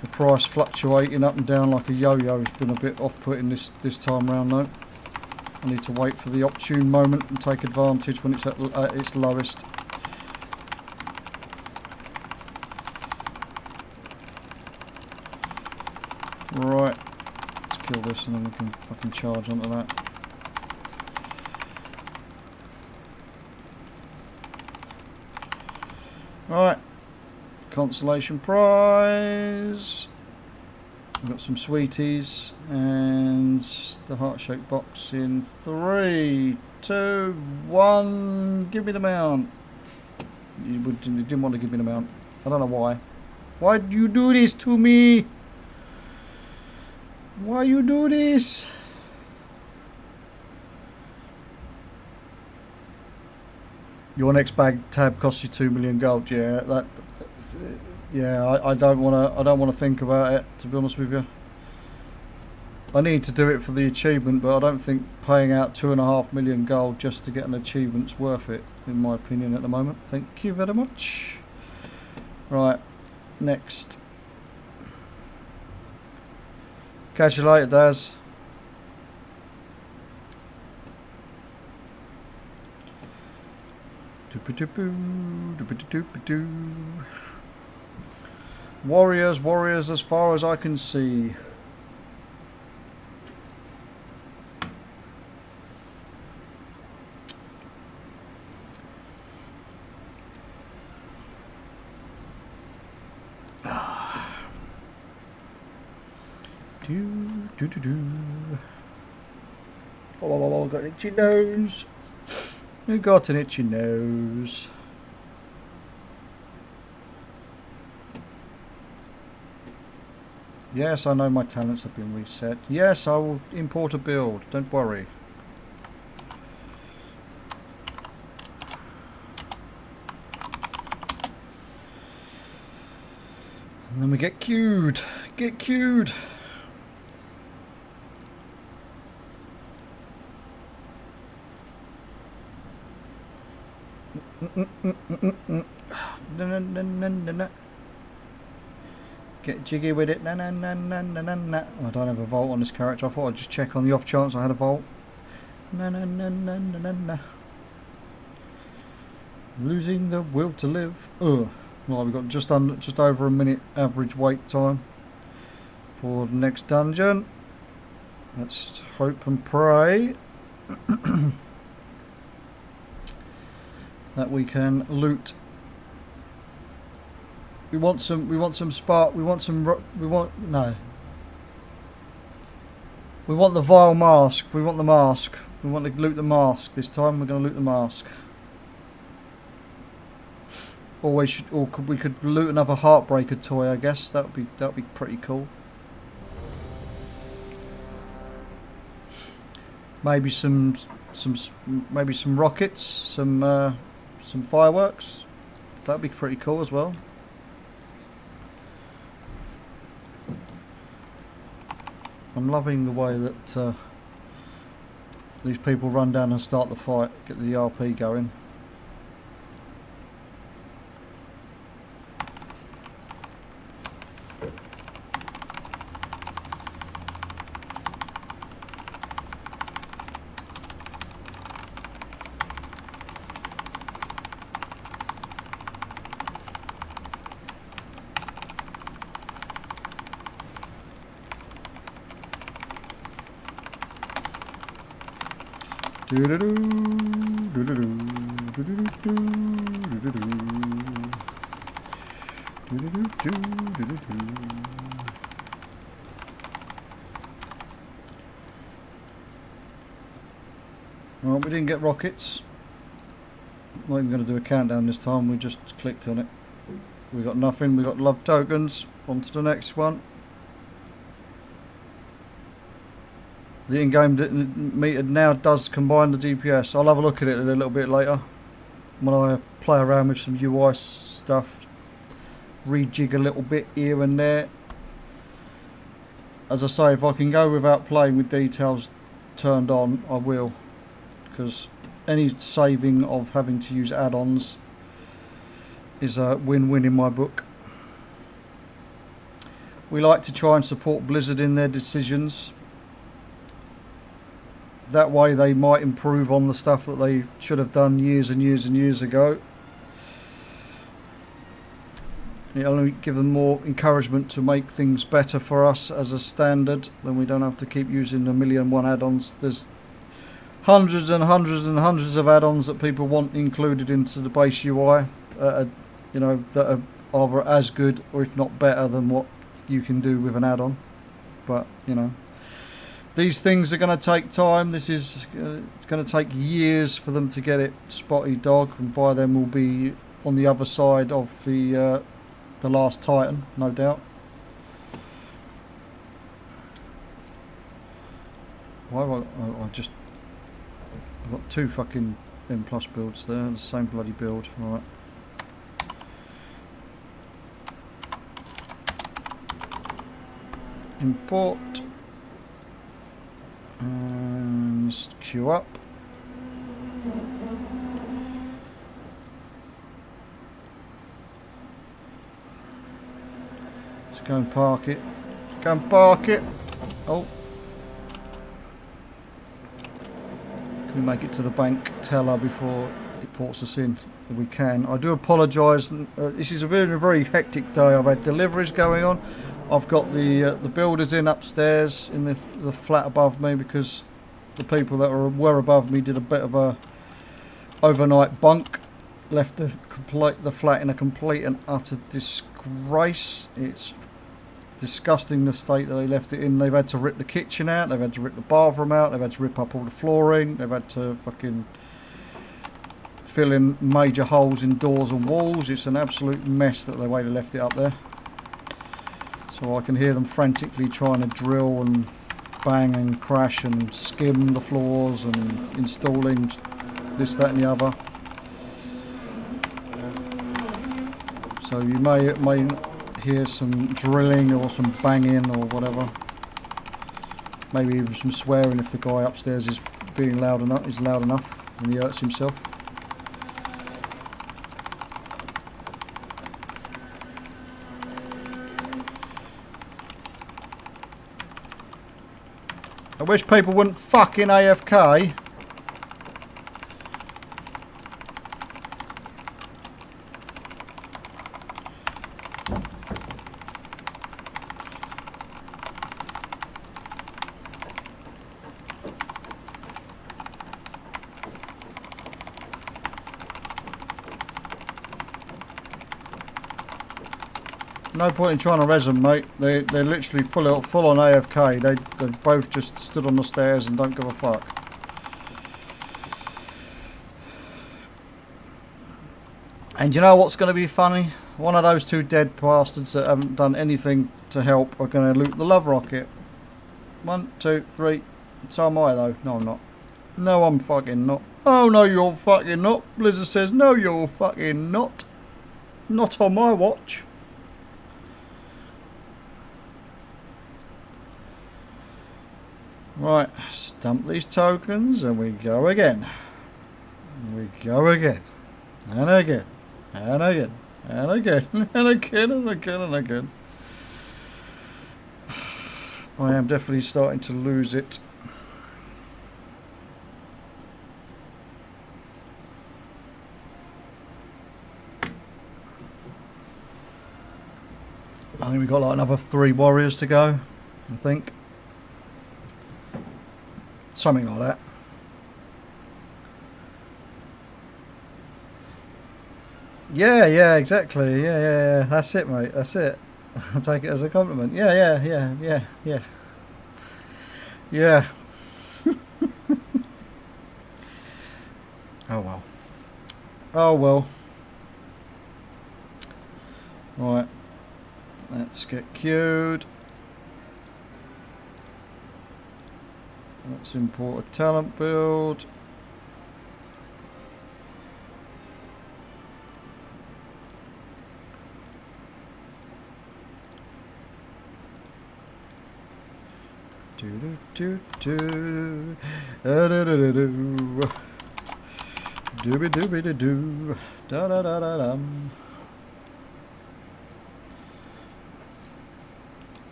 The price fluctuating up and down like a yo-yo has been a bit off-putting this time round though. I need to wait for the opportune moment and take advantage when it's at its lowest. Right, let's kill this and then we can fucking charge onto that. Right, consolation prize. We've got some sweeties and the heart-shaped box in 3, 2, 1. Give me the mount. You didn't want to give me the mount. I don't know why. Why do you do this to me? Why you do this? Your next bag tab costs you 2 million gold. Yeah, I don't wanna think about it, to be honest with you. I need to do it for the achievement, but I don't think paying out 2.5 million gold just to get an achievement's worth it, in my opinion, at the moment. Thank you very much. Right, next. Catch you later, Daz. Warriors, warriors, as far as I can see. Oh, got an itchy nose. You got an itchy nose. Yes, I know my talents have been reset. Yes, I will import a build. Don't worry. And then we get queued. Get queued. Get jiggy with it. Na na na na na na na. I don't have a vault on this character. I thought I'd just check on the off chance I had a vault. Na na na na na na na. Losing the will to live. Ugh. Well, we've got just over a minute average wait time for the next dungeon. Let's hope and pray that we can loot. We want some spark. We want the vile mask. We want the mask. We want to loot the mask this time. We're going to loot the mask. Or we could loot another Heartbreaker toy. I guess that'd be pretty cool. Maybe some rockets, some fireworks. That'd be pretty cool as well. I'm loving the way that these people run down and start the fight, get the RP going. Well, we didn't get rockets. Not even going to do a countdown this time, we just clicked on it. We got nothing, we got love tokens. On to the next one. The in-game meter now does combine the DPS. I'll have a look at it a little bit later when I play around with some UI stuff, rejig a little bit here and there. As I say, if I can go without playing with details turned on, I will, because any saving of having to use add-ons is a win-win in my book. We like to try and support Blizzard in their decisions. That way they might improve on the stuff that they should have done years and years and years ago. It'll only give them more encouragement to make things better for us as a standard. Then we don't have to keep using a million one add-ons. There's hundreds and hundreds and hundreds of add-ons that people want included into the base UI. You know, that are either as good or if not better than what you can do with an add-on. But you know, these things are going to take time. This is going to take years for them to get it spotty dog, and by then we'll be on the other side of the last Titan, no doubt. Why have I've got two fucking M+ builds there, the same bloody build, right. Import and queue up. Let's go and park it. Go and park it. Oh. Can we make it to the bank teller before it ports us in? If we can. I do apologise. This has been a very hectic day. I've had deliveries going on. I've got the builders in upstairs in the flat above me, because the people that were above me did a bit of a overnight bunk, left the flat in a complete and utter disgrace. It's disgusting the state that they left it in. They've had to rip the kitchen out, they've had to rip the bathroom out, they've had to rip up all the flooring, they've had to fucking fill in major holes in doors and walls. It's an absolute mess that the way they left it up there. So I can hear them frantically trying to drill and bang and crash and skim the floors and installing this, that and the other. So you may hear some drilling or some banging or whatever. Maybe even some swearing if the guy upstairs is being loud enough, and he hurts himself. I wish people wouldn't fucking AFK. No point in trying to res them, mate. They're literally full on AFK. They both just stood on the stairs and don't give a fuck. And you know what's going to be funny? One of those two dead bastards that haven't done anything to help are going to loot the love rocket. 1, 2, 3. So am I though. No, I'm not. No, I'm fucking not. Oh no, you're fucking not. Blizzard says no, you're fucking not. Not on my watch. Right, stamp these tokens and we go again. We go again. And again. And again. And again. And again and again and again. I am definitely starting to lose it. I think we've got like another 3 warriors to go, I think. Something like that. Yeah, exactly. Yeah. That's it, mate. That's it. I'll take it as a compliment. Yeah. Yeah. Oh well. Right. Let's get queued. Let's import a talent build. Do do do do, da da da da do, dooby dooby da do, da da da da dum.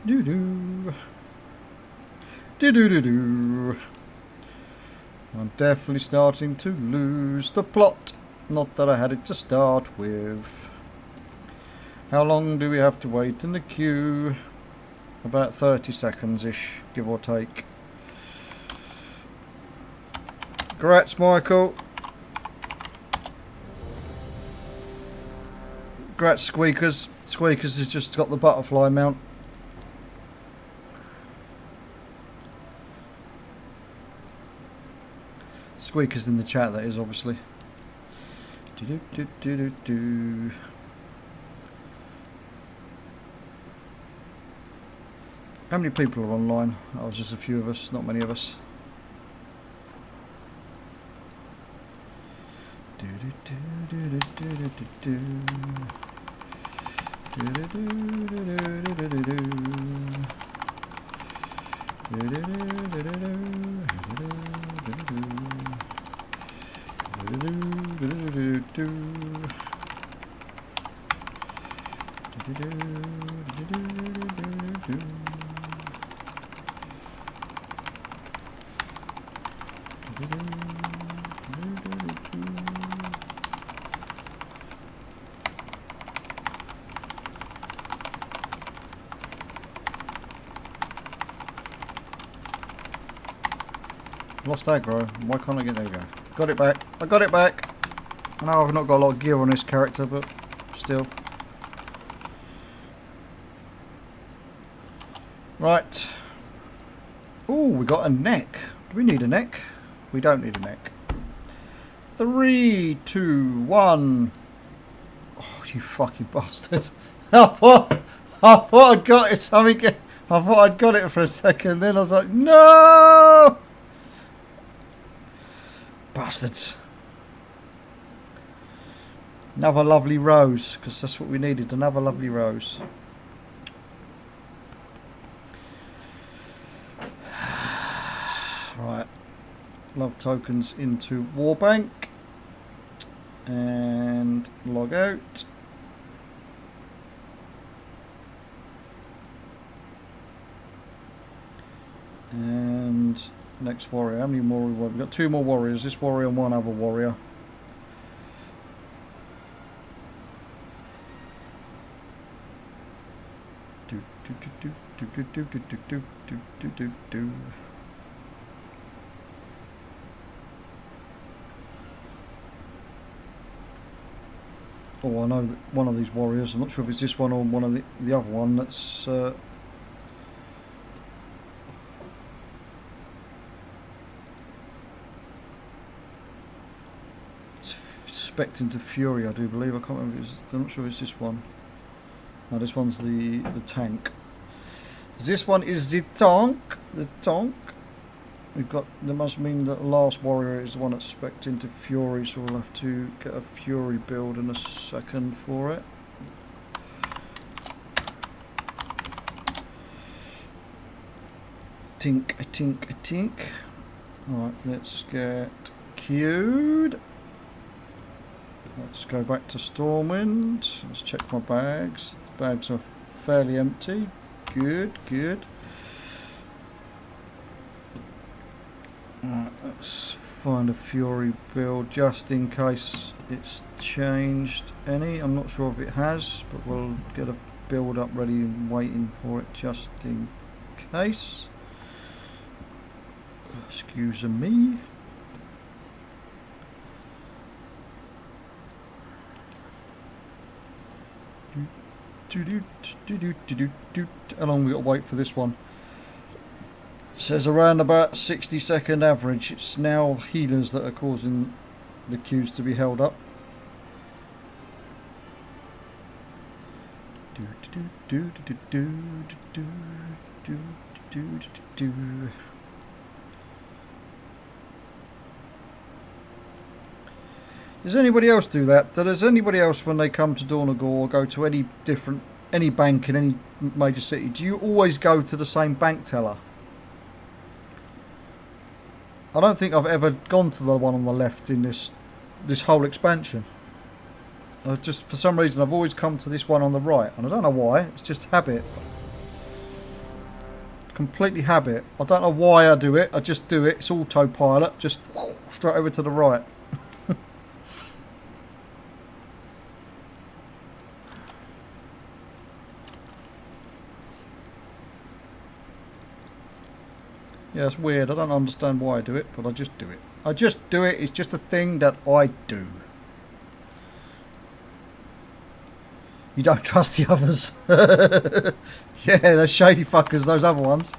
Do do do do do do. I'm definitely starting to lose the plot. Not that I had it to start with. How long do we have to wait in the queue? About 30 seconds-ish, give or take. Congrats, Michael. Congrats, Squeakers. Squeakers has just got the butterfly mount. Squeakers in the chat, that is, obviously. Do do do do do do. How many people are online? Oh, just a few of us, not many of us. Do do do do do do do do do do do do do do. Lost aggro. Why can't I get there? We go. Got it back. I got it back. I know I've not got a lot of gear on this character, but still. Right. Oh, we got a neck. Do we need a neck? We don't need a neck. 3, 2, 1. Oh, you fucking bastard. I thought I'd got it. I thought I'd got it for a second. Then I was like, no! Bastards. Another lovely rose, because that's what we needed. Another lovely rose. Right. Love tokens into Warbank. And log out. And next warrior. How many more we want? We've got 2 more warriors. This warrior and 1 other warrior. Do do do do do do do do do do do do do. Oh, I know that one of these warriors. I'm not sure if it's this one or one of the other one. That's. Spectre to Fury, I do believe. I can't remember. I'm not sure if it's this one. No, this one's the tank. This one is the tank. The tank. We've got. That must mean that the last warrior is the one that's spec'd into Fury, so we'll have to get a Fury build in a second for it. Tink, a tink, a tink. Alright, let's get queued. Let's go back to Stormwind. Let's check my bags. The bags are fairly empty. Good, good. Right, let's find a Fury build just in case it's changed any. I'm not sure if it has, but we'll get a build up ready and waiting for it just in case. Excuse me. How long we got to wait for this one? It says around about 60-second average. It's now healers that are causing the queues to be held up. do. Does anybody else do that? Does anybody else, when they come to Dornagor or go to any bank in any major city, do you always go to the same bank teller? I don't think I've ever gone to the one on the left in this whole expansion. Just for some reason I've always come to this one on the right, and I don't know why. It's just habit. Completely habit. I don't know why I do it. I just do it. It's autopilot. Just straight over to the right. Yeah, it's weird. I don't understand why I do it, but I just do it. I just do it. It's just a thing that I do. You don't trust the others. Yeah, those shady fuckers, those other ones.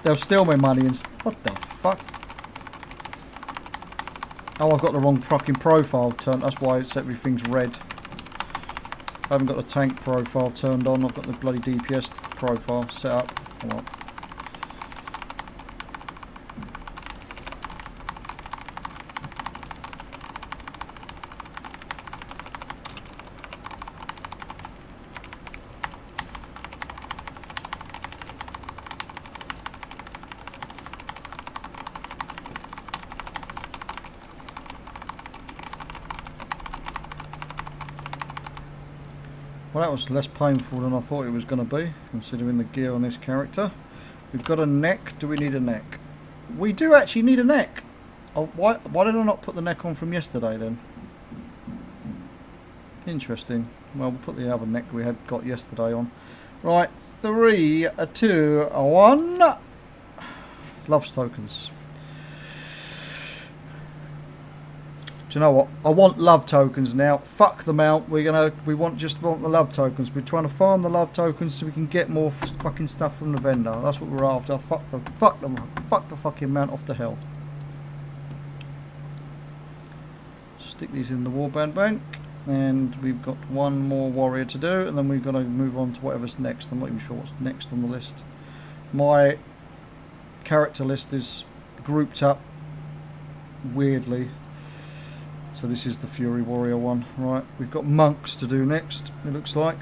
They'll steal my money and... What the fuck? Oh, I've got the wrong fucking profile turned. That's why it's everything's red. I haven't got the tank profile turned on. I've got the bloody DPS profile set up. Hold on. Well, that was less painful than I thought it was going to be, considering the gear on this character. We've got a neck. Do we need a neck? We do actually need a neck. Oh, why did I not put the neck on from yesterday then? Interesting. Well, we'll put the other neck we had got yesterday on. Right, 3, 2, 1. Loves tokens. Do you know what? I want love tokens now. Fuck them out. We just want the love tokens. We're trying to farm the love tokens so we can get more fucking stuff from the vendor. That's what we're after. Fuck the fucking mount off to hell. Stick these in the warband bank, and we've got one more warrior to do, and then we've got to move on to whatever's next. I'm not even sure what's next on the list. My character list is grouped up weirdly. So this is the Fury Warrior one. Right, we've got monks to do next, it looks like.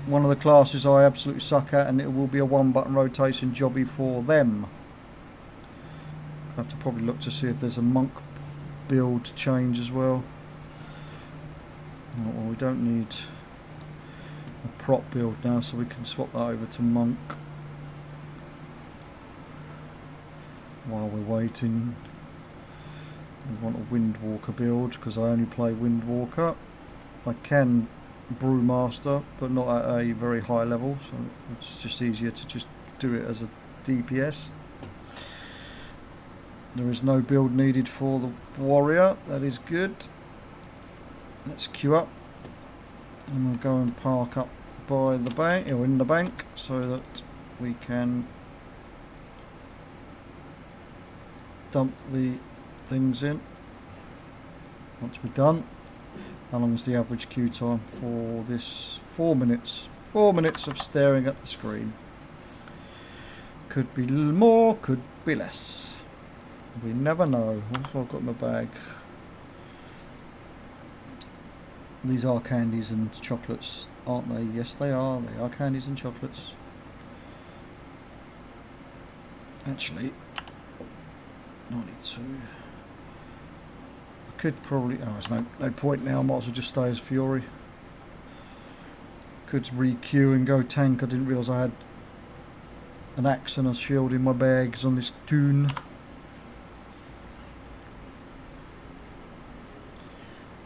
One of the classes I absolutely suck at, and it will be a one-button rotation jobby for them. I have to probably look to see if there's a monk build change as well. Oh, well, we don't need a prop build now, so we can swap that over to monk. While we're waiting. We want a Windwalker build because I only play Windwalker. I can Brewmaster, but not at a very high level, so it's just easier to just do it as a DPS. There is no build needed for the warrior. That is good. Let's queue up, and we'll go and park up by the bank, or in the bank, so that we can dump the things in. Once we're done, how long is the average queue time for this? 4 minutes. 4 minutes of staring at the screen. Could be more, could be less. We never know. What have I got in my bag? These are candies and chocolates, aren't they? Yes, they are. They are candies and chocolates. Actually, 92. I could probably... Oh, there's no point now. I might as well just stay as Fury. Could re-queue and go tank. I didn't realise I had an axe and a shield in my bags on this toon.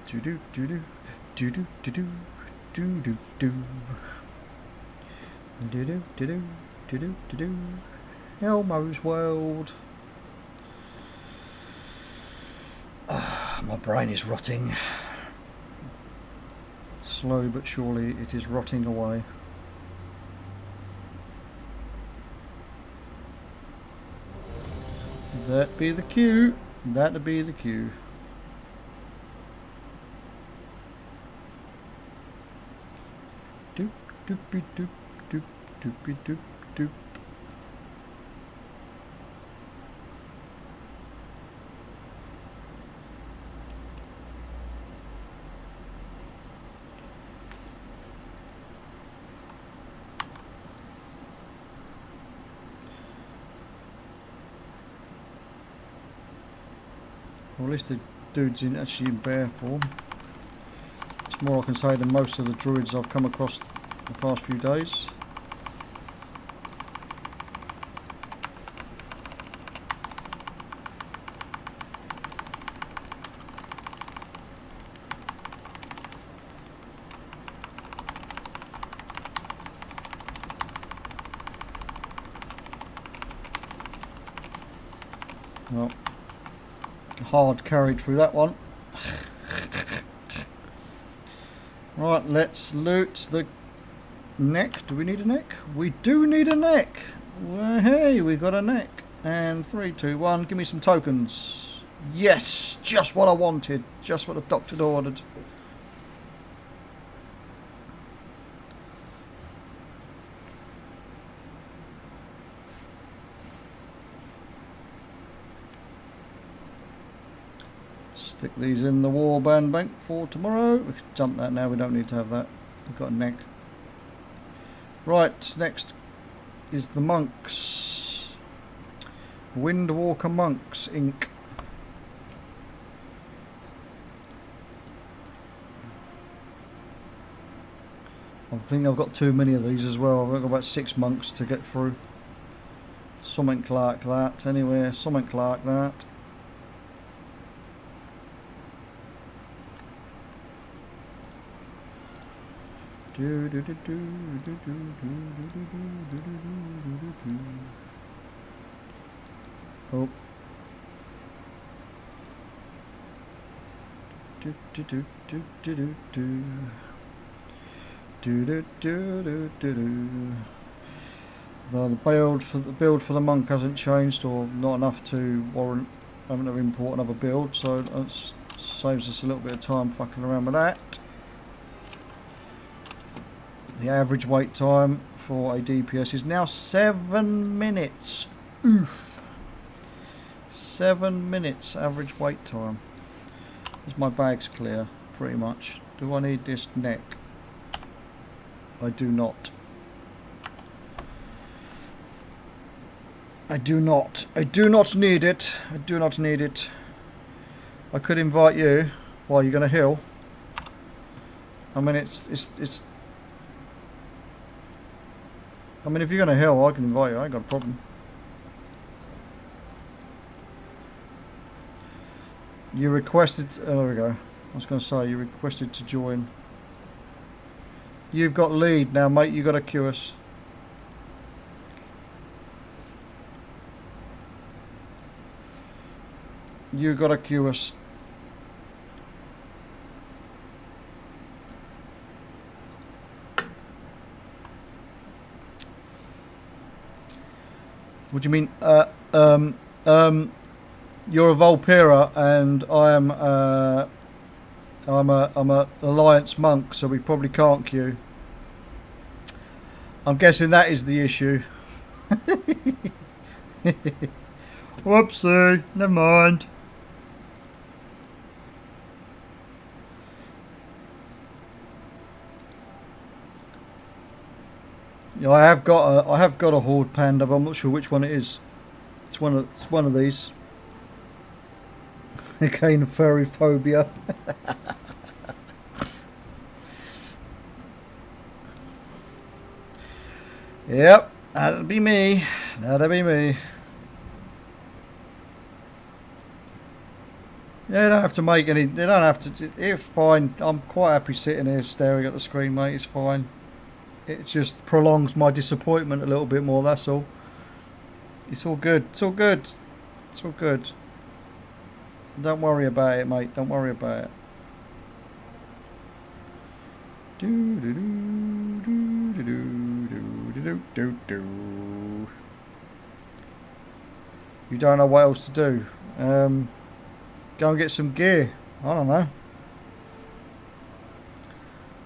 Do-do, do-do, do-do, do-do, do-do, do. Do-do, do-do, do-do, do-do. Elmo's World. My brain is rotting. Slowly but surely it is rotting away. That be the queue. That'd be the queue. Doop doopy doop doop doopy doop doop. Well, at least the dude's actually in bear form. It's more I can say than most of the druids I've come across the past few days. Well, hard carried through that one. Right, let's loot the neck. Do we need a neck? We do need a neck. Well, hey, we got a neck. And 3, 2, 1. Give me some tokens. Yes, just what I wanted. Just what the doctor ordered. Stick these in the warband bank for tomorrow. We can dump that now, we don't need to have that. We've got a neck. Right, next is the monks. Windwalker Monks, Inc. I think I've got too many of these as well. I've got about 6 monks to get through. Something like that, anyway, something like that. Oh. The build for the monk hasn't changed, or not enough to warrant having to import another build, so that saves us a little bit of time fucking around with that. The average wait time for a DPS is now 7 minutes. Oof. 7 minutes average wait time. Is my bag's clear? Pretty much. Do I need this neck? I do not. I do not. I do not need it. I do not need it. I could invite you. Why, you're going to heal? I mean, it's I mean, if you're going to heal, I can invite you. I ain't got a problem. You requested... Oh, there we go. I was going to say, you requested to join. You've got lead now, mate. You got to queue us. You got to queue us. What do you mean? You're a Volpera, and I'm a Alliance monk, so we probably can't queue. I'm guessing that is the issue. Whoopsie, never mind. Yeah, I have got a Horde Panda, but I'm not sure which one it is. It's one of these. Again, furry phobia. Yep, that'll be me. That'll be me. Yeah, they don't have to make any. They don't have to. It's fine. I'm quite happy sitting here staring at the screen, mate. It's fine. It just prolongs my disappointment a little bit more, that's all. It's all good. It's all good. It's all good. Don't worry about it, mate. Don't worry about it. You don't know what else to do. Go and get some gear. I don't know.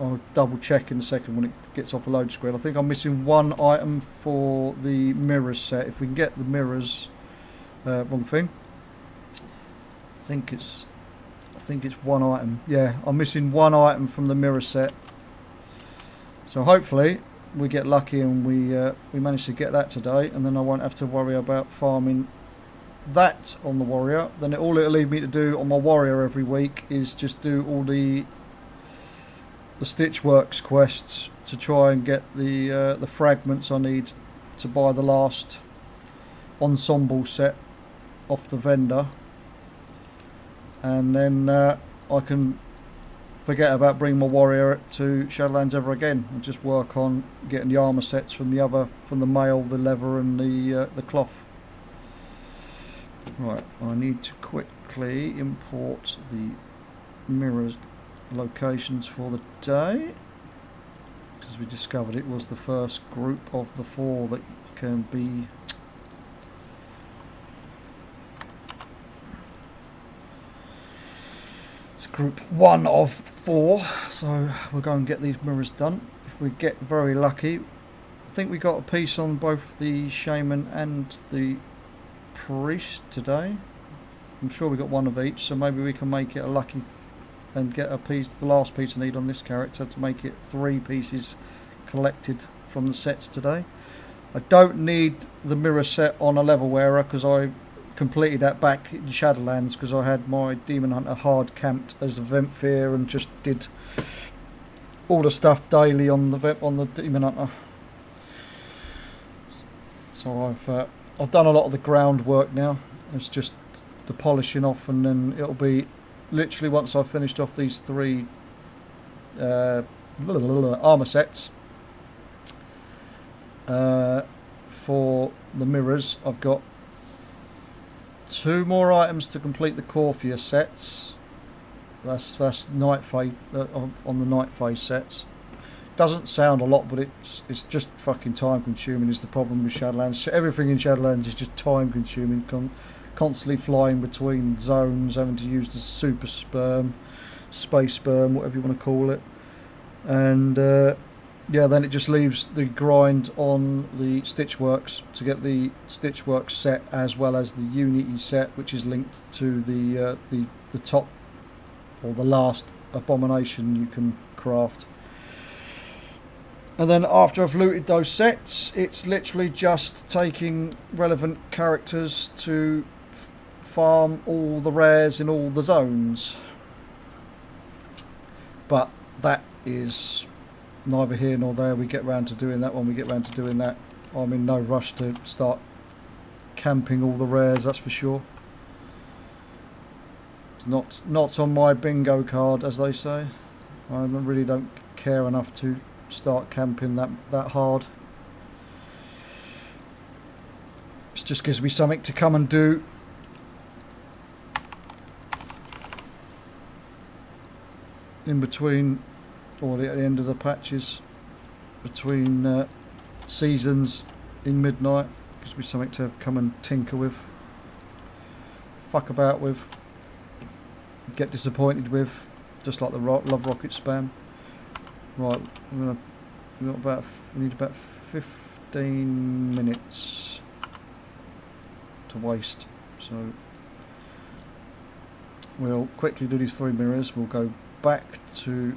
I'll double check in a second when it gets off the load screen. I think I'm missing one item for the mirrors set. If we can get the mirrors, wrong thing. I think it's one item. Yeah, I'm missing one item from the mirror set. So hopefully we get lucky and we manage to get that today, and then I won't have to worry about farming that on the warrior. Then all it'll leave me to do on my warrior every week is just do all the Stitchworks quests to try and get the fragments I need to buy the last ensemble set off the vendor, and then I can forget about bringing my warrior to Shadowlands ever again and just work on getting the armor sets from the mail, the leather, and the cloth. Right, I need to quickly import the mirrors locations for the day, because we discovered it was the first group of the 4 that can be group 1 of 4, so we'll go and get these mirrors done. If we get very lucky, I think we got a piece on both the shaman and the priest today. I'm sure we got one of each, so maybe we can make it a lucky and get a piece, the last piece I need on this character to make it 3 pieces collected from the sets today. I don't need the mirror set on a level wearer because I completed that back in Shadowlands, because I had my Demon Hunter hard camped as a Ventfear and just did all the stuff daily on the Demon Hunter. So I've done a lot of the groundwork now. It's just the polishing off, and then it'll be literally once I've finished off these 3 armor sets for the mirrors. I've got 2 more items to complete the Corphia sets. That's night phase on the night phase sets. Doesn't sound a lot, but it's just fucking time consuming is the problem with Shadowlands. Everything in Shadowlands is just time consuming. Constantly flying between zones, having to use the super sperm, space sperm, whatever you want to call it, and yeah, then it just leaves the grind on the Stitchworks to get the Stitchworks set as well as the Unity set, which is linked to the top or the last abomination you can craft. And then after I've looted those sets, it's literally just taking relevant characters to farm all the rares in all the zones. But that is neither here nor there. We get round to doing that when we get round to doing that. I'm in no rush to start camping all the rares, that's for sure. It's not on my bingo card, as they say. I really don't care enough to start camping that hard. It just gives me something to come and do. In between, or at the end of the patches, between seasons in midnight, gives me something to come and tinker with, fuck about with, get disappointed with, just like the Love Rocket spam. Right, we need about 15 minutes to waste, so we'll quickly do these 3 mirrors. We'll go back to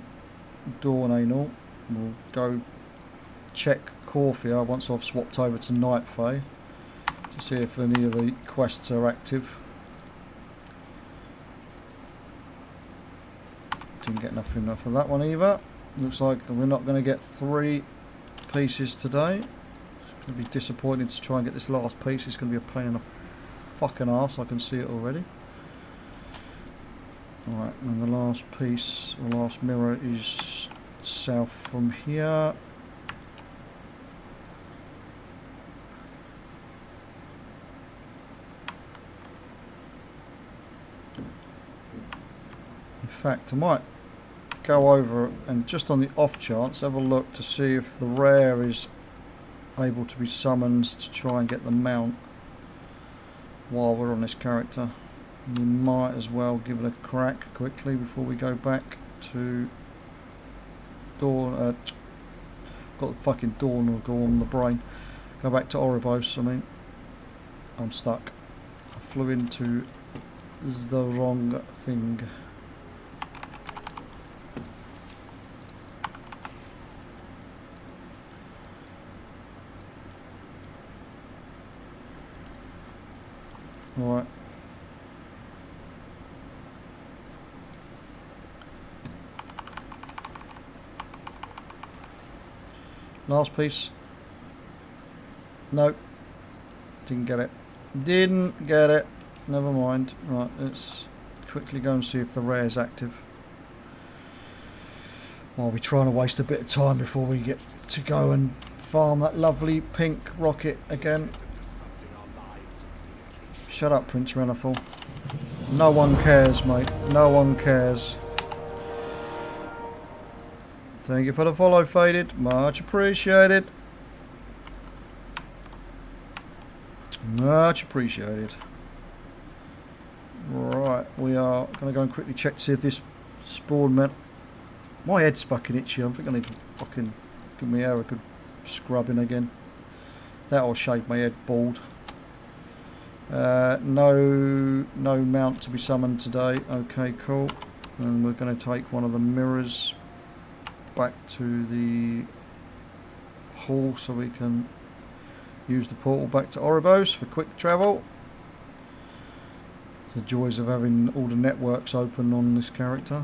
Dawn Anal. We'll go check Corphia once I've swapped over to Night Fae to see if any of the quests are active. Didn't get nothing enough of that one either. Looks like we're not going to get 3 pieces today. It's going to be disappointing to try and get this last piece. It's going to be a pain in the fucking arse. I can see it already. Right, and the last piece, the last mirror is south from here. In fact, I might go over and just on the off chance have a look to see if the rare is able to be summoned to try and get the mount while we're on this character. We might as well give it a crack quickly before we go back to Dawn. Got the fucking Dawn or go on the brain. Go back to Oribos. I mean, I'm stuck. I flew into the wrong thing. Alright. Last piece. Nope. Didn't get it. Didn't get it. Never mind. Right, let's quickly go and see if the rare is active. While we're trying to waste a bit of time before we get to go and farm that lovely pink rocket again. Shut up, Prince Renethal. No one cares, mate. No one cares. Thank you for the follow, Faded. Much appreciated. Much appreciated. Right, we are going to go and quickly check to see if this spawn meant... My head's fucking itchy. I think I need to fucking give my hair a good scrubbing again. That'll shave my head bald. No mount to be summoned today. Okay, cool. And we're going to take one of the mirrors back to the hall so we can use the portal back to Oribos for quick travel. It's the joys of having all the networks open on this character.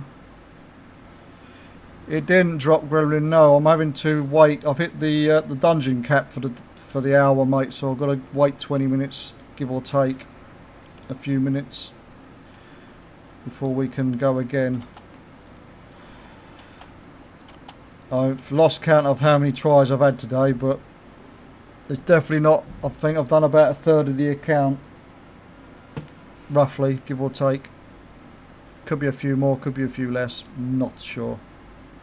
It didn't drop Gremlin. No, I'm having to wait. I've hit the dungeon cap for the hour, mate. So I've got to wait 20 minutes, give or take a few minutes, before we can go again. I've lost count of how many tries I've had today, but it's definitely not. I think I've done about a third of the account, roughly, give or take. Could be a few more, could be a few less. Not sure.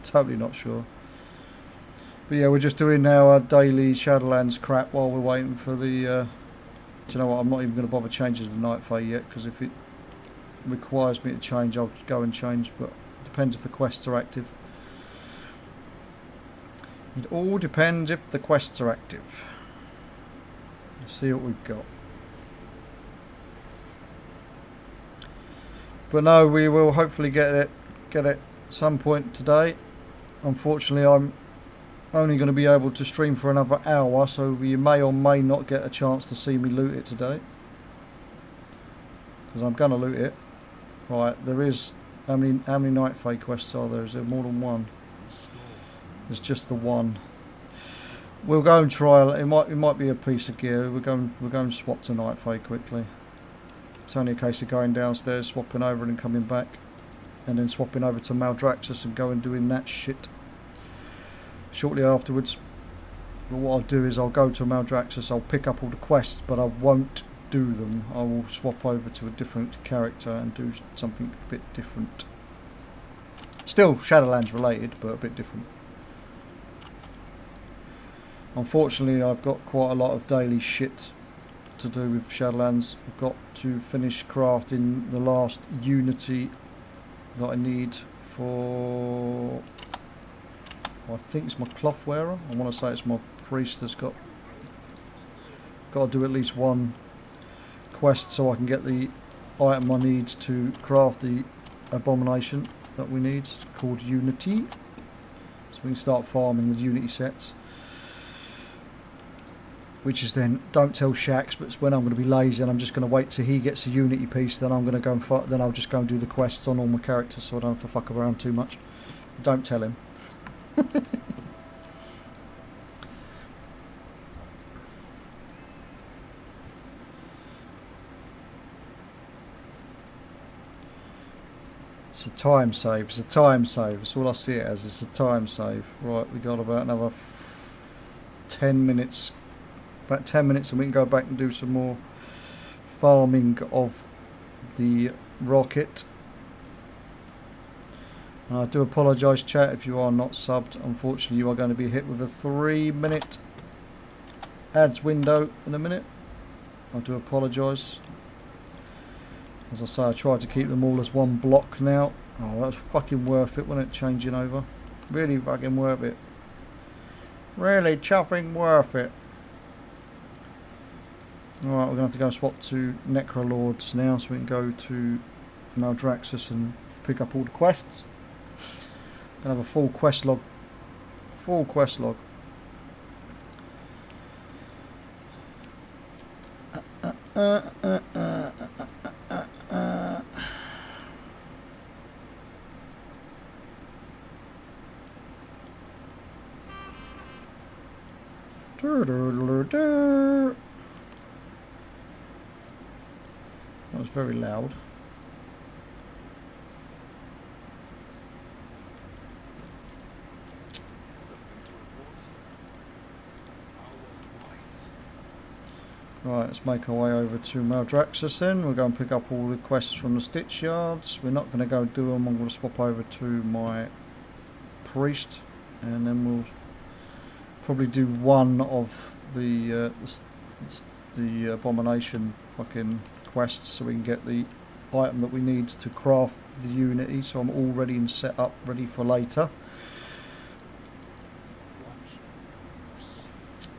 Totally not sure. But yeah, we're just doing now our daily Shadowlands crap while we're waiting for the... do you know what? I'm not even going to bother changing the night phase yet, because if it requires me to change, I'll go and change. But it depends if the quests are active. It all depends if the quests are active. Let's see what we've got. But no, we will hopefully get it some point today. Unfortunately, I'm only going to be able to stream for another hour, so you may or may not get a chance to see me loot it today. Because I'm going to loot it. Right, there is... How many night phase quests are there? Is there more than one? There's just the one. We'll go and try. It might be a piece of gear. We'll go and swap to night phase quickly. It's only a case of going downstairs, swapping over and coming back, and then swapping over to Maldraxxus and going doing that shit shortly afterwards. But what I'll do is I'll go to Maldraxxus, I'll pick up all the quests, but I won't do them. I will swap over to a different character and do something a bit different. Still Shadowlands related, but a bit different. Unfortunately, I've got quite a lot of daily shit to do with Shadowlands. I've got to finish crafting the last Unity that I need for... I think it's my cloth wearer. I want to say it's my priest that's got to do at least one quest so I can get the item I need to craft the abomination that we need, called Unity. So we can start farming the Unity sets. Which is then, don't tell Shax, but it's when I'm going to be lazy and I'm just going to wait till he gets a Unity piece, then I'm going to go and fight, then I'll just go and do the quests on all my characters so I don't have to fuck around too much. Don't tell him. It's a time save, it's a time save, that's all I see it as, it's a time save. Right, we got about another 10 minutes. About 10 minutes and we can go back and do some more farming of the rocket. And I do apologise, chat, if you are not subbed. Unfortunately, you are going to be hit with a 3-minute ads window in a minute. I do apologise. As I say, I tried to keep them all as one block now. Oh, that's fucking worth it, wasn't it, changing over? Really fucking worth it. Really chuffing worth it. Alright, we're going to have to go swap to Necrolords now so we can go to Maldraxxus and pick up all the quests. Gonna have a full quest log. Full quest log. That was very loud. Right, let's make our way over to Maldraxxus then. We'll go and pick up all the quests from the Stitch Yards. We're not going to go do them. I'm going to swap over to my priest, and then we'll probably do one of the abomination fucking quests so we can get the item that we need to craft the Unity. So I'm all ready and set up, ready for later.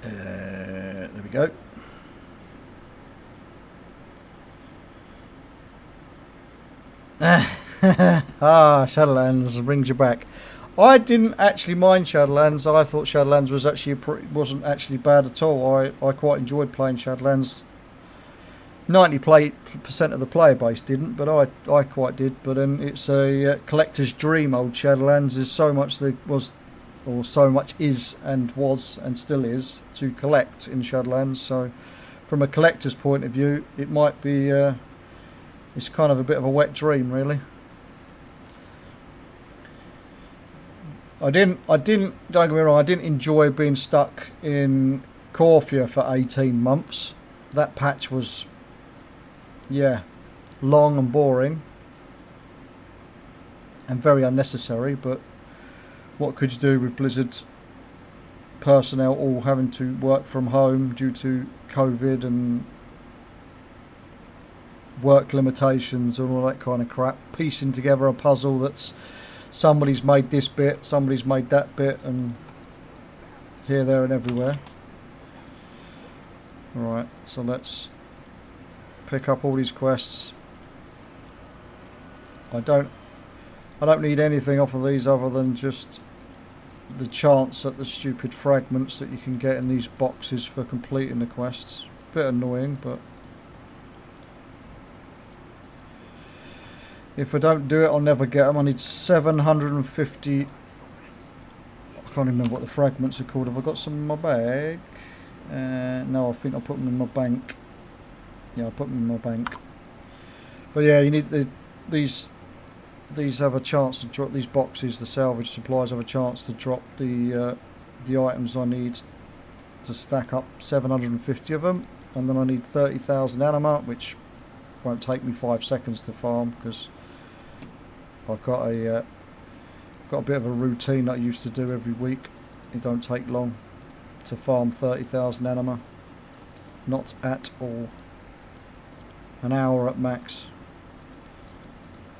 There we go. Shadowlands brings you back. I didn't actually mind Shadowlands. I thought Shadowlands was actually wasn't actually bad at all. I quite enjoyed playing Shadowlands. 90% of the player base didn't, but I quite did. But it's a collector's dream. Old Shadowlands is so much there was, or so much is and was and still is to collect in Shadowlands. So from a collector's point of view, it might be it's kind of a bit of a wet dream, really. I didn't, don't get me wrong, I didn't enjoy being stuck in Corfia for 18 months. That patch was, yeah, long and boring and very unnecessary, but what could you do with Blizzard personnel all having to work from home due to COVID and work limitations and all that kind of crap, piecing together a puzzle that's somebody's made this bit, somebody's made that bit, and here, there and everywhere. Alright, so let's pick up all these quests. I don't need anything off of these other than just the chance at the stupid fragments that you can get in these boxes for completing the quests. Bit annoying, but if I don't do it, I'll never get them. I need 750. I can't remember what the fragments are called. Have I got some in my bag? No, I think I'll put them in my bank. Yeah, I'll put them in my bank. But yeah, you need these have a chance to drop these boxes. The salvage supplies have a chance to drop the items I need to stack up 750 of them, and then I need 30,000 anima, which won't take me 5 seconds to farm because I've got a bit of a routine that I used to do every week. It don't take long to farm 30,000 anima. Not at all. An hour at max.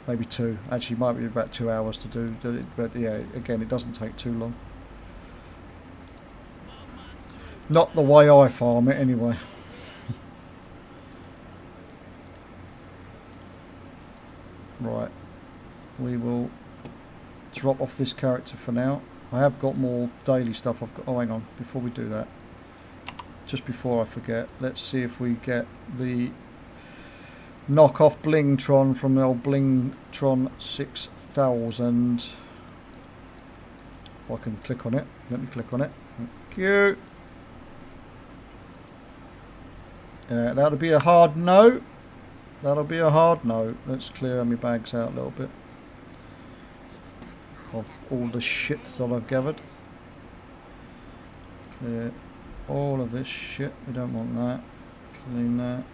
Maybe 2. Actually, might be about 2 hours to do it, but yeah, again, it doesn't take too long. Not the way I farm it, anyway. Right. We will drop off this character for now. I have got more daily stuff. Oh, hang on. Before we do that, just before I forget, let's see if we get the knockoff Blingtron from the old Blingtron 6000. If I can click on it. Let me click on it. Thank you. That'll be a hard no. That'll be a hard no. Let's clear my bags out a little bit of all the shit that I've gathered. Clear all of this shit. We don't want that. Clean that.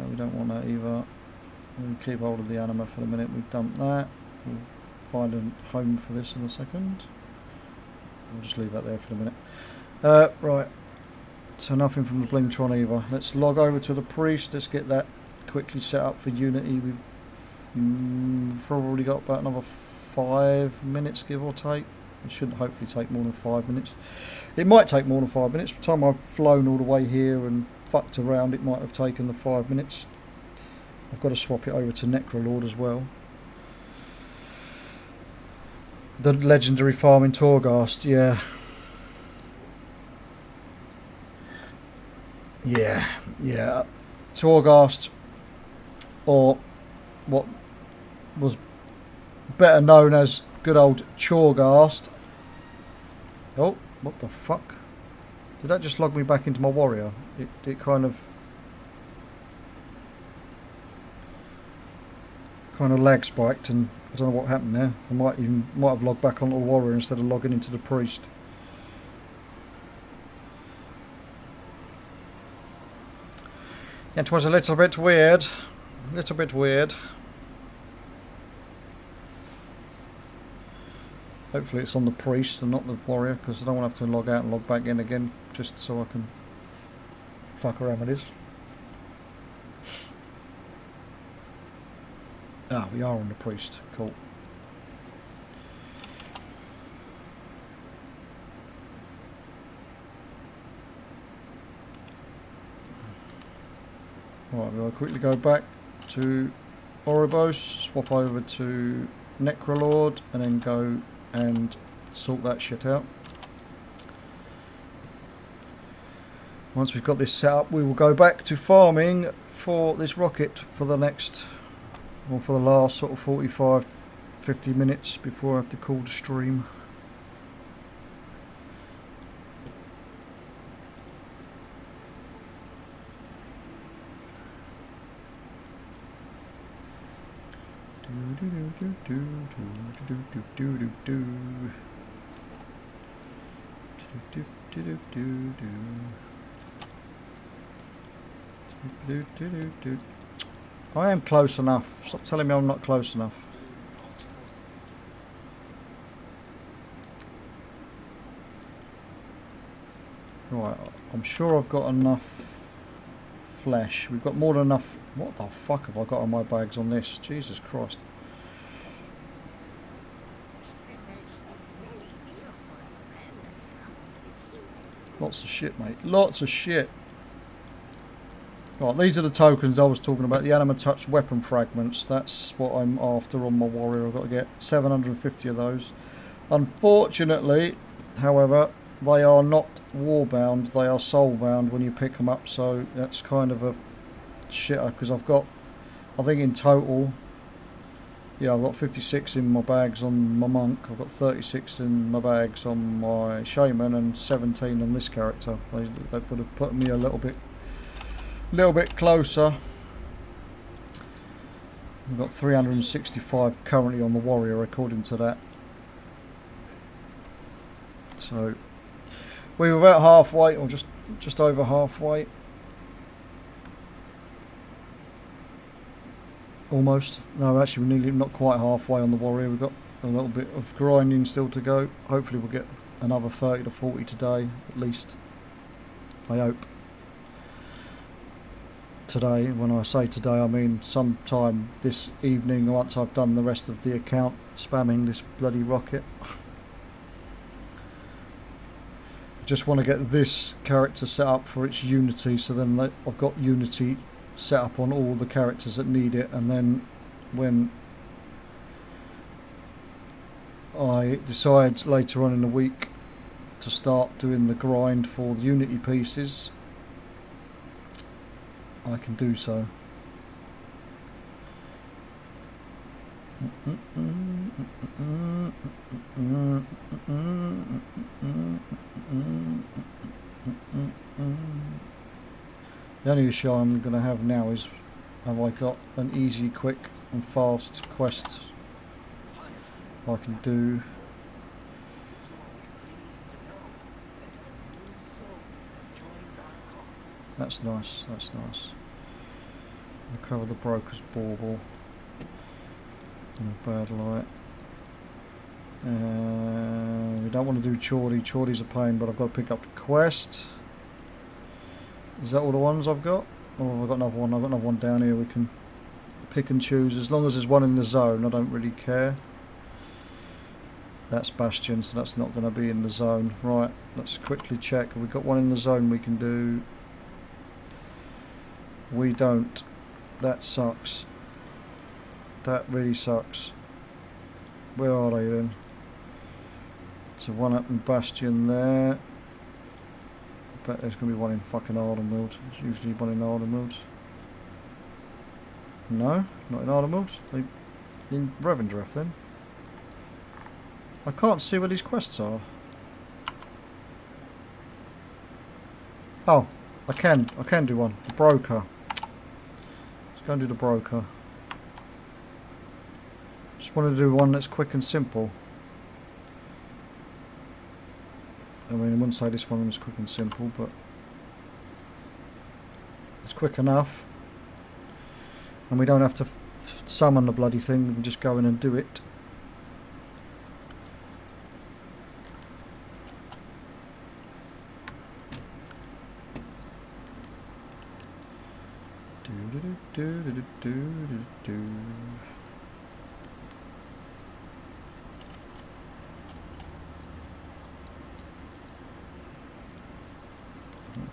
We don't want that either. We'll keep hold of the anima for the minute. We've dumped that. We'll find a home for this in a second. We'll just leave that there for the minute. Right. So nothing from the Blingtron either. Let's log over to the priest. Let's get that quickly set up for Unity. We've probably got about another 5 minutes, give or take. It shouldn't hopefully take more than 5 minutes. It might take more than 5 minutes. By the time I've flown all the way here and fucked around, it might have taken the 5 minutes. I've got to swap it over to Necrolord as well. The legendary farm in Torghast, yeah. Yeah. Torghast, or what was better known as good old Chorghast. Oh, what the fuck? Did that just log me back into my warrior? It kind of lag spiked, and I don't know what happened there. I might have logged back onto the warrior instead of logging into the priest. It was a little bit weird. Hopefully it's on the priest and not the warrior, because I don't want to have to log out and log back in again just so I can fuck around with this. Ah, we are on the priest. Cool. Right, we'll quickly go back to Oribos, swap over to Necrolord, and then go and sort that shit out. Once we've got this set up, we will go back to farming for this rocket for the next, or for the last sort of 45-50 minutes before I have to call the stream. I am close enough. Stop telling me I'm not close enough. Right, I'm sure I've got enough flesh. We've got more than enough. What the fuck have I got on my bags on this? Jesus Christ. Lots of shit, mate. Lots of shit. Right, these are the tokens I was talking about. The Anima Touch weapon fragments. That's what I'm after on my warrior. I've got to get 750 of those. Unfortunately, however, they are not warbound. They are soulbound when you pick them up. So that's kind of a shitter, because I've got, I think in total, yeah, I've got 56 in my bags on my monk, I've got 36 in my bags on my shaman, and 17 on this character. They would have put me a little bit closer. I've got 365 currently on the warrior according to that. So we were about halfway, or just over halfway. Almost. No, actually we're nearly not quite halfway on the warrior. We've got a little bit of grinding still to go. Hopefully we'll get another 30 to 40 today, at least. I hope. Today, when I say today, I mean sometime this evening, once I've done the rest of the account spamming this bloody rocket. Just want to get this character set up for its Unity, so then I've got Unity set up on all the characters that need it, and then when I decide later on in the week to start doing the grind for the Unity pieces, I can do so. The only issue I'm going to have now is, have I got an easy, quick and fast quest I can do? That's nice, that's nice. Recover the broker's bauble. And a bad light. We don't want to do Chordy. Chordy's a pain, but I've got to pick up the quest. Is that all the ones I've got? Oh, I've got another one. I've got another one down here. We can pick and choose. As long as there's one in the zone, I don't really care. That's Bastion, so that's not going to be in the zone. Right, let's quickly check. Have we got one in the zone we can do? We don't. That sucks. That really sucks. Where are they then? So one up in Bastion there. I bet there's going to be one in fucking Ardenwold. There's usually one in Ardenwold. No, not in Ardenwold. In Revendreth then. I can't see where these quests are. Oh, I can do one. The broker. Let's go and do the broker. Just want to do one that's quick and simple. I mean, I wouldn't say this one was quick and simple, but it's quick enough. And we don't have to summon the bloody thing, we can just go in and do it.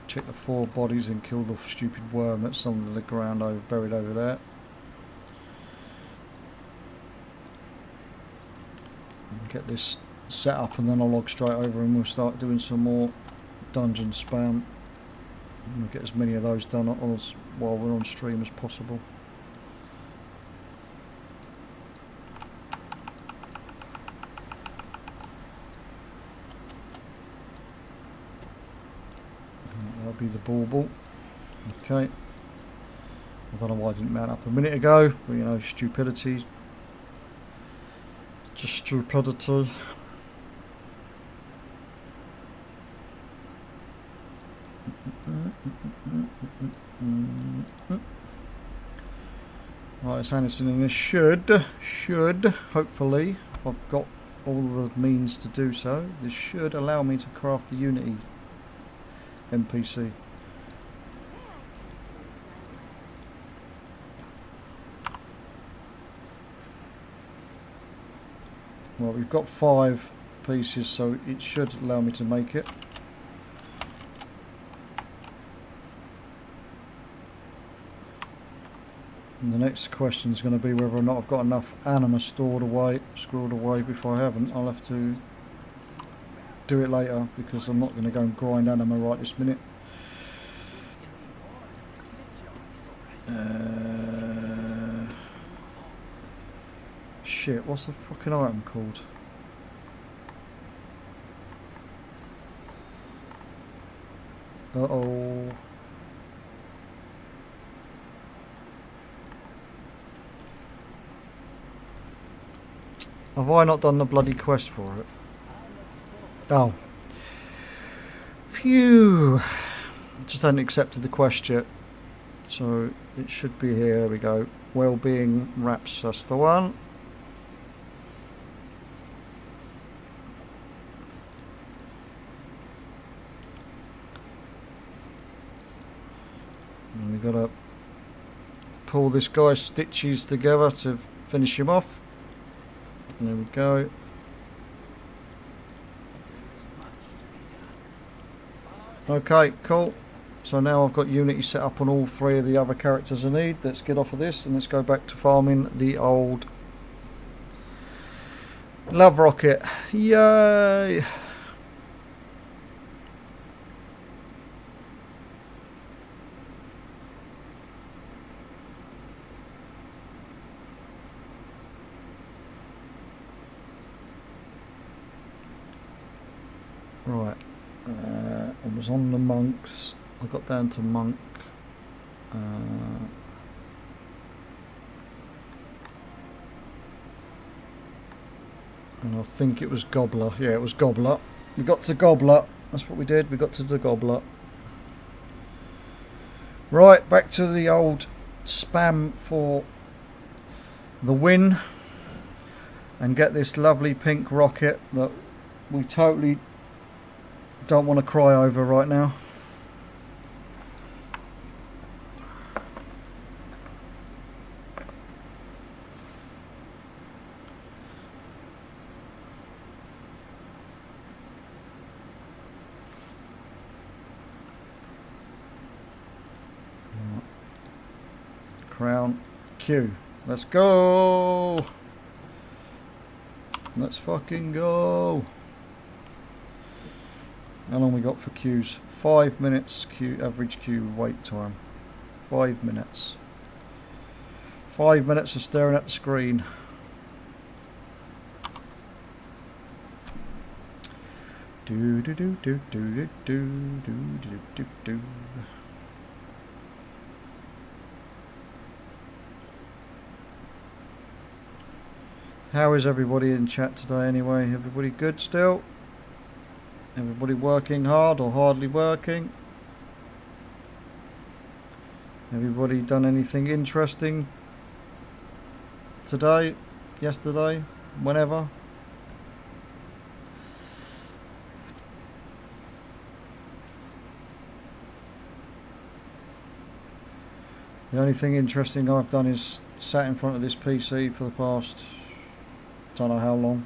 Check the 4 bodies and kill the stupid worm that's on the ground buried over there. Get this set up and then I'll log straight over and we'll start doing some more dungeon spam. And we'll get as many of those done while we're on stream as possible. That'll be the bauble. Okay. I don't know why I didn't mount up a minute ago, but you know, stupidity. Just stupidity. Right, it's Anderson, and this should, hopefully, if I've got all the means to do so, this should allow me to craft the Unity NPC. Well, we've got 5 pieces, so it should allow me to make it. And the next question is going to be whether or not I've got enough anima squirreled away. Before I haven't, I'll have to do it later because I'm not going to go and grind anima right this minute. Shit, what's the fucking item called? Uh-oh. Have I not done the bloody quest for it? Oh. Phew. Just hadn't accepted the quest yet. So it should be here. There we go. Wellbeing wraps, that's the one. And we've got to pull this guy's stitches together to finish him off. And there we go. Okay, cool. So now I've got Unity set up on all 3 of the other characters I need. Let's get off of this and let's go back to farming the old Love Rocket. Yay! Right, I was on the monks, I got down to monk, and I think it was gobbler, yeah it was gobbler, we got to gobbler, that's what we did, we got to the gobbler. Right, back to the old spam for the win, and get this lovely pink rocket that we totally don't want to cry over right now. crown. Q. Let's go. Let's fucking go. How long we got for queues? 5 minutes queue, average queue wait time. 5 minutes. 5 minutes of staring at the screen. Do do do do do do do do do do. How is everybody in chat today anyway? Everybody good still? Everybody working hard or hardly working? Everybody done anything interesting today, yesterday, whenever? The only thing interesting I've done is sat in front of this PC for the past don't know how long,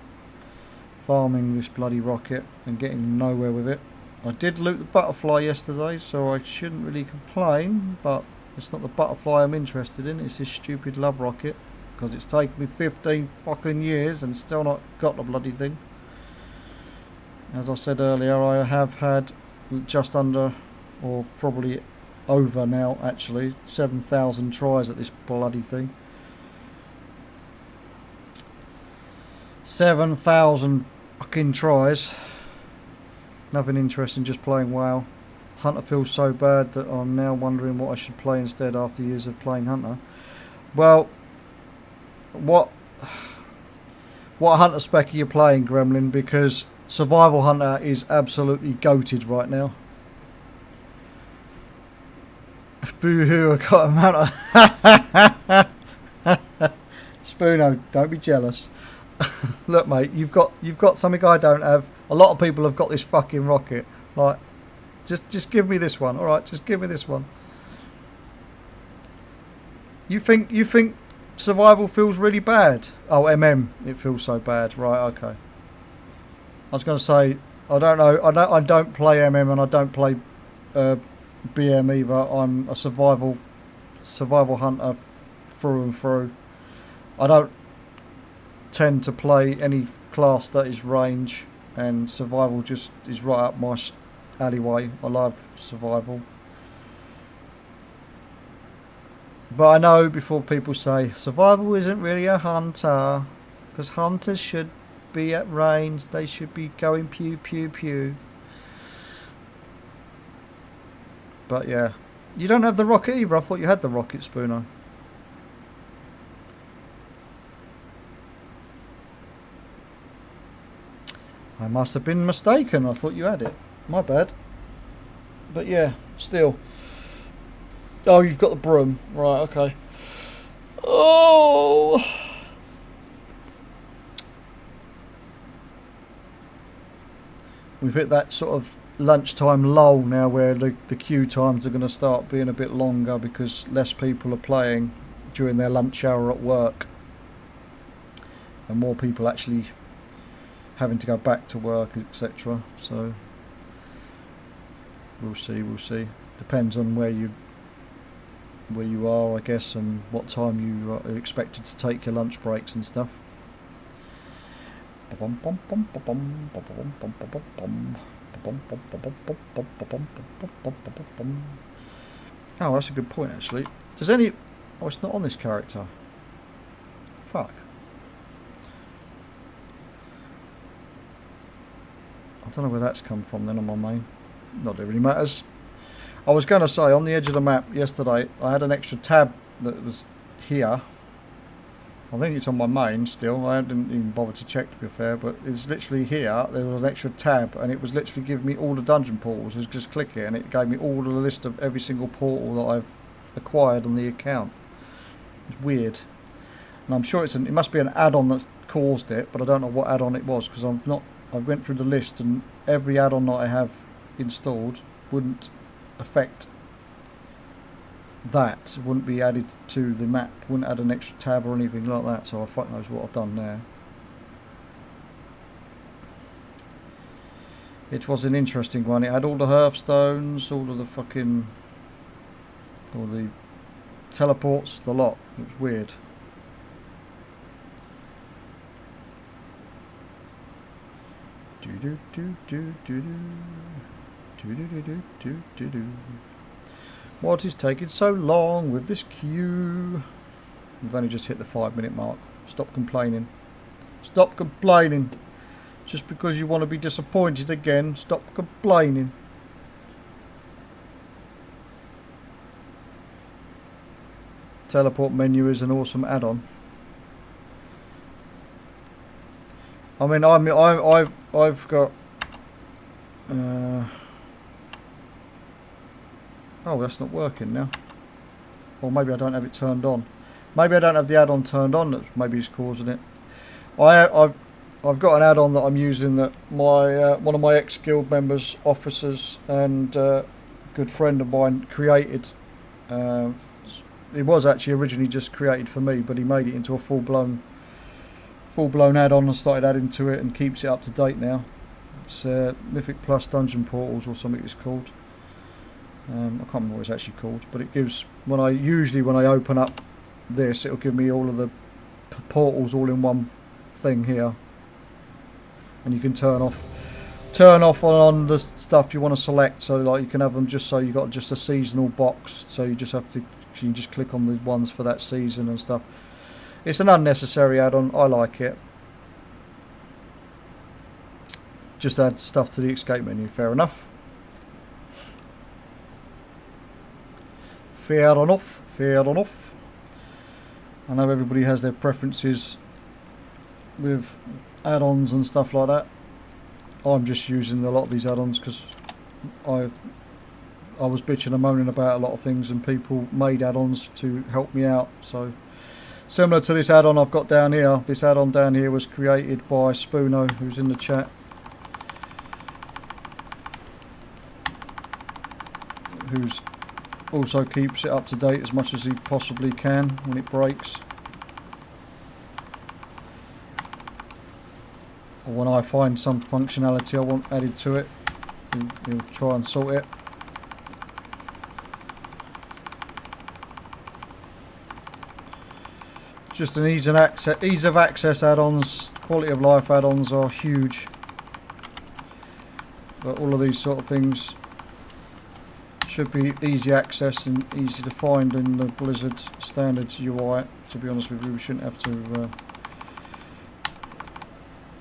farming this bloody rocket and getting nowhere with it. I did loot the butterfly yesterday, so I shouldn't really complain, but it's not the butterfly I'm interested in, it's this stupid love rocket, because it's taken me 15 fucking years and still not got the bloody thing. As I said earlier, I have had just under, or probably over now actually, 7,000 tries at this bloody thing. 7,000 fucking tries. Nothing interesting, just playing WoW. Hunter feels so bad that I'm now wondering what I should play instead after years of playing Hunter. Well, what Hunter spec are you playing, Gremlin? Because Survival Hunter is absolutely goated right now. Boo-hoo, I got a Hunter. Spoono, don't be jealous. Look, mate, you've got something I don't have. A lot of people have got this fucking rocket. Like, just give me this one. All right, just give me this one. You think survival feels really bad? Oh, MM, it feels so bad. Right, okay. I was going to say I don't know. I don't play MM and I don't play BM either. I'm a survival hunter through and through. I don't tend to play any class that is range, and survival just is right up my alleyway. I love survival, but I know before people say survival isn't really a hunter, because hunters should be at range, they should be going pew pew pew. But yeah, you don't have the rocket either. I thought you had the rocket, Spooner. I must have been mistaken. I thought you had it. My bad. But yeah, still. Oh, you've got the broom. Right, okay. Oh! We've hit that sort of lunchtime lull now where the queue times are going to start being a bit longer because less people are playing during their lunch hour at work. And more people actually having to go back to work, etc. So we'll see. Depends on where you are, I guess, and what time you are expected to take your lunch breaks and stuff. Oh, that's a good point actually. Does any... Oh, it's not on this character. Fuck. I don't know where that's come from then on my main. Not that it really matters. I was going to say, on the edge of the map yesterday, I had an extra tab that was here. I think it's on my main still. I didn't even bother to check, to be fair, but it's literally here. There was an extra tab, and it was literally giving me all the dungeon portals. I was just click it, and it gave me all the list of every single portal that I've acquired on the account. It's weird. And I'm sure it must be an add-on that's caused it, but I don't know what add-on it was, because I went through the list, and every add-on that I have installed wouldn't affect that. It wouldn't be added to the map, wouldn't add an extra tab or anything like that, so I fuck knows what I've done there. It was an interesting one. It had all the hearthstones, all of the fucking, all the teleports, the lot. It was weird. What is taking so long with this queue? We've only just hit the 5-minute mark. Stop complaining. Stop complaining. Just because you want to be disappointed again, stop complaining. Teleport menu is an awesome add-on. I mean, I've got. Oh, that's not working now. Or maybe I don't have it turned on. Maybe I don't have the add-on turned on. That's maybe it's causing it. I've got an add-on that I'm using that my one of my ex-guild members, officers, and good friend of mine created. It was actually originally just created for me, but he made it into a full-blown add-on and started adding to it and keeps it up to date now. It's Mythic Plus Dungeon Portals or something it's called. I can't remember what it's actually called, but it gives when I open up this, it'll give me all of the portals all in one thing here, and you can turn off on the stuff you want to select. So like you can have them just so you got just a seasonal box, so you can just click on the ones for that season and stuff. It's an unnecessary add-on. I like it. Just add stuff to the escape menu. Fair enough. Fair enough. Fair enough. I know everybody has their preferences with add-ons and stuff like that. I'm just using a lot of these add-ons because I was bitching and moaning about a lot of things, and people made add-ons to help me out. So similar to this add-on I've got down here. This add-on down here was created by Spoono, who's in the chat, who's also keeps it up to date as much as he possibly can when it breaks. Or when I find some functionality I want added to it, he'll try and sort it. Just an ease of access add-ons, quality of life add-ons are huge. But all of these sort of things should be easy access and easy to find in the Blizzard standard UI. To be honest with you, we shouldn't have to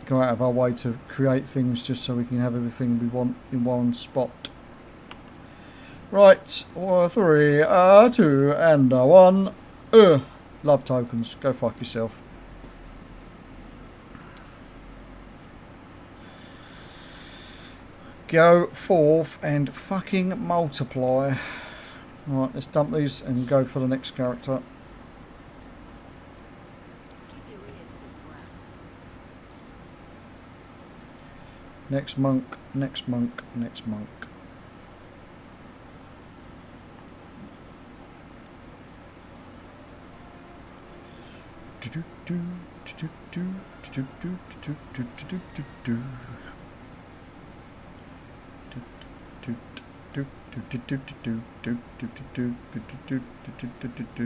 go out of our way to create things just so we can have everything we want in one spot. Right, 3, 2, and 1. Love tokens. Go fuck yourself. Go forth and fucking multiply. Right, let's dump these and go for the next character. Next monk, next monk, next monk.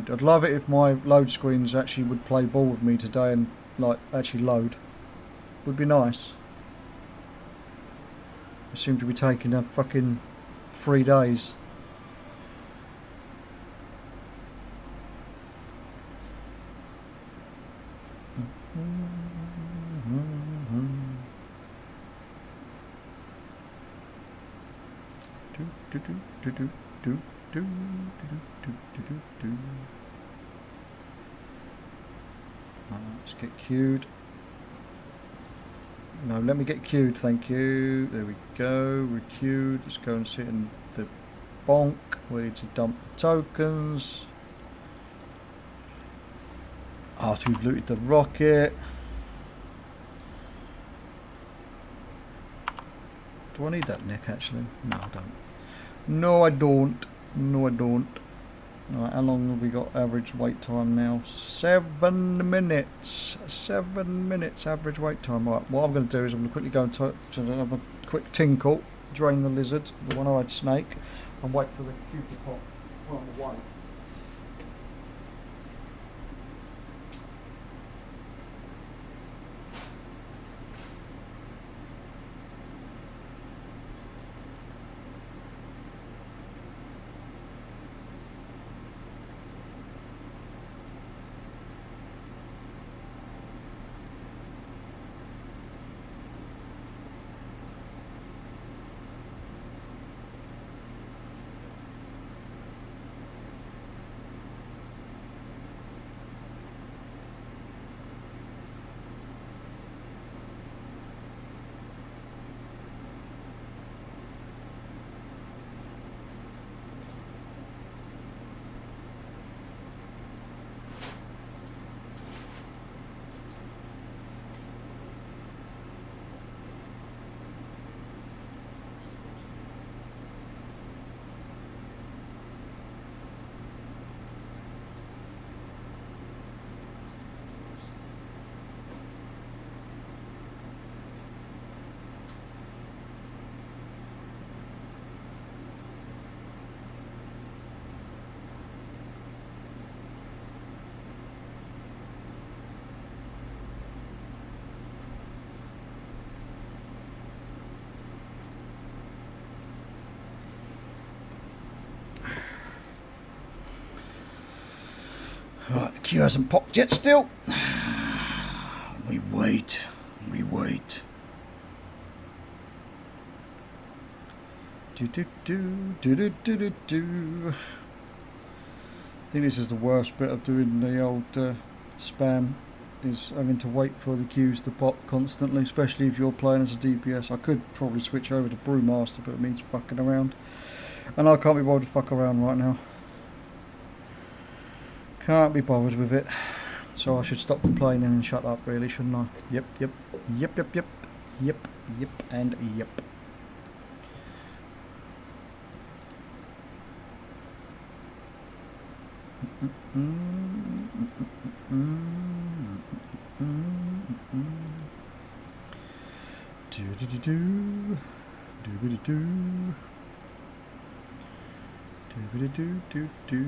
I'd love it if my load screens actually would play ball with me today and like actually load. Would be nice. It seemed to be taking a fucking 3 days. Let's get queued. No, let me get queued, thank you. There we go, we're queued. Let's go and sit in the bonk. We need to dump the tokens. After we've looted the rocket. Do I need that neck actually? No, I don't. No, I don't. No, I don't. Alright, how long have we got average wait time now? 7 minutes. 7 minutes average wait time. Right, what I'm going to do is I'm going to quickly go and to have a quick tinkle, drain the lizard, the one-eyed snake, and wait for the cutie pot on the way. Right, the queue hasn't popped yet still. We wait. We wait. Do do do do do do do do. I think this is the worst bit of doing the old spam, is having to wait for the queues to pop constantly, especially if you're playing as a DPS. I could probably switch over to Brewmaster, but it means fucking around. And I can't be bothered to fuck around right now. Can't be bothered with it. So I should stop complaining and shut up, really, shouldn't I? Yep, yep, yep, yep, yep, yep, yep, and yep. Do-do-do-do, do-do-do-do, do-do-do-do-do.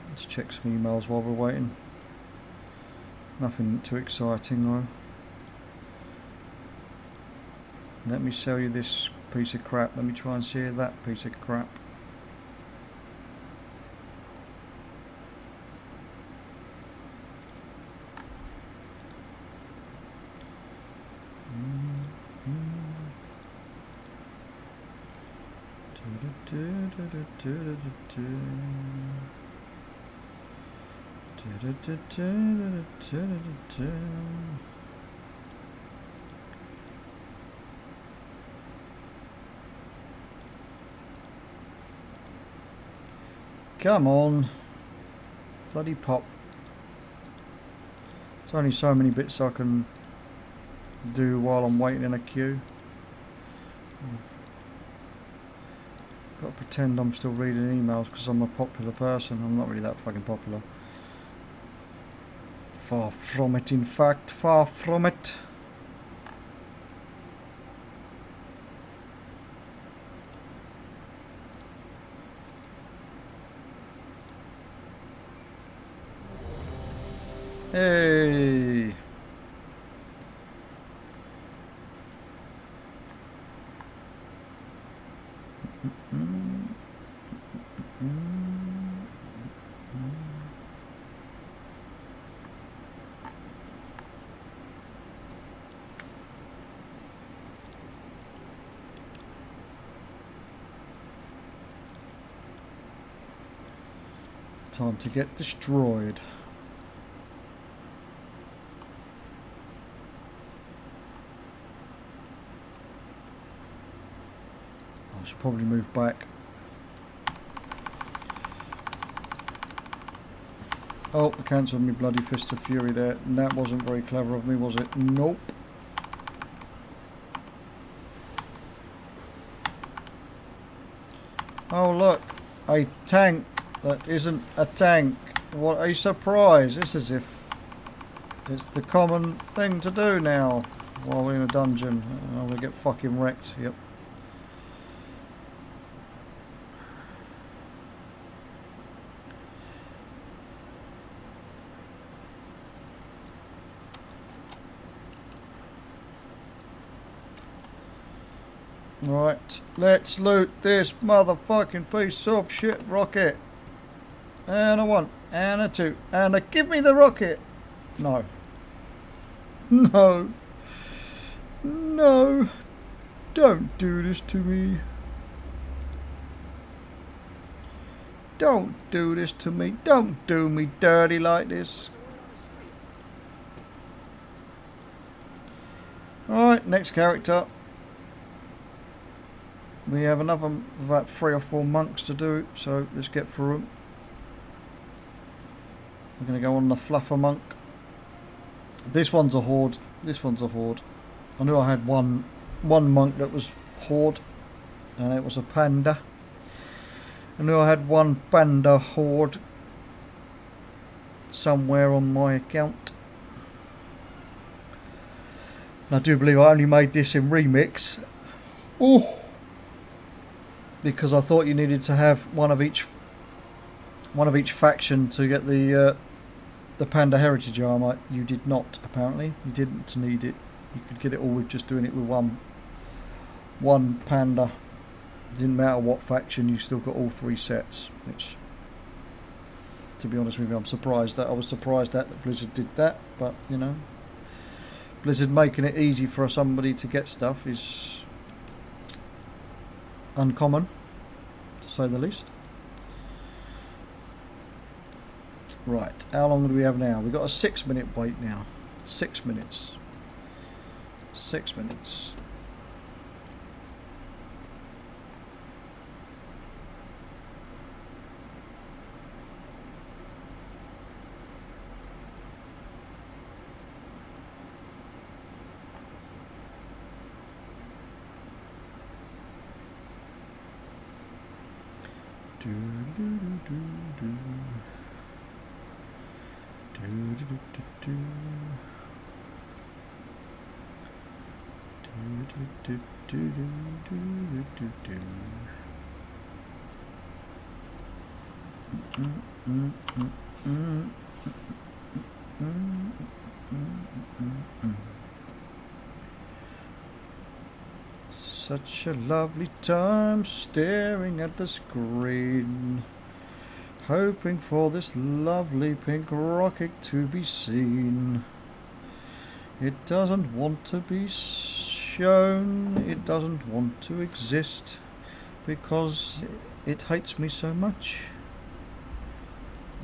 Let's check some emails while we're waiting. Nothing too exciting though. Let me sell you this piece of crap. Let me try and see that piece of crap. Come on, bloody pop. There's only so many bits I can do while I'm waiting in a queue. Got to pretend I'm still reading emails because I'm a popular person. I'm not really that fucking popular. Far from it, in fact, far from it. Hey. Time to get destroyed. I should probably move back. Oh, I cancelled me bloody Fist of Fury there. And that wasn't very clever of me, was it? Nope. Oh look, a tank that isn't a tank. What a surprise. It's as if it's the common thing to do now while we're in a dungeon. I'm gonna get fucking wrecked. Yep. Right, let's loot this motherfucking piece of shit rocket. And a 1, and a 2, and a give me the rocket. No. No. No. Don't do this to me. Don't do this to me. Don't do me dirty like this. Alright, next character. We have another about 3 or 4 monks to do, so let's get through them. We're going to go on the Fluffer Monk. This one's a horde. This one's a horde. I knew I had one monk that was horde, and it was a panda. I knew I had one panda horde somewhere on my account. And I do believe I only made this in remix. Oh! Because I thought you needed to have one of each faction to get the the Panda Heritage armour, you did not, apparently. You didn't need it. You could get it all with just doing it with one Panda. Didn't matter what faction, you still got all 3 sets. Which, to be honest with you, I was surprised that Blizzard did that. But, you know, Blizzard making it easy for somebody to get stuff is uncommon, to say the least. Right, how long do we have now? We've got a 6-minute wait now. 6 minutes. 6 minutes. Do, do, do, do, do. Do, do, do, do, do. Do, do, do, do, do, do, do. Such a lovely time staring at the screen, hoping for this lovely pink rocket to be seen. It doesn't want to be shown, it doesn't want to exist, because it hates me so much.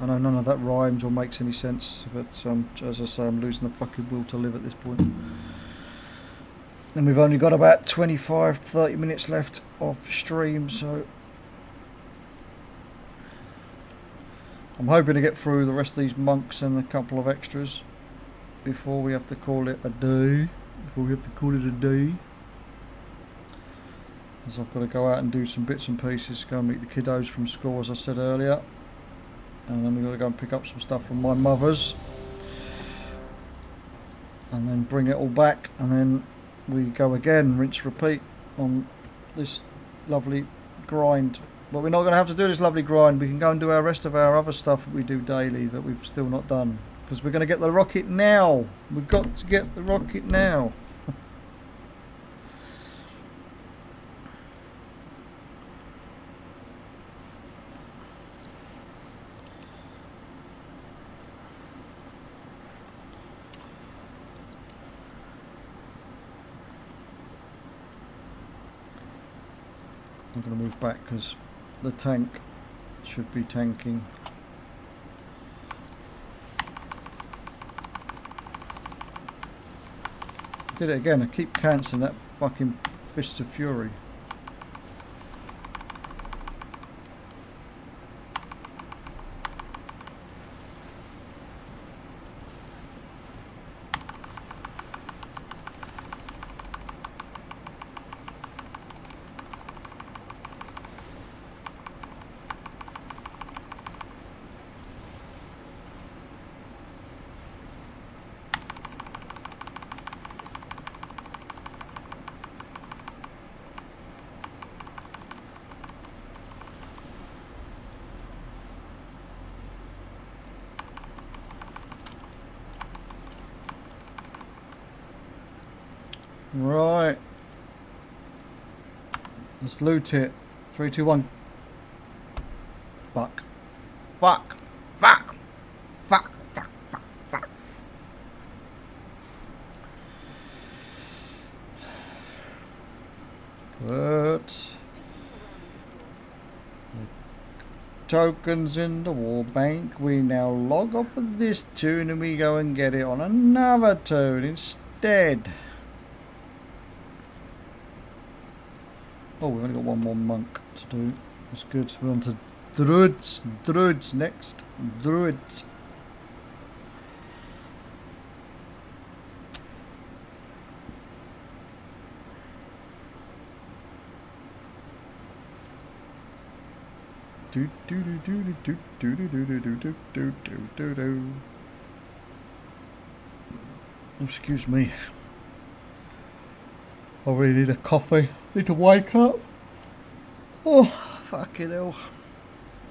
I know none of that rhymes or makes any sense, but as I say, I'm losing the fucking will to live at this point. And we've only got about 25-30 minutes left of stream, so I'm hoping to get through the rest of these monks and a couple of extras before we have to call it a day. As I've got to go out and do some bits and pieces, go and meet the kiddos from school, as I said earlier. And then we've got to go and pick up some stuff from my mother's. And then bring it all back, and then we go again, rinse, repeat on this lovely grind. But we're not going to have to do this lovely grind. We can go and do our rest of our other stuff that we do daily that we've still not done. Because we're going to get the rocket now. We've got to get the rocket now. I'm going to move back because the tank should be tanking. Did it again. I keep cancelling that fucking Fist of Fury. Right. Let's loot it. 3, 2, 1. Fuck. Fuck. Fuck. Fuck. Fuck. Fuck. Fuck. Put tokens in the war bank. We now log off of this tune and we go and get it on another tune instead. Oh, we've only got one more monk to do. That's good. We're on to druids. Druids next. Druids. Do do do do do do do do do do do do do do. Excuse me. I really need a coffee. Need to wake up. Oh, fucking hell.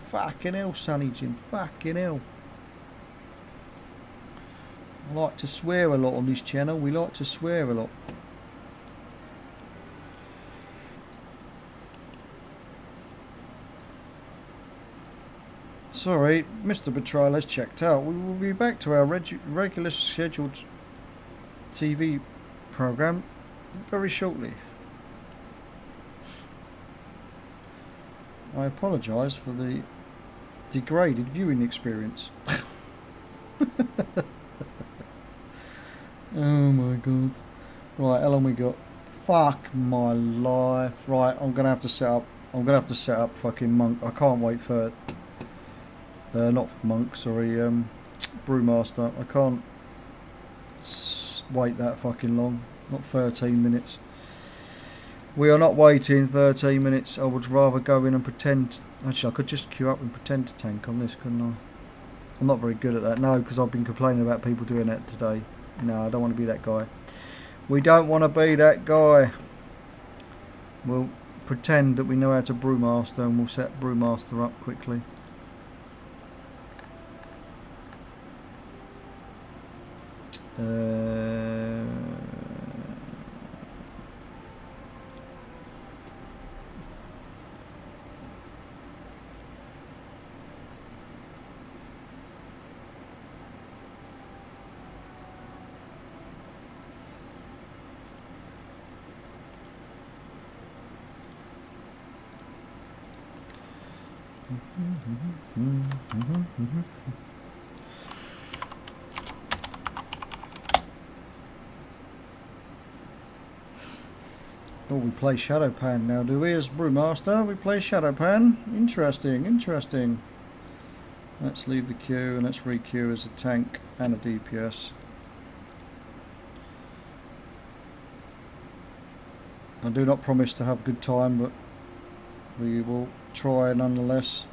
Fucking hell, Sonny Jim. Fucking hell. I like to swear a lot on this channel. We like to swear a lot. Sorry, Mr. Betrayal has checked out. We will be back to our regular scheduled TV program very shortly. I apologise for the degraded viewing experience. Oh my god. Right, how long we got? Fuck my life. Right, I'm gonna have to set up fucking Monk. I can't wait for not Monk, sorry, Brewmaster. I can't wait that fucking long. Not 13 minutes. We are not waiting 13 minutes. I would rather go in and pretend. Actually, I could just queue up and pretend to tank on this, couldn't I? I'm not very good at that. No, because I've been complaining about people doing that today. No, I don't want to be that guy. We don't want to be that guy. We'll pretend that we know how to Brewmaster and we'll set Brewmaster up quickly. Oh, we play Shadowpan now, do we, as Brewmaster? We play Shadowpan. Interesting, interesting. Let's leave the queue and let's re-queue as a tank and a DPS. I do not promise to have a good time, but we will try nonetheless.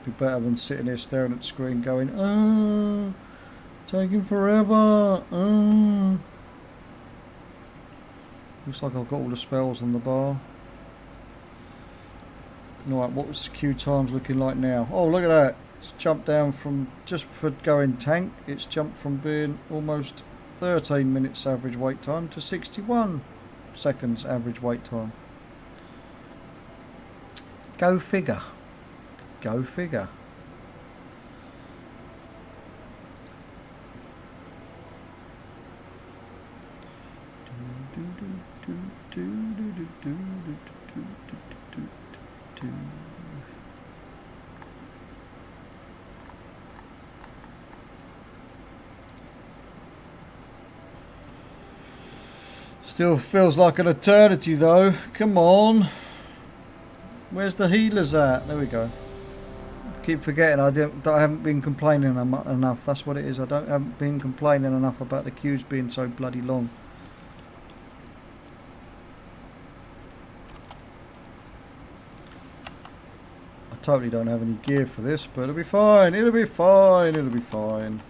Be better than sitting here staring at the screen going, "Ah, taking forever, ah." Looks like I've got all the spells on the bar. Right, what was the queue times looking like now? Oh, look at that. It's jumped down from, just for going tank, it's jumped from being almost 13 minutes average wait time to 61 seconds average wait time. Go figure. Go figure. Still feels like an eternity though. Come on. Where's the healers at? There we go. Keep forgetting I haven't been complaining enough. That's what it is. I haven't been complaining enough about the queues being so bloody long. I totally don't have any gear for this, but it'll be fine. It'll be fine. It'll be fine.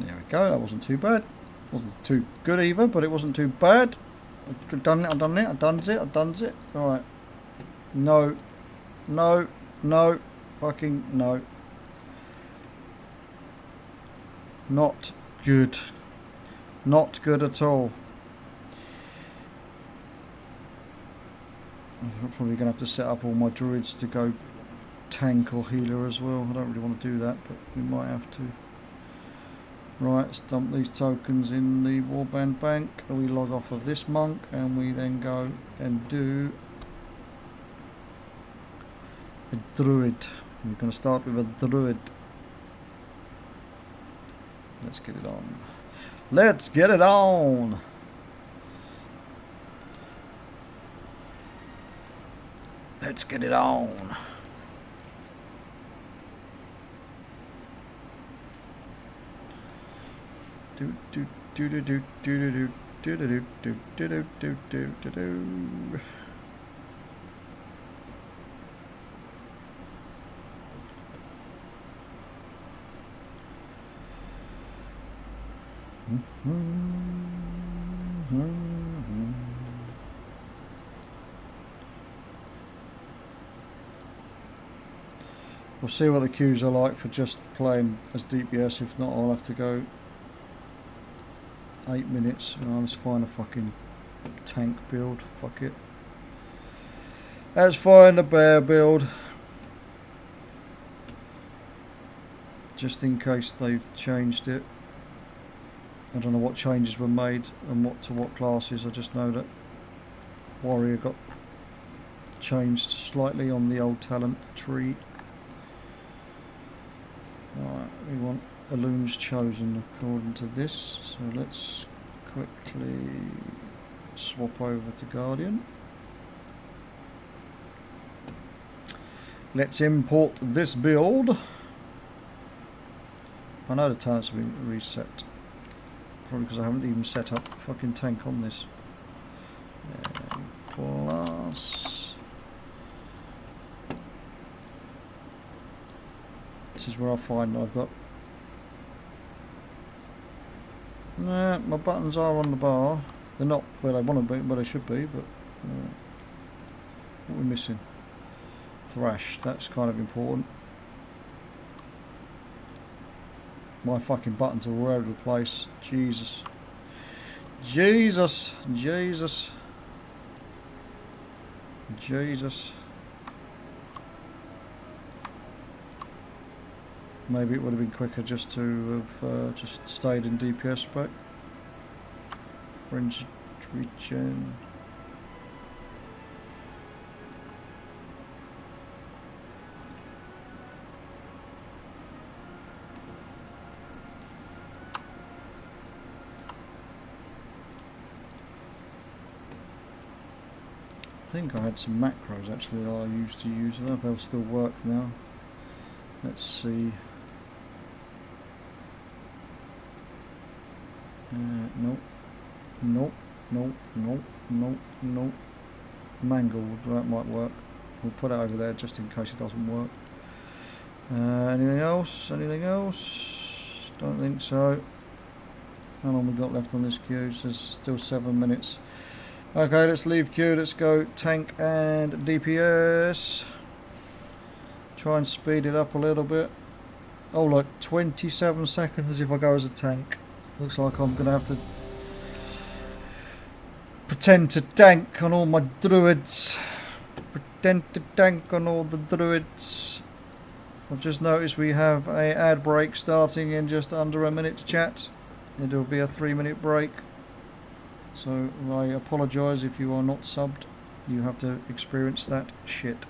There we go, that wasn't too bad. Wasn't too good either, but it wasn't too bad. I've done it, I've done it, I've done it, I've done it. Alright. No. No. No. Fucking no. Not good. Not good at all. I'm probably going to have to set up all my druids to go tank or healer as well. I don't really want to do that, but we might have to. Right, let's dump these tokens in the warband bank. We log off of this monk and we then go and do a druid. We're going to start with a druid. Let's get it on. Let's get it on! Let's get it on. Do do do do do do do do do do do do do do do do. We'll see what the queues are like for just playing as DPS. If not, I'll have to go 8 minutes. Let's find a fucking tank build. Fuck it. Let's find a bear build. Just in case they've changed it. I don't know what changes were made and what classes. I just know that warrior got changed slightly on the old talent tree. Right, we want Illumes chosen according to this, so let's quickly swap over to Guardian. Let's import this build. I know the talents have been reset, probably because I haven't even set up a fucking tank on this. Plus, this is where I find I've got. Nah, my buttons are on the bar. They're not where they want to be, where they should be, but what are we missing? Thrash, that's kind of important. My fucking buttons are all over the place. Jesus. Jesus. Jesus. Jesus. Maybe it would have been quicker just to have just stayed in DPS spec. Fringe regen. I think I had some macros actually that I used to use. I don't know if they'll still work now. Let's see. Nope. Nope. Nope. Nope. Nope. Nope. Mangled. That might work. We'll put it over there just in case it doesn't work. Anything else? Anything else? Don't think so. How long we got left on this queue? So there's still 7 minutes. Okay, let's leave queue. Let's go tank and DPS. Try and speed it up a little bit. Oh look, 27 seconds if I go as a tank. Looks like I'm going to have to pretend to tank on all my druids. Pretend to tank on all the druids. I've just noticed we have a ad break starting in just under a minute to chat. It will be a 3-minute break. So I apologise if you are not subbed. You have to experience that shit.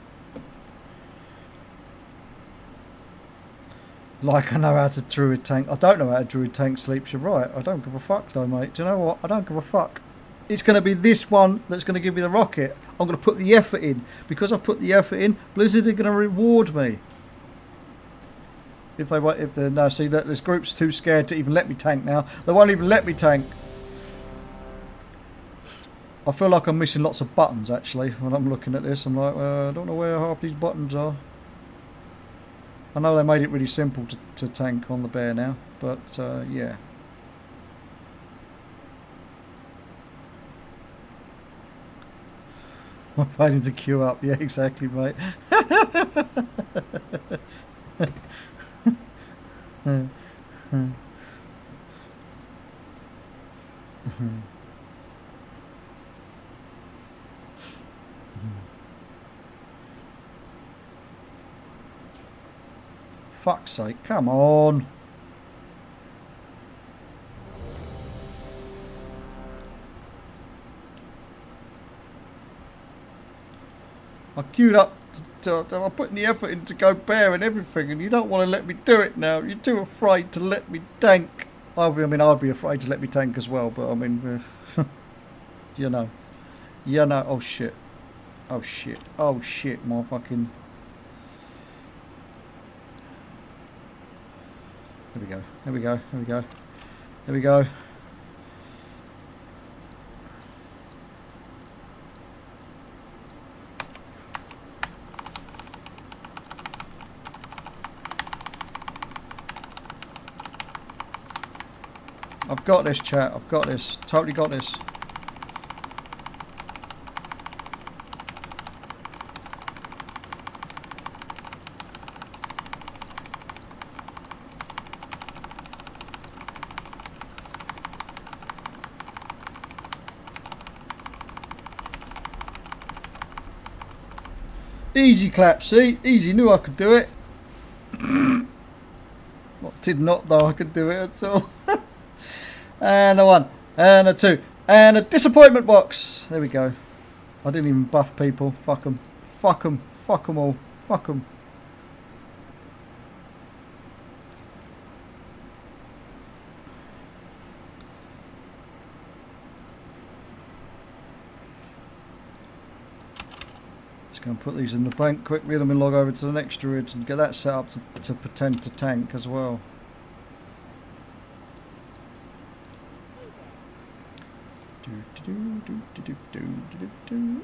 Like I know how to druid tank. I don't know how to druid tank sleeps. You're right. I don't give a fuck though, mate. Do you know what? I don't give a fuck. It's going to be this one that's going to give me the rocket. I'm going to put the effort in. Because I've put the effort in, Blizzard are going to reward me. If they're no, see that this group's too scared to even let me tank now. They won't even let me tank. I feel like I'm missing lots of buttons actually when I'm looking at this. I'm like, I don't know where half these buttons are. I know they made it really simple to tank on the bear now, but yeah. I'm failing to queue up. Yeah, exactly, mate. Fuck's sake, come on. I queued up I'm putting the effort in to go bear and everything, and you don't want to let me do it now. You're too afraid to let me tank. I'd be afraid to let me tank as well, but I mean, you know, oh shit. Oh shit. Oh shit, my fucking... There we go. There we go. There we go. There we go. I've got this, chat. I've got this. Totally got this. Easy clap, see? Easy, knew I could do it. Did not though I could do it at all. And a 1, and a 2, and a disappointment box. There we go. I didn't even buff people. Fuck them. Fuck them. Fuck them all. Fuck them. Just going to put these in the bank quickly, then we'll log over to the next druid and get that set up to pretend to tank as well.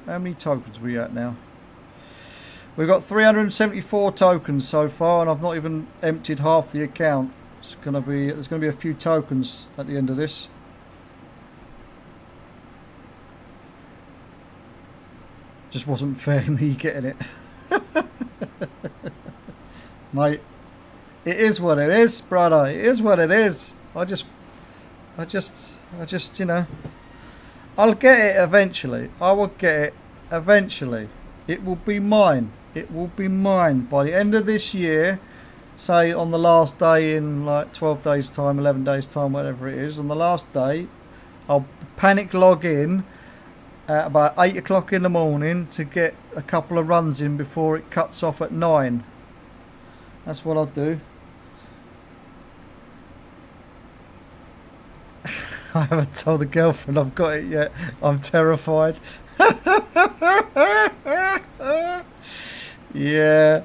How many tokens are we at now? We've got 374 tokens so far, and I've not even emptied half the account. There's gonna be a few tokens at the end of this. Just wasn't fair me getting it. Mate, it is what it is, brother. It is what it is. I just, you know, I'll get it eventually. I will get it eventually. It will be mine. It will be mine by the end of this year. Say on the last day in like 12 days time, 11 days time, whatever it is. On the last day, I'll panic log in at about 8 o'clock in the morning to get a couple of runs in before it cuts off at 9. That's what I'll do. I haven't told the girlfriend I've got it yet. I'm terrified. Yeah.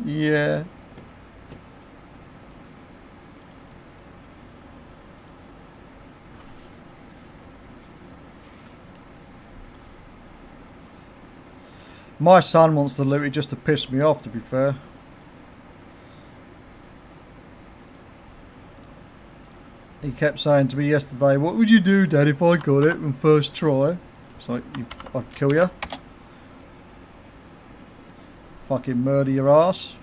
Yeah. My son wants the loot just to piss me off, to be fair. He kept saying to me yesterday, "What would you do, Dad, if I got it on first try?" It's like, I'd kill you. Fucking murder your ass.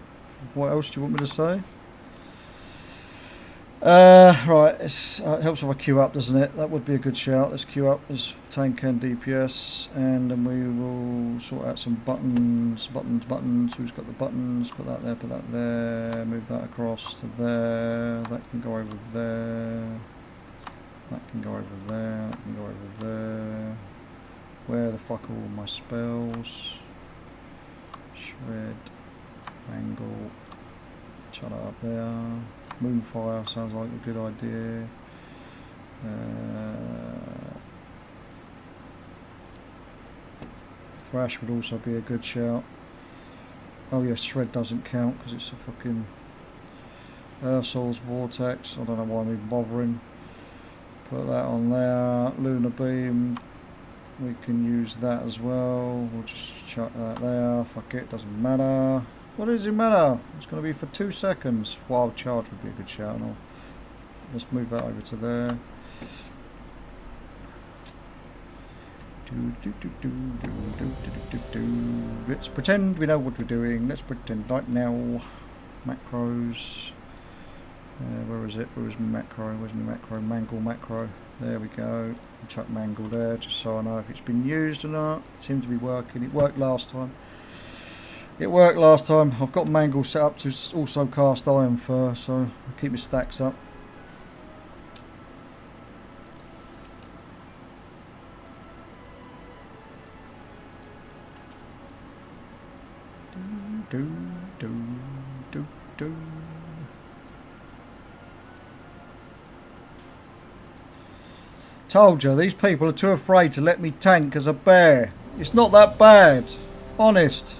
What else do you want me to say? Right, it helps if I queue up, doesn't it? That would be a good shout. Let's queue up as tank and DPS, and then we will sort out some buttons. Who's got the buttons? Put that there, move that across to there. That can go over there. That can go over there. That can go over there. Where the fuck are all my spells? Shred, angle, shut it up there. Moonfire sounds like a good idea. Thrash would also be a good shout. Oh yeah, Shred doesn't count because it's a fucking Ursol's Vortex. I don't know why I'm even bothering. Put that on there. Lunar Beam. We can use that as well. We'll just chuck that there. Fuck it, doesn't matter. What does it matter? It's going to be for 2 seconds. Wild Charge would be a good shout. Let's move that over to there. Let's pretend we know what we're doing. Let's pretend right now. Macros. Where is it? Where's my macro? Where's my macro? Mangle macro. There we go. I'll chuck Mangle there just so I know if it's been used or not. It seems to be working. It worked last time. I've got Mangle set up to also cast Iron first, so I'll keep my stacks up. Told you, these people are too afraid to let me tank as a bear. It's not that bad. Honest.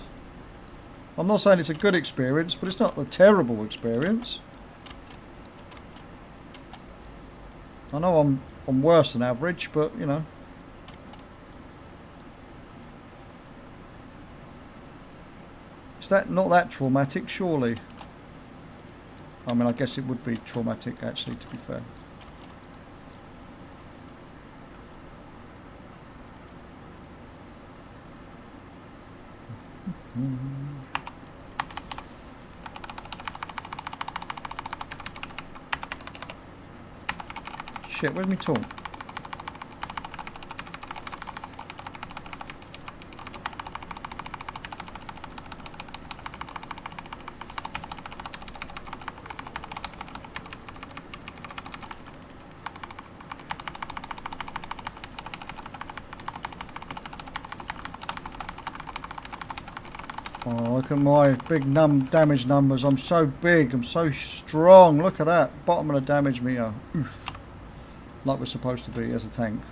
I'm not saying it's a good experience, but it's not a terrible experience. I know I'm worse than average, but you know. Is that not that traumatic, surely? I mean, I guess it would be traumatic, actually, to be fair. Shit, where's my taunt? Oh, look at my big damage numbers. I'm so big. I'm so strong. Look at that. Bottom of the damage meter. Oof. Like we're supposed to be as a tank.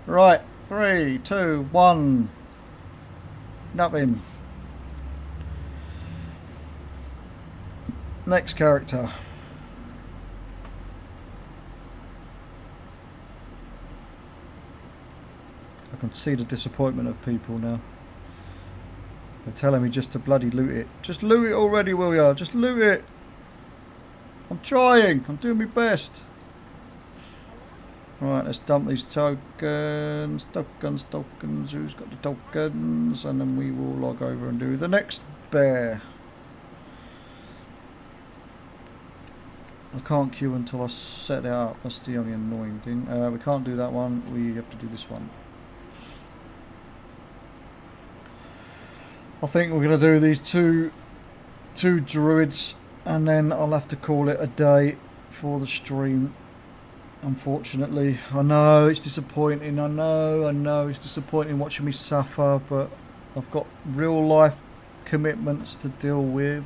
Right. 3, 2, 1. Nothing. Next character. I can see the disappointment of people now. They're telling me just to bloody loot it. Just loot it already, will ya? Just loot it. I'm trying. I'm doing my best. Right, let's dump these tokens. Tokens. Who's got the tokens? And then we will log over and do the next bear. I can't queue until I set it up. That's the only annoying thing. We can't do that one. We have to do this one. I think we're going to do these two druids, and then I'll have to call it a day for the stream. Unfortunately, I know it's disappointing. I know it's disappointing watching me suffer, but I've got real life commitments to deal with.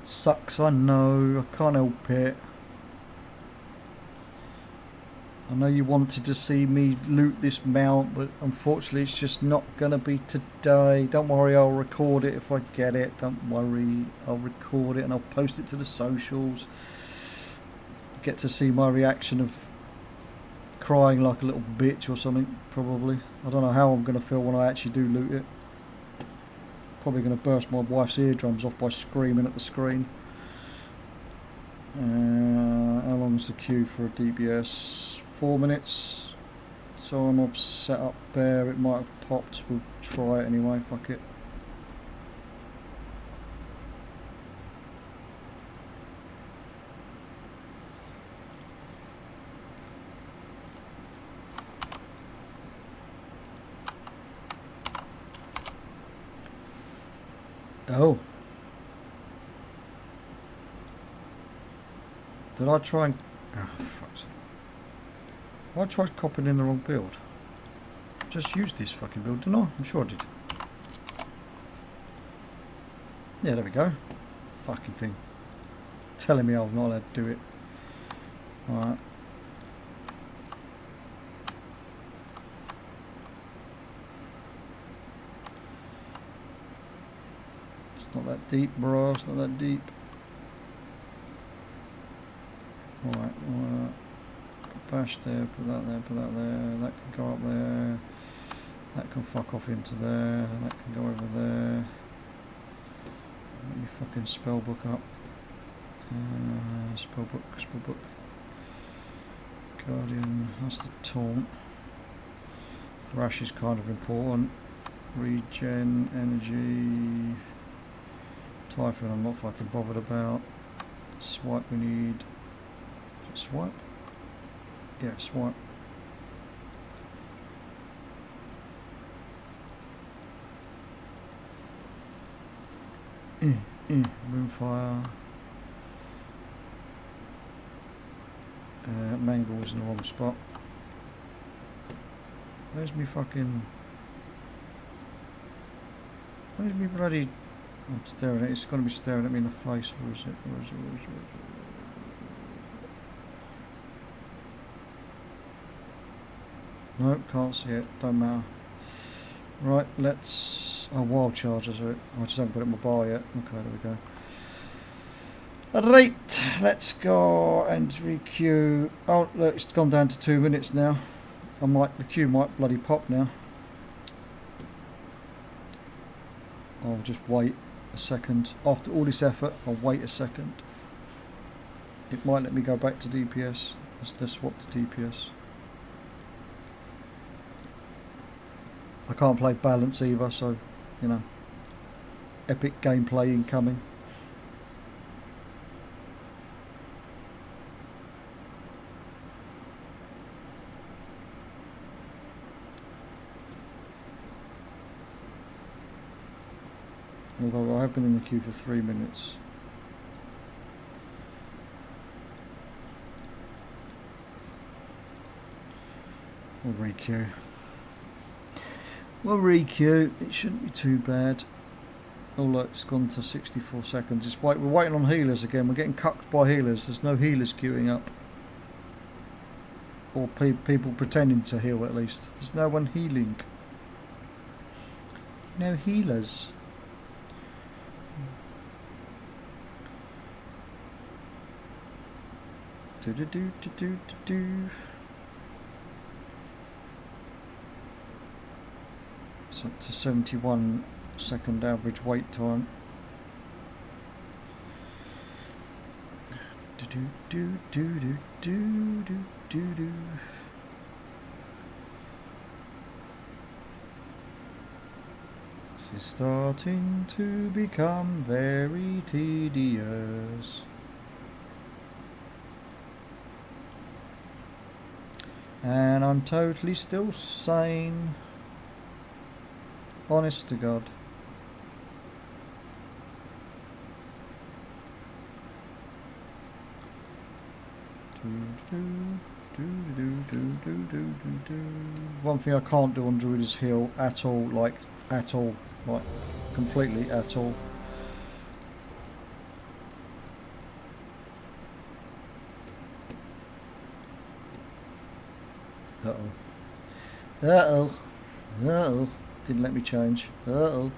Sucks, I know. I can't help it. I know you wanted to see me loot this mount, but unfortunately it's just not going to be today. Don't worry, I'll record it if I get it. Don't worry, I'll record it and I'll post it to the socials. Get to see my reaction of crying like a little bitch or something, probably. I don't know how I'm going to feel when I actually do loot it. Probably going to burst my wife's eardrums off by screaming at the screen. How long's the queue for a DBS? 4 minutes. So I'm off set up there. It might have popped. We'll try it anyway. Fuck it. Oh. Did I try and... Oh, fuck's sake. I tried copying in the wrong build. Just used this fucking build, didn't I? I'm sure I did. Yeah, there we go. Fucking thing. Telling me I'm not allowed to do it. Alright. It's not that deep, bro. It's not that deep. Alright, put bash there, put that there, put that there. That can go up there. That can fuck off into there. That can go over there. Let me fucking spellbook up. Spellbook. Guardian, that's the taunt. Thrash is kind of important. Regen, energy. Typhon I'm not fucking bothered about. Swipe we need. Swipe? Yeah, swipe. Moonfire. Mangle's in the wrong spot. Where's me fucking... Where's me bloody... I'm staring at it. It's going to be staring at me in the face. Where is it? Nope, can't see it. Don't matter. Right, let's... Oh, wild charges are it. I just haven't got it in my bar yet. Okay, there we go. Right, let's go and re-queue. Oh, look, it's gone down to 2 minutes now. The queue might bloody pop now. I'll just wait a second. After all this effort, I'll wait a second. It might let me go back to DPS. Let's swap to DPS. I can't play balance either, so, you know, epic gameplay incoming. Although I have been in the queue for 3 minutes. We'll re-queue. We'll re-queue. It shouldn't be too bad. Oh look, it's gone to 64 seconds. We're waiting on healers again. We're getting cucked by healers. There's no healers queuing up. Or people pretending to heal at least. There's no one healing. No healers. Do-do-do-do-do-do-do. So it's a 71-second average wait time. Do-do-do-do-do-do-do-do. This is starting to become very tedious. And I'm totally still sane. Honest to God. One thing I can't do on Druid is heal at all, like completely at all. Uh-oh. Uh-oh. Uh-oh. Didn't let me change. Uh-oh.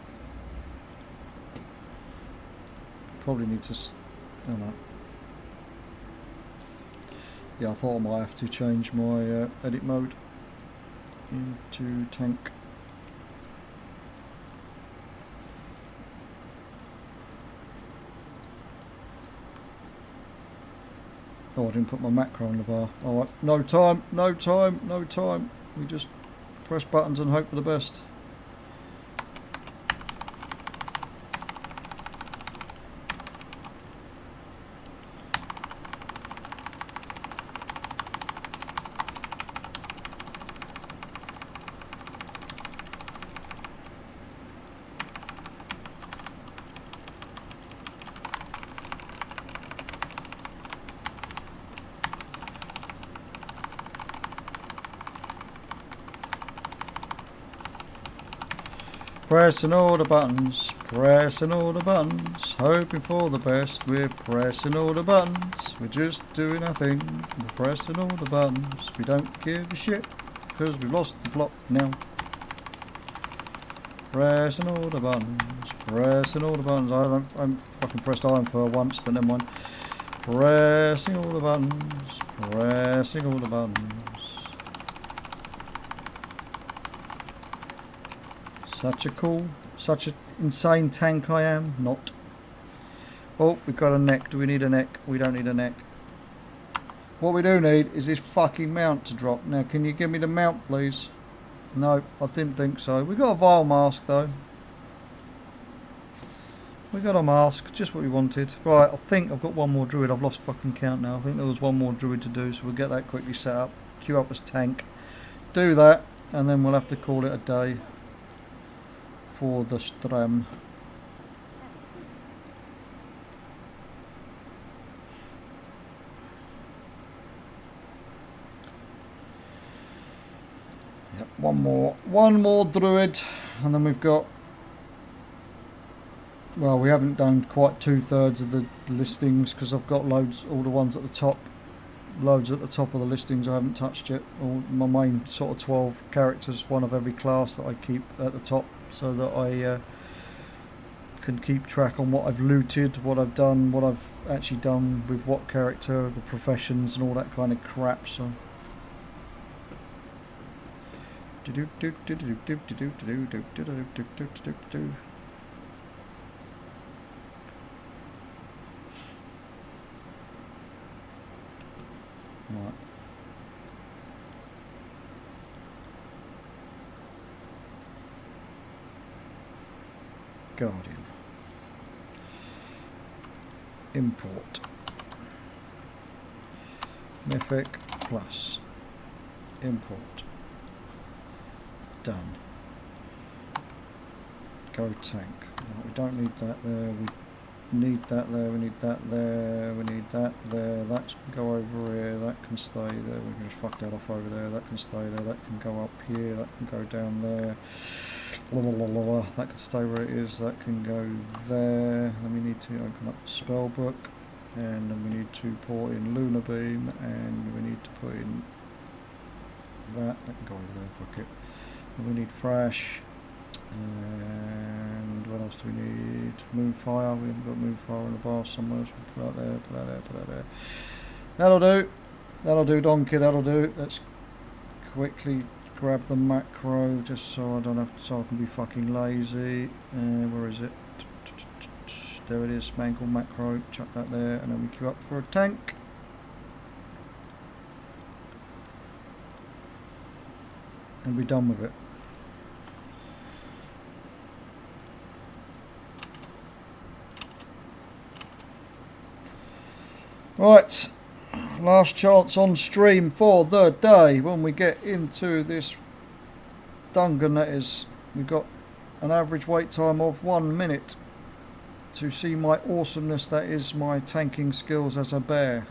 Probably need to... Oh no. Yeah, I thought I might have to change my edit mode into tank. Oh, I didn't put my macro on the bar. Alright, no time, no time, no time. We just press buttons and hope for the best. Pressing all the buttons, pressing all the buttons, hoping for the best. We're pressing all the buttons, we're just doing our thing. We're pressing all the buttons, we don't give a shit, because we've lost the plot now. Pressing all the buttons, pressing all the buttons. I fucking pressed iron for once, but never mind. Pressing all the buttons, pressing all the buttons. Such an insane tank I am. Not. Oh, we've got a neck. Do we need a neck? We don't need a neck. What we do need is this fucking mount to drop. Now, can you give me the mount, please? No, I didn't think so. We got a vial mask, though. We got a mask. Just what we wanted. Right, I think I've got one more druid. I've lost fucking count now. I think there was one more druid to do, so we'll get that quickly set up. Queue up as tank. Do that, and then we'll have to call it a day for the stream. Yep, one more druid, and then we've got, well, we haven't done quite 2/3 of the listings because I've got loads, all the ones at the top loads at the top of the listings I haven't touched yet. All my main sort of 12 characters, one of every class that I keep at the top, so that I can keep track on what I've looted, what I've done, what I've actually done with what character, the professions and all that kind of crap. So right. Guardian. Import. Mythic plus. Import. Done. Go tank. Right, we don't need that there. We need that there. We need that there. We need that there. That can go over here. That can stay there. We can just fuck that off over there. That can stay there. That can go up here. That can go down there. La, la, la, la, la. That can stay where it is. That can go there. Then we need to open up the spell book, and then we need to pour in Lunar Beam, and we need to put in that. That can go over there. Fuck it. And we need Thrash. And what else do we need? Moonfire. We haven't got Moonfire in the bar somewhere, so we'll put that there, put that there, put that there. That'll do. That'll do, Donkey, that'll do. Let's quickly grab the macro just so I don't have to, so I can be fucking lazy. Where is it? There it is, Mangle macro. Chuck that there, and then we queue up for a tank. And be done with it. Right, last chance on stream for the day. When we get into this dungeon, that is, we've got an average wait time of 1 minute to see my awesomeness, that is my tanking skills as a bear.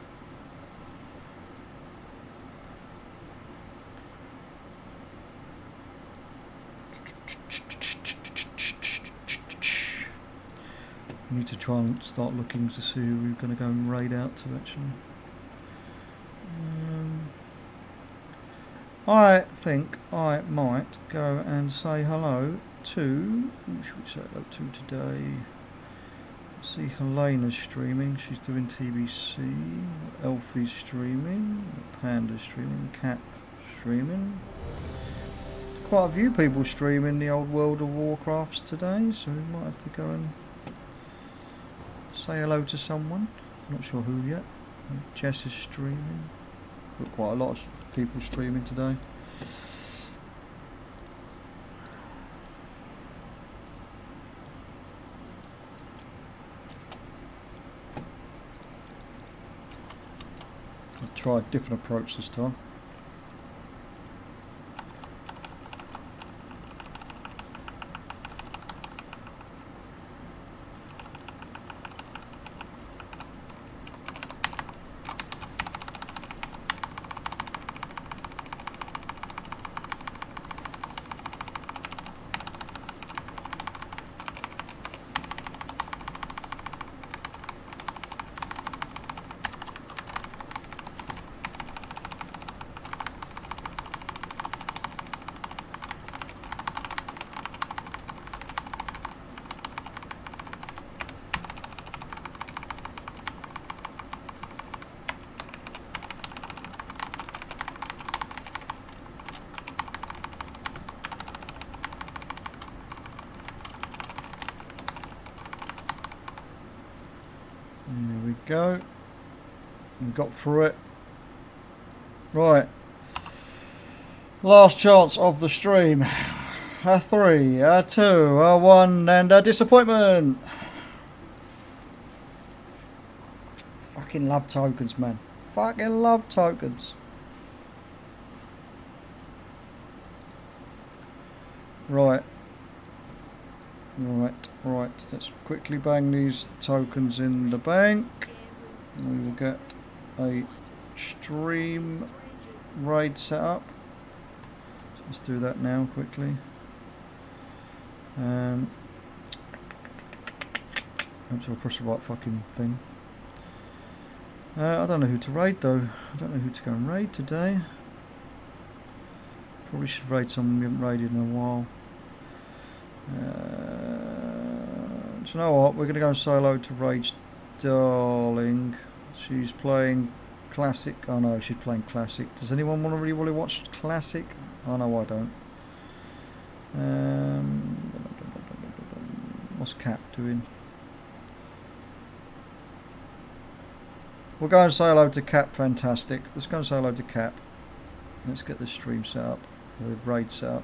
We need to try and start looking to see who we're going to go and raid out to, actually. I think I might go and say hello to... Who should we say hello to today? Let's see, Helena's streaming. She's doing TBC. Elfie's streaming. Panda's streaming. Cap streaming. Quite a few people streaming the old World of Warcrafts today, so we might have to go and say hello to someone. Not sure who yet. Jess is streaming. Got quite a lot of people streaming today. I'll try a different approach this time. Go and got through it. Right, last chance of the stream. A 3, a 2, a 1 and a disappointment. Fucking love tokens, man. Fucking love tokens. Right. Right, let's quickly bang these tokens in the bank. We will get a stream raid set up. So let's do that now quickly. I'm sure I press the right fucking thing. I don't know who to raid though. I don't know who to go and raid today. Probably should raid someone we haven't raided in a while. Do you know what? We're going to go solo to Rage Darling. She's playing Classic. Oh no, she's playing Classic. Does anyone want to really watch Classic? Oh no, I don't. What's Cap doing? We'll go and say hello to Cap. Fantastic. Let's go and say hello to Cap. Let's get the stream set up. The raid set up.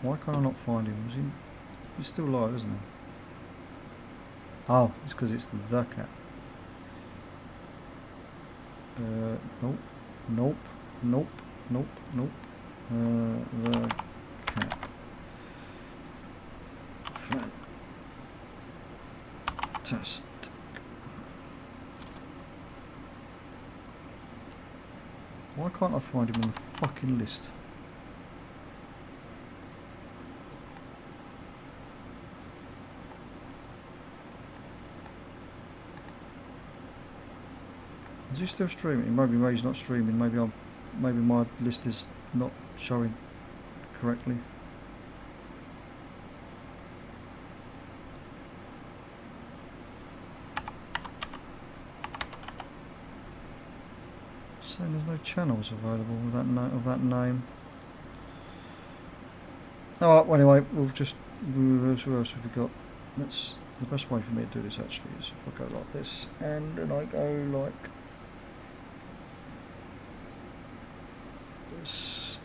Why can't I not find him? He's still alive, isn't he? Oh, it's because it's the Cat. Nope, nope, nope, nope, nope. The Cat. Fantastic. Why can't I find him on the fucking list? Is he still streaming? Maybe he's not streaming. Maybe my list is not showing correctly. Saying there's no channels available with that name. Oh, well, anyway, we'll just. What else have we got? The best way for me to do this actually is if I go like this, and then I go like.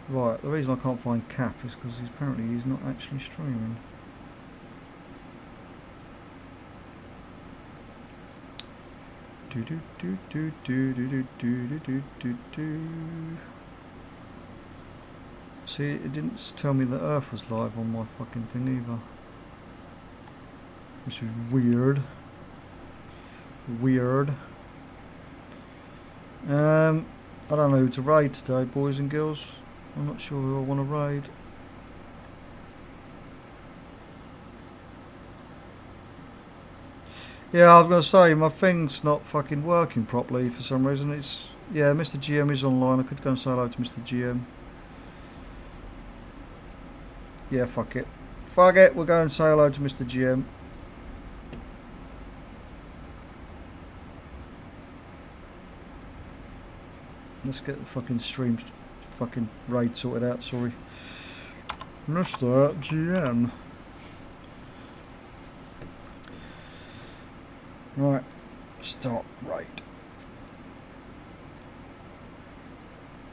Right, the reason I can't find Cap is because apparently he's not actually streaming. See, it didn't tell me that Earth was live on my fucking thing either. Which is weird. I don't know who to raid today, boys and girls. I'm not sure who I want to raid. Yeah, I was going to say, my thing's not fucking working properly for some reason. It's, yeah, Mr. GM is online. I could go and say hello to Mr. GM. Yeah, fuck it. Fuck it, we'll go and say hello to Mr. GM. Let's get the fucking stream, fucking raid sorted out, sorry. Mr. GM. Right, start raid.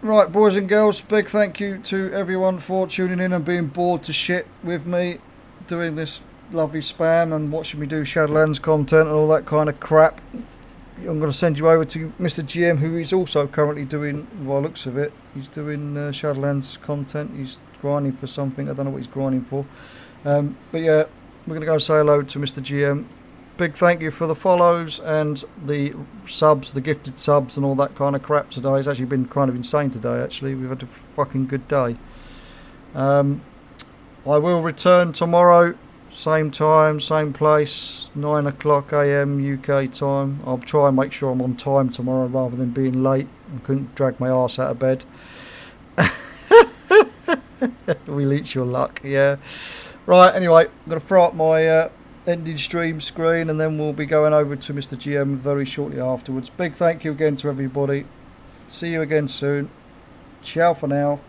Right, boys and girls, big thank you to everyone for tuning in and being bored to shit with me doing this lovely spam and watching me do Shadowlands content and all that kind of crap. I'm going to send you over to Mr. GM, who is also currently doing, by the looks of it, he's doing Shadowlands content. He's grinding for something. I don't know what he's grinding for. But yeah, we're going to go say hello to Mr. GM. Big thank you for the follows and the subs, the gifted subs and all that kind of crap today. It's actually been kind of insane today, actually. We've had a fucking good day. I will return tomorrow. Same time, same place, 9 o'clock AM UK time. I'll try and make sure I'm on time tomorrow rather than being late. I couldn't drag my arse out of bed. We'll eat your luck, yeah. Right, anyway, I'm going to throw up my ending stream screen and then we'll be going over to Mr. GM very shortly afterwards. Big thank you again to everybody. See you again soon. Ciao for now.